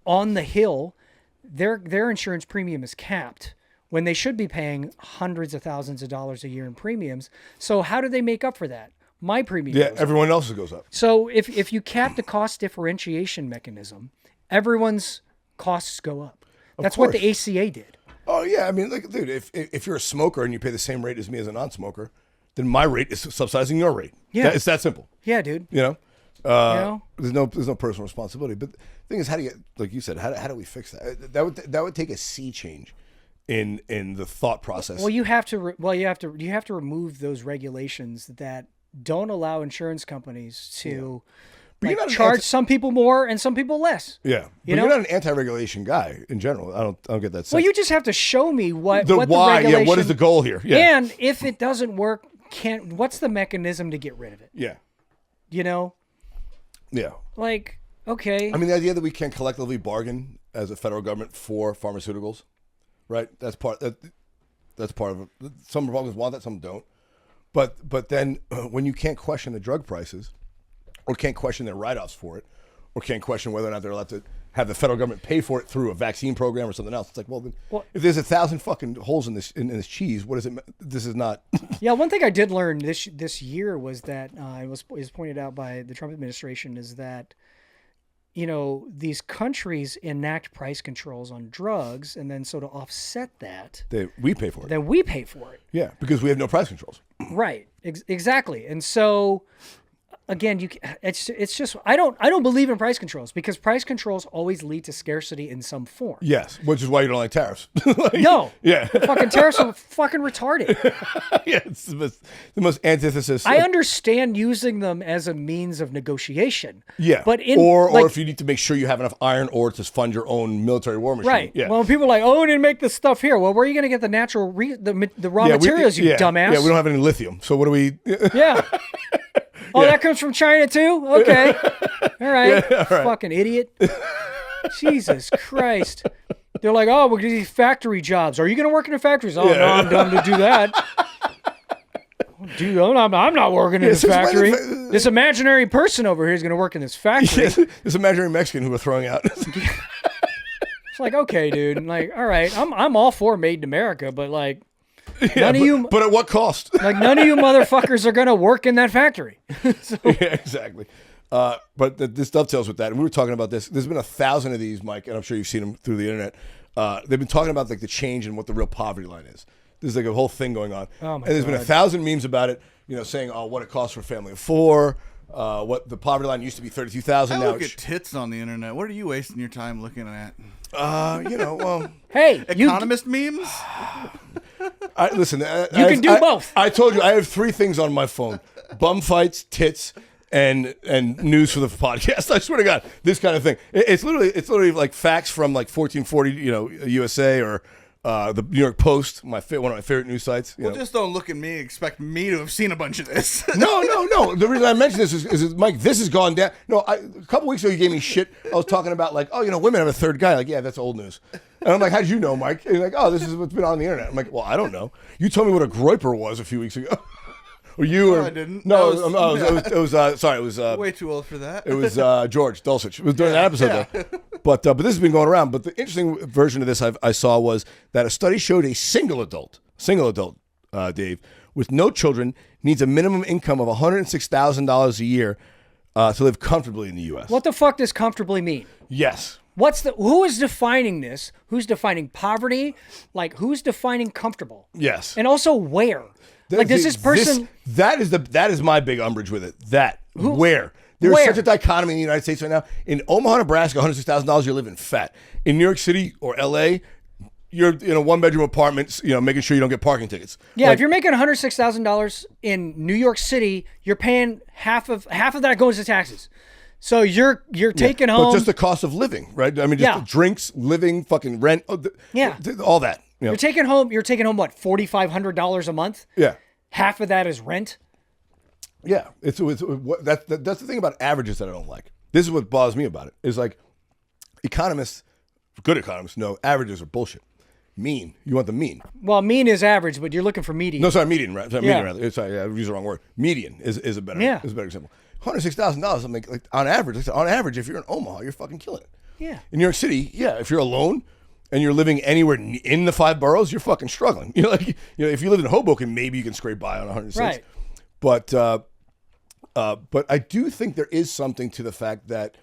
S1: on the hill, their insurance premium is capped when they should be paying hundreds of thousands of dollars a year in premiums. So how do they make up for that? My premium goes up.
S2: Everyone else's goes up.
S1: So if you cap the cost differentiation mechanism, everyone's costs go up. That's what the ACA did.
S2: Oh, yeah. I mean, like, dude, if you're a smoker and you pay the same rate as me as a non-smoker, then my rate is subsidizing your rate.
S1: Yeah.
S2: It's that simple.
S1: Yeah, dude.
S2: There's no personal responsibility. But the thing is, how do you, like you said, how do we fix that? That would take a sea change in the thought process.
S1: Well, you have to remove those regulations that don't allow insurance companies to charge some people more and some people less.
S2: Yeah, but you're not an anti-regulation guy in general. I don't get that sense.
S1: Well, you just have to show me what
S2: the
S1: regulation.
S2: Yeah, what is the goal here? Yeah,
S1: and if it doesn't work, what's the mechanism to get rid of it?
S2: Yeah,
S1: Yeah. Like, okay.
S2: I mean, the idea that we can't collectively bargain as a federal government for pharmaceuticals, right? That's part. That's part of it. Some Republicans want that, some don't. But then when you can't question the drug prices, or can't question their write-offs for it, or can't question whether or not they're allowed to have the federal government pay for it through a vaccine program or something else, it's like, well, then, if there's 1,000 fucking holes in this cheese, what is it? This is not.
S1: Yeah, one thing I did learn this year was that it was pointed out by the Trump administration is that, these countries enact price controls on drugs, and then so to offset that,
S2: we pay for it.
S1: Then we pay for it.
S2: Yeah, because we have no price controls.
S1: Right. Exactly. And so, again, it's just I don't believe in price controls because price controls always lead to scarcity in some form.
S2: Yes, which is why you don't like tariffs.
S1: No.
S2: Yeah.
S1: The fucking tariffs are fucking retarded.
S2: Yeah, it's the most antithesis.
S1: I understand using them as a means of negotiation.
S2: Yeah.
S1: But
S2: or if you need to make sure you have enough iron ore to fund your own military war machine.
S1: Right.
S2: Yeah.
S1: Well, people are like, we didn't make this stuff here. Well, where are you going to get the natural the raw materials, you dumbass?
S2: Yeah, we don't have any lithium. So what do we?
S1: Yeah. Oh, that comes from China too? Okay. All right. Yeah, all right. Fucking idiot. Jesus Christ. They're like, we're going to these factory jobs. Are you going to work in the factories? Oh, no, I'm dumb to do that. Dude, I'm not working in this factory. This imaginary person over here is going to work in this factory.
S2: Yeah, this imaginary Mexican who we're throwing out.
S1: It's like, okay, dude. Like, all right, I'm all for Made in America, but like, none of you.
S2: But at what cost?
S1: Like, none of you motherfuckers are going to work in that factory.
S2: So. Yeah, exactly. But this dovetails with that. And we were talking about this. There's been 1,000 of these, Mike, and I'm sure you've seen them through the internet. They've been talking about like the change in what the real poverty line is. There's like a whole thing going on.
S1: Oh my
S2: and there's
S1: God.
S2: been 1,000 memes about it, saying, what it costs for a family of 4. What the poverty line used to be 32,000. Now
S3: look at tits on the internet. What are you wasting your time looking at?
S2: Well.
S1: Hey,
S3: economist memes?
S2: Listen,
S1: you can do both.
S2: I told you I have 3 things on my phone: bum fights, tits, and news for the podcast. I swear to God, this kind of thing. It's literally like facts from like 1440, USA or the New York Post, one of my favorite news sites.
S3: Just don't look at me and expect me to have seen a bunch of this.
S2: No. The reason I mention this is Mike, this has gone down. No, a couple weeks ago you gave me shit. I was talking about like, women have a third guy. Like, yeah, that's old news. And I'm like, how did you know, Mike? And you're like, this is what's been on the internet. I'm like, well, I don't know. You told me what a groiper was a few weeks ago. Or you?
S3: No, I didn't.
S2: No, it was sorry, it was
S3: way too old for that.
S2: It was George Dulcich. It was during that episode, though. But this has been going around. But the interesting version of this I saw was that a study showed a single adult, Dave, with no children, needs a minimum income of $106,000 a year to live comfortably in the U.S.
S1: What the fuck does comfortably mean?
S2: Yes.
S1: Who is defining this? Who's defining poverty? Like, who's defining comfortable?
S2: Yes.
S1: And also where? Like, does this person...
S2: That is my big umbrage with it. Where? There's such a dichotomy in the United States right now. In Omaha, Nebraska, $106,000, you're living fat. In New York City or L.A., you're in a 1-bedroom apartment, making sure you don't get parking tickets.
S1: Yeah, if you're making $106,000 in New York City, you're paying half of that goes to taxes. So you're taking home...
S2: But just the cost of living, right? I mean, just the drinks, living, fucking rent, all that.
S1: You're taking home what, $4,500 a month?
S2: Yeah.
S1: Half of that is rent?
S2: Yeah. That's the thing about averages that I don't like. This is what bothers me about it. Is like good economists know averages are bullshit. Mean. You want the mean.
S1: Well, mean is average, but you're looking for median.
S2: No, sorry, median, right? Median, rather. Sorry, I used the wrong word. Median is a better example. $106,000. I'm like on average, if you're in Omaha, you're fucking killing it.
S1: Yeah.
S2: In New York City, if you're alone and you're living anywhere in the 5 boroughs, you're fucking struggling. If you live in Hoboken, maybe you can scrape by on 106.
S1: Right.
S2: But I do think there is something to the fact that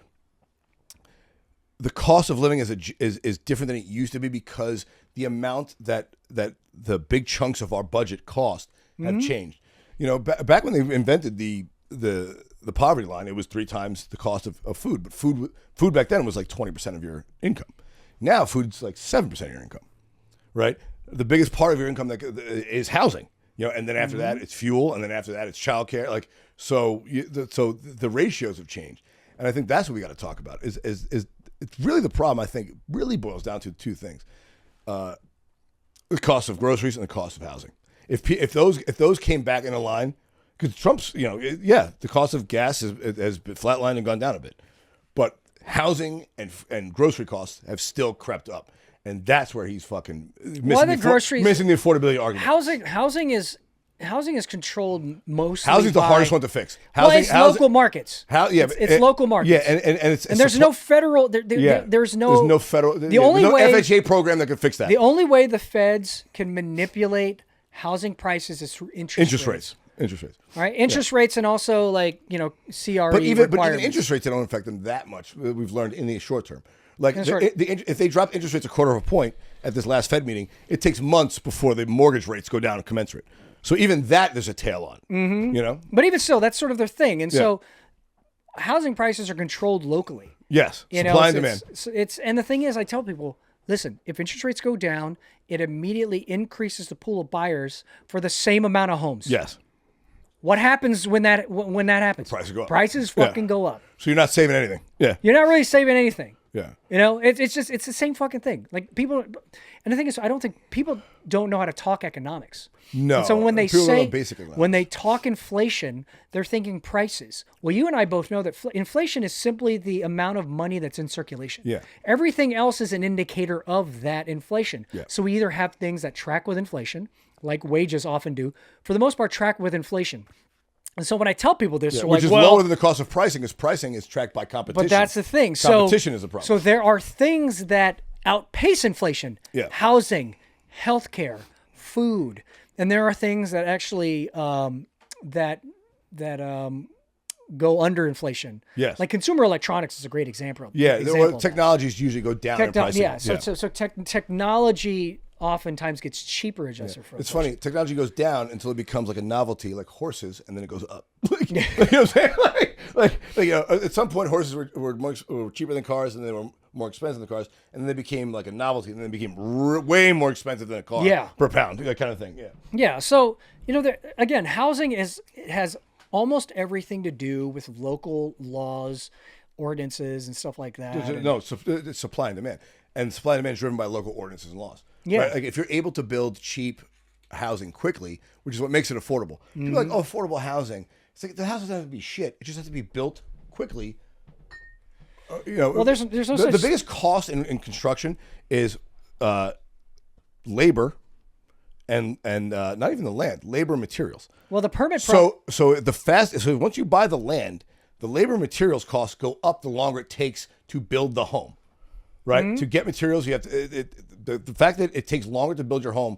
S2: the cost of living is different than it used to be because the amount that the big chunks of our budget cost have changed. Back when they invented the poverty line, it was 3 times the cost of food. But food back then was like 20% of your income. Now food's like 7% of your income, right? The biggest part of your income is housing, and then after that it's fuel, and then after that it's childcare. Like so the ratios have changed, and I think that's what we got to talk about. Is it's really the problem? I think really boils down to 2 things: the cost of groceries and the cost of housing. If those came back in line. Because Trump's, the cost of gas has flatlined and gone down a bit. But housing and grocery costs have still crept up. And that's where he's fucking missing, missing the affordability argument.
S1: Housing is controlled mostly.
S2: Housing's the hardest one to fix.
S1: It's local markets. It's local markets.
S2: Yeah, and
S1: there's no federal. There's no
S2: federal.
S1: The only way
S2: FHA program that can fix that.
S1: The only way the feds can manipulate housing prices is through interest rates. All right, interest rates, and also CRE.
S2: But even interest rates, they don't affect them that much. We've learned in the short term. Like if they drop interest rates a quarter of a point at this last Fed meeting, it takes months before the mortgage rates go down and commensurate. So even that, there's a tail on.
S1: Mm-hmm.
S2: You know.
S1: But even still, that's sort of their thing, and so housing prices are controlled locally.
S2: Yes, supply and demand.
S1: And the thing is, I tell people, listen, if interest rates go down, it immediately increases the pool of buyers for the same amount of homes.
S2: Yes.
S1: What happens when that happens?
S2: Prices go up.
S1: Prices fucking go up.
S2: So you're not saving anything. Yeah.
S1: You're not really saving anything.
S2: Yeah.
S1: You know, it's the same fucking thing. Like people, and the thing is, I don't think people don't know how to talk economics.
S2: No.
S1: And so when they
S2: when
S1: they talk inflation, they're thinking prices. Well, you and I both know that inflation is simply the amount of money that's in circulation.
S2: Yeah.
S1: Everything else is an indicator of that inflation.
S2: Yeah.
S1: So we either have things that track with inflation, like wages often do, for the most part, track with inflation. And so when I tell people this, they're
S2: which is lower than the cost of pricing, because pricing is tracked by competition.
S1: But that's the thing.
S2: Competition is a problem.
S1: So there are things that outpace inflation.
S2: Yeah.
S1: Housing, healthcare, food, and there are things that actually go under inflation.
S2: Yes.
S1: Like consumer electronics is a great example.
S2: Yeah. Technologies usually go down in pricing.
S1: Yeah. So technology oftentimes gets cheaper adjusted for inflation.
S2: It's funny. Technology goes down until it becomes like a novelty, like horses, and then it goes up. You know what I'm saying? At some point, horses were cheaper than cars, and they were more expensive than cars, and then they became like a novelty, and then they became way more expensive than a car per pound, that kind of thing. Yeah.
S1: Yeah. So again, housing has almost everything to do with local laws, ordinances, and stuff like that.
S2: It's supply and demand, and supply and demand is driven by local ordinances and laws.
S1: Yeah.
S2: Right? Like if you're able to build cheap housing quickly, which is what makes it affordable. People are like, affordable housing. It's like the house doesn't have to be shit. It just has to be built quickly.
S1: Well, there's no
S2: the biggest cost in construction is labor and not even the land, labor and materials.
S1: Well, the permit.
S2: So once you buy the land, the labor and materials costs go up the longer it takes to build the home. Right? Mm-hmm. To get materials, you have to. The fact that it takes longer to build your home,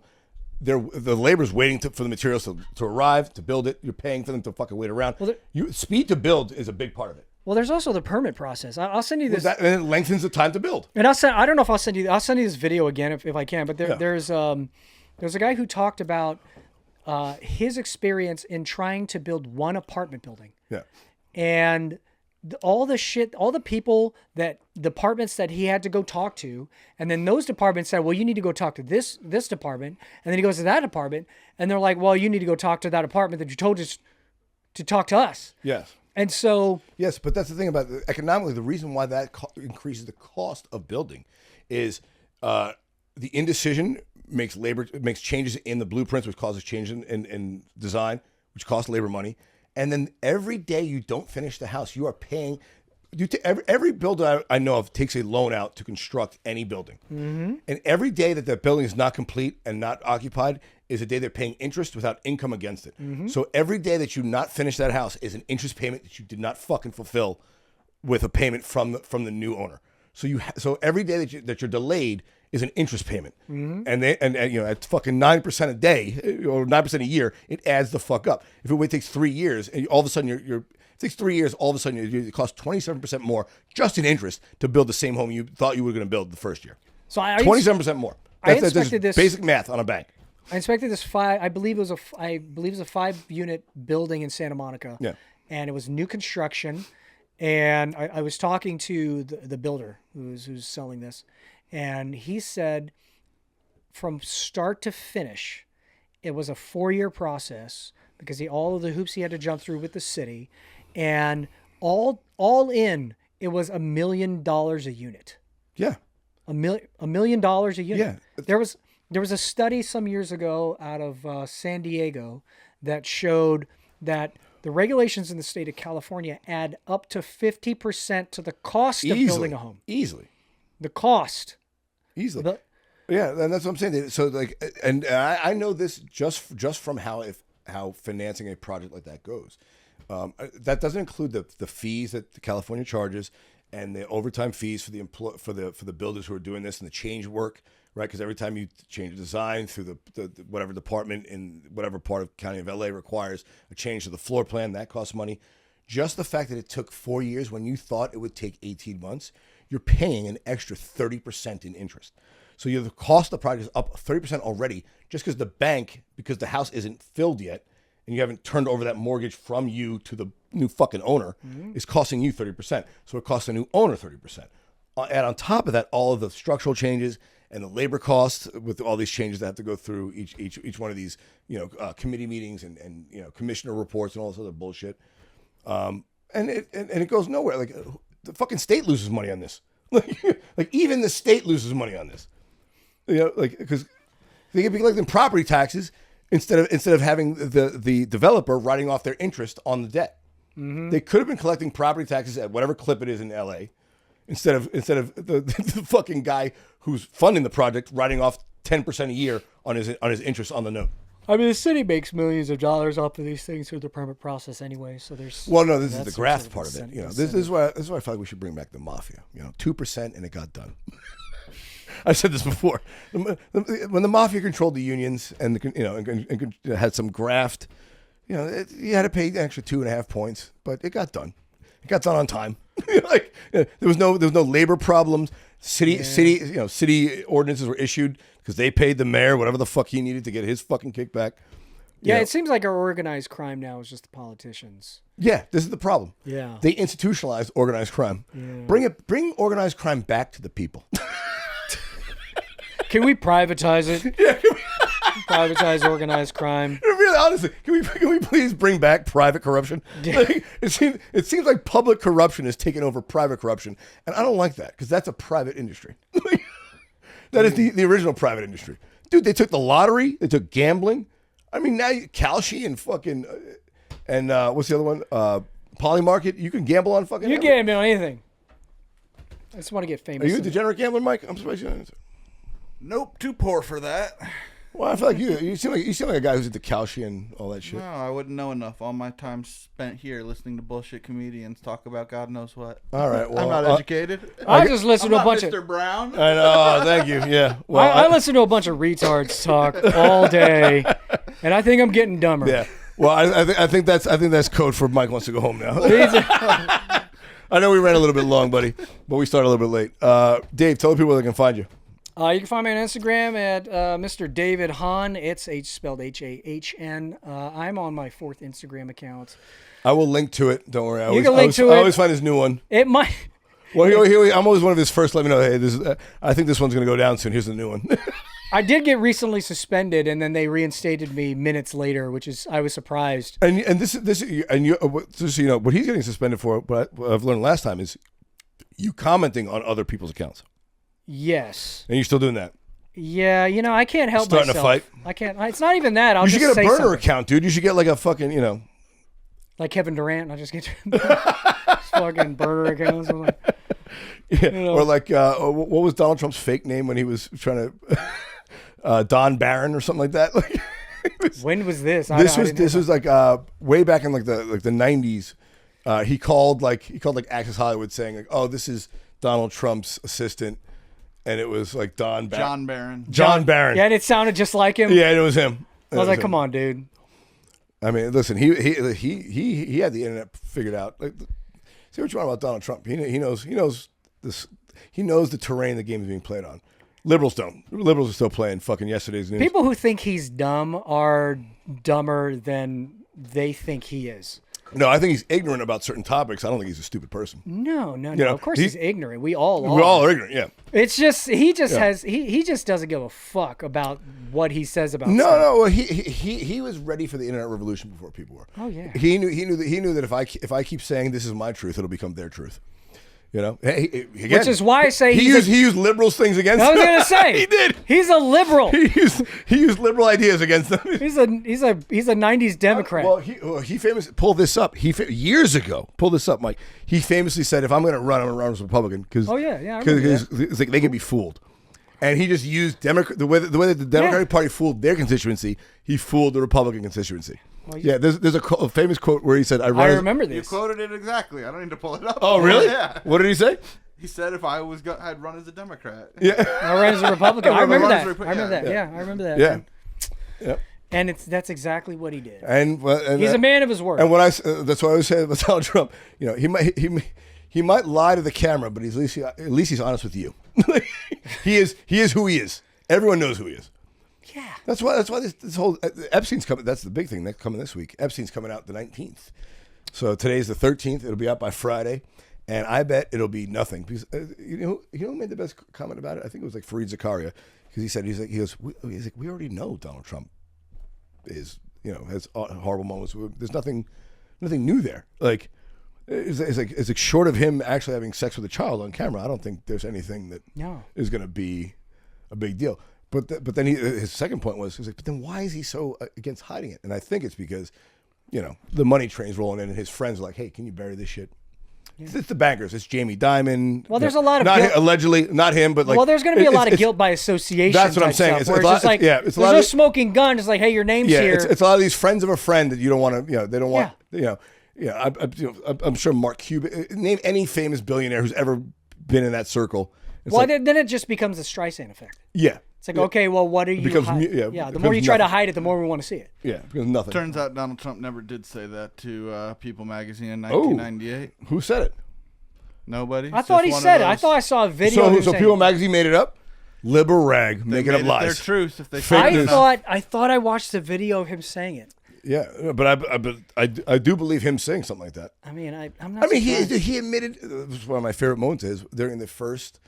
S2: the labor's waiting for the materials to arrive, to build it. You're paying for them to fucking wait around. Well, speed to build is a big part of it.
S1: Well, there's also the permit process. I'll send you this.
S2: And it lengthens the time to build.
S1: And I don't know if I'll send you this video again if I can. But there's a guy who talked about his experience in trying to build one apartment building.
S2: Yeah.
S1: And all the people departments that he had to go talk to, and then those departments said, well, you need to go talk to this department, and then he goes to that department, and they're like, well, you need to go talk to that department that you told us to talk to us.
S2: Yes.
S1: And so
S2: yes, but that's the thing about economically. The reason why that increases the cost of building is the indecision makes changes in the blueprints, which causes changes in design, which costs labor money. And then every day you don't finish the house, you are paying. Every builder I know of takes a loan out to construct any building. Mm-hmm. And every day that the building is not complete and not occupied is a day they're paying interest without income against it. Mm-hmm. So every day that you not finish that house is an interest payment that you did not fucking fulfill with a payment from the new owner. So every day that you're delayed is an interest payment. Mm-hmm. And at fucking 9% a day or 9% a year, it adds the fuck up. If it takes 3 years and all of a sudden it takes 3 years, all of a sudden it costs 27% more just in interest to build the same home you thought you were going to build the first year.
S1: So
S2: 27% more. That's basic math on a bank.
S1: I inspected this I believe it was a 5-unit building in Santa Monica.
S2: Yeah.
S1: And it was new construction. And I was talking to the builder who's selling this. And he said from start to finish, it was a 4-year process because all of the hoops he had to jump through with the city. And all in, it was $1 million a unit.
S2: Yeah.
S1: $1 million a unit.
S2: Yeah.
S1: There was a study some years ago out of San Diego that showed that the regulations in the state of California add up to 50% to the cost of building a home.
S2: Easily.
S1: The cost.
S2: Easily. Yeah, and that's what I'm saying. So like, and I know this just from how financing a project like that goes. That doesn't include the fees that California charges and the overtime fees for the builders who are doing this and the change work, right? Because every time you change a design through the whatever department in whatever part of County of LA requires a change to the floor plan, that costs money. Just the fact that it took 4 years when you thought it would take 18 months, you're paying an extra 30% in interest. So the cost of the project is up 30% already just because because the house isn't filled yet and you haven't turned over that mortgage from you to the new fucking owner, is costing you 30%. So it costs the new owner 30%. And on top of that, all of the structural changes and the labor costs with all these changes that have to go through each one of these, committee meetings and commissioner reports and all this other bullshit. And it goes nowhere. Like the fucking state loses money on this. Like even the state loses money on this. Because they could be collecting property taxes instead of having the developer writing off their interest on the debt. Mm-hmm. They could have been collecting property taxes at whatever clip it is in LA instead of the fucking guy who's funding the project writing off 10% a year on his interest on the note.
S1: I mean, the city makes millions of dollars off of these things through the permit process anyway. So there's
S2: this is the graft part of it. This is why I feel like we should bring back the mafia. 2% and it got done. I've said this before. When the mafia controlled the unions and had some graft, you had to pay an extra 2.5 points, but it got done. It got done on time. There was no labor problems. City ordinances were issued because they paid the mayor whatever the fuck he needed to get his fucking kickback.
S1: It seems like our organized crime now is just the politicians.
S2: Yeah, this is the problem.
S1: Yeah,
S2: they institutionalized organized crime. Yeah. Bring organized crime back to the people.
S1: Can we privatize it? Yeah, privatize organized crime.
S2: Really, honestly, can we please bring back private corruption? Yeah. It seems like public corruption is taking over private corruption, and I don't like that because that's a private industry. That is the original private industry. Dude, they took the lottery, they took gambling. I mean, now Kalshi and fucking and what's the other one? Polymarket. You can gamble on fucking.
S1: You gamble on anything. I just want to get famous.
S2: Are you a degenerate gambler, Mike? I'm surprised you don't answer.
S3: Nope, too poor for that.
S2: Well, I feel like you seem like a guy who's into Kalshi and all that shit.
S3: No, I wouldn't know enough. All my time spent here listening to bullshit comedians talk about God knows what.
S2: All right, well,
S3: I'm not educated.
S1: I just listen to a bunch
S3: of Mr. Brown.
S2: I know. Thank you. Yeah.
S1: Well, I listen to a bunch of retards talk all day, and I think I'm getting dumber.
S2: Yeah. Well, I think that's code for Mike wants to go home now. I know we ran a little bit long, buddy, but we started a little bit late. Dave, tell the people where they can find you.
S1: You can find me on Instagram at Mr. David Hahn. It's spelled H-A-H-N. I'm on my 4th Instagram account.
S2: I will link to it. Don't worry. I always find his new one.
S1: It might.
S2: Well, I'm always one of his first. Let me know. Hey, I think this one's going to go down soon. Here's the new one.
S1: I did get recently suspended, and then they reinstated me minutes later, I was surprised.
S2: And this just so you know, what he's getting suspended for, what I've learned last time is you commenting on other people's accounts.
S1: Yes.
S2: And you're still doing that?
S1: Yeah, I can't help myself.
S2: Starting a fight?
S1: I can't. It's not even that.
S2: You should get a burner account, dude. You should get like a fucking,
S1: like Kevin Durant. I just get fucking burner accounts.
S2: Yeah. Or like, what was Donald Trump's fake name when he was trying to, Don Barron or something like that? Like,
S1: when was this?
S2: This was like way back in like the 90s. He called Access Hollywood saying like, oh, this is Donald Trump's assistant, and it was like John
S3: Barron.
S2: John Barron.
S1: Yeah, and it sounded just like him.
S2: Yeah, it was him.
S1: I was like, come on, dude.
S2: I mean, listen, he had the internet figured out. Like, say what you want about Donald Trump. He knows this. He knows the terrain the game is being played on. Liberals don't. Liberals are still playing fucking yesterday's news.
S1: People who think he's dumb are dumber than they think he is.
S2: No, I think he's ignorant about certain topics. I don't think he's a stupid person.
S1: No. Of course he's ignorant. We all are.
S2: We all are ignorant, yeah.
S1: It's just he just doesn't give a fuck about what he says about stuff.
S2: No. Well, he was ready for the internet revolution before people were.
S1: Oh yeah.
S2: He knew that if I keep saying this is my truth, it'll become their truth. Again,
S1: which is why I say
S2: he used liberals things against them.
S1: I was going to say
S2: he did.
S1: He's a liberal.
S2: He used liberal ideas against them.
S1: He's a 90s Democrat.
S2: He famously pulled this up. Years ago, pull this up, Mike. He famously said, "If I'm going to run, I'm going to run as a Republican because
S1: I
S2: they can be fooled." And he just used the way that the Democratic Party fooled their constituency, he fooled the Republican constituency. Well, there's a famous quote where he said, I
S1: remember this.
S3: You quoted it exactly. I don't need to pull it up.
S2: Oh, really?
S3: Yeah.
S2: What did he say?
S3: He said if I'd run as a Democrat.
S2: Yeah.
S1: I ran as a Republican. I remember that. I remember that. Yeah, I remember that.
S2: Yeah. Yeah.
S1: And that's exactly what he did.
S2: And
S1: he's a man of his word.
S2: And that's what I was saying about Donald Trump. You know, he might lie to the camera, but at least he's honest with you. He is who he is. Everyone knows who he is.
S1: Yeah.
S2: That's why this whole Epstein's coming. That's the big thing that's coming this week. Epstein's coming out the 19th. So today's the 13th. It'll be out by Friday, and I bet it'll be nothing because you know who made the best comment about it? I think it was like Fareed Zakaria, because he said we already know Donald Trump is, you know, has horrible moments. There's nothing new there. Like it's like short of him actually having sex with a child on camera, I don't think there's anything that is going to be a big deal. But then his second point was, but then why is he so against hiding it? And I think it's because, you know, the money train's rolling in and his friends are like, hey, can you bury this shit? Yeah. It's the bankers. It's Jamie Dimon.
S1: Well, there's a lot of
S2: guilt. Allegedly, not him, but like.
S1: Well, there's going to be a lot of guilt by association.
S2: That's what I'm saying.
S1: It's just like, there's no smoking gun. It's like, hey, your name's here.
S2: It's a lot of these friends of a friend that you don't want to, you know, they don't want, you know. Yeah, I'm sure Mark Cuban. Name any famous billionaire who's ever been in that circle.
S1: Then it just becomes the Streisand effect.
S2: Yeah.
S1: It's like, okay, well, what are you? The more you try to hide it, the more we want to see it.
S2: Yeah, because nothing.
S3: Turns out Donald Trump never did say that to People magazine in 1998.
S2: Who said it?
S3: Nobody.
S1: I thought he said it. I thought I saw a video.
S2: So People magazine made it up. Liberal rag, making up lies.
S3: Their truth. If they
S1: I thought I watched a video of him saying it.
S2: Yeah, but I do believe him saying something like that.
S1: I mean, I'm not. I mean,
S2: he admitted. This is one of my favorite moments is during the first,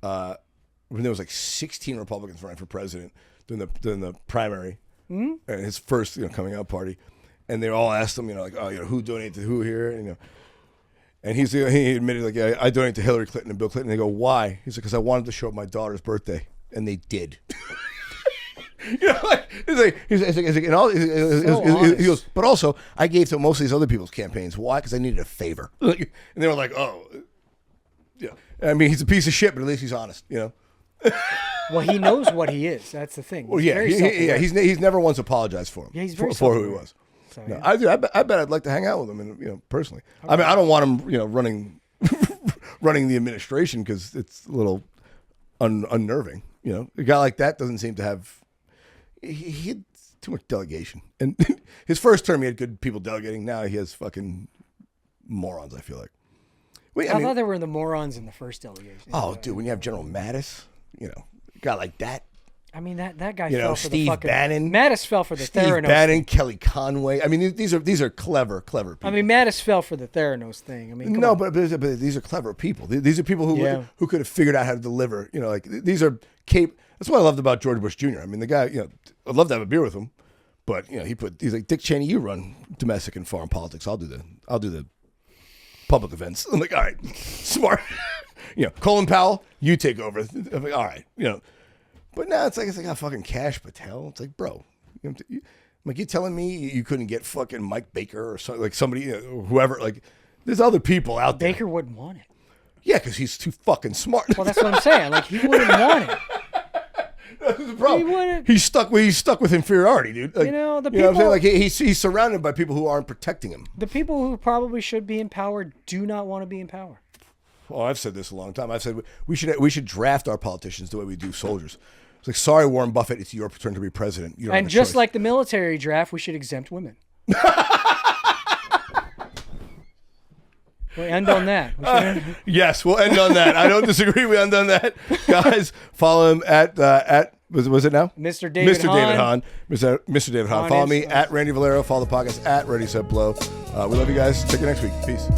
S2: when there was like 16 Republicans running for president during the primary, and his first coming out party, and they all asked him, like, oh, who donated to who here, and he admitted like, yeah, I donated to Hillary Clinton and Bill Clinton. They go, why? He's like, because I wanted to show up my daughter's birthday, and they did. He goes, but also I gave to most of these other people's campaigns. Why? Because I needed a favor. And they were like, oh, yeah. I mean, he's a piece of shit, but at least he's honest,
S1: Well, he knows what he is. That's the thing.
S2: Well, he's never once apologized for him.
S1: Yeah, he's very
S2: for who he was. So, no, yeah. I bet I'd like to hang out with him, and personally. Okay. I mean, I don't want him, running the administration because it's a little unnerving. A guy like that doesn't seem to have. He had too much delegation, and his first term he had good people delegating. Now he has fucking morons. I feel like.
S1: I thought they were the morons in the first delegation.
S2: Oh, dude, when you have General Mattis, a guy like that.
S1: I mean that guy fell for
S2: Steve
S1: the fucking.
S2: Bannon.
S1: Mattis fell for the
S2: Steve
S1: Theranos.
S2: Bannon, Kelly Conway. I mean, these are clever people.
S1: I mean, Mattis fell for the Theranos thing. I mean,
S2: no, but these are clever people. These are people who could have figured out how to deliver. Like these are That's what I loved about George Bush Jr. I mean, the guy. I'd love to have a beer with him, but he's like, Dick Cheney, you run domestic and foreign politics. I'll do the public events. I'm like, all right, smart. Colin Powell, you take over. I'm like, all right, But now it's like fucking Kash Patel. It's like, bro, you're telling me you couldn't get fucking Mike Baker or something, like somebody, whoever. Like, there's other people out there.
S1: Baker wouldn't want it.
S2: Yeah, because he's too fucking smart.
S1: Well, that's what I'm saying. Like, he wouldn't want it.
S2: That's the problem. He's stuck with inferiority, dude. Like,
S1: the people.
S2: What I'm saying? Like he's surrounded by people who aren't protecting him.
S1: The people who probably should be in power do not want to be in power.
S2: Well, I've said this a long time. I've said we should draft our politicians the way we do soldiers. It's like, sorry, Warren Buffett, it's your turn to be president. You don't
S1: and just like the military draft, we should exempt women. We'll end on that.
S2: Yes, we'll end on that. I don't disagree. We end on that. Guys, follow him at was it now?
S1: Mr. David Hahn.
S2: Mr. David Hahn. Follow me at Randy Valero. Follow the podcast at Ready Set Blow. We love you guys. Check you next week. Peace.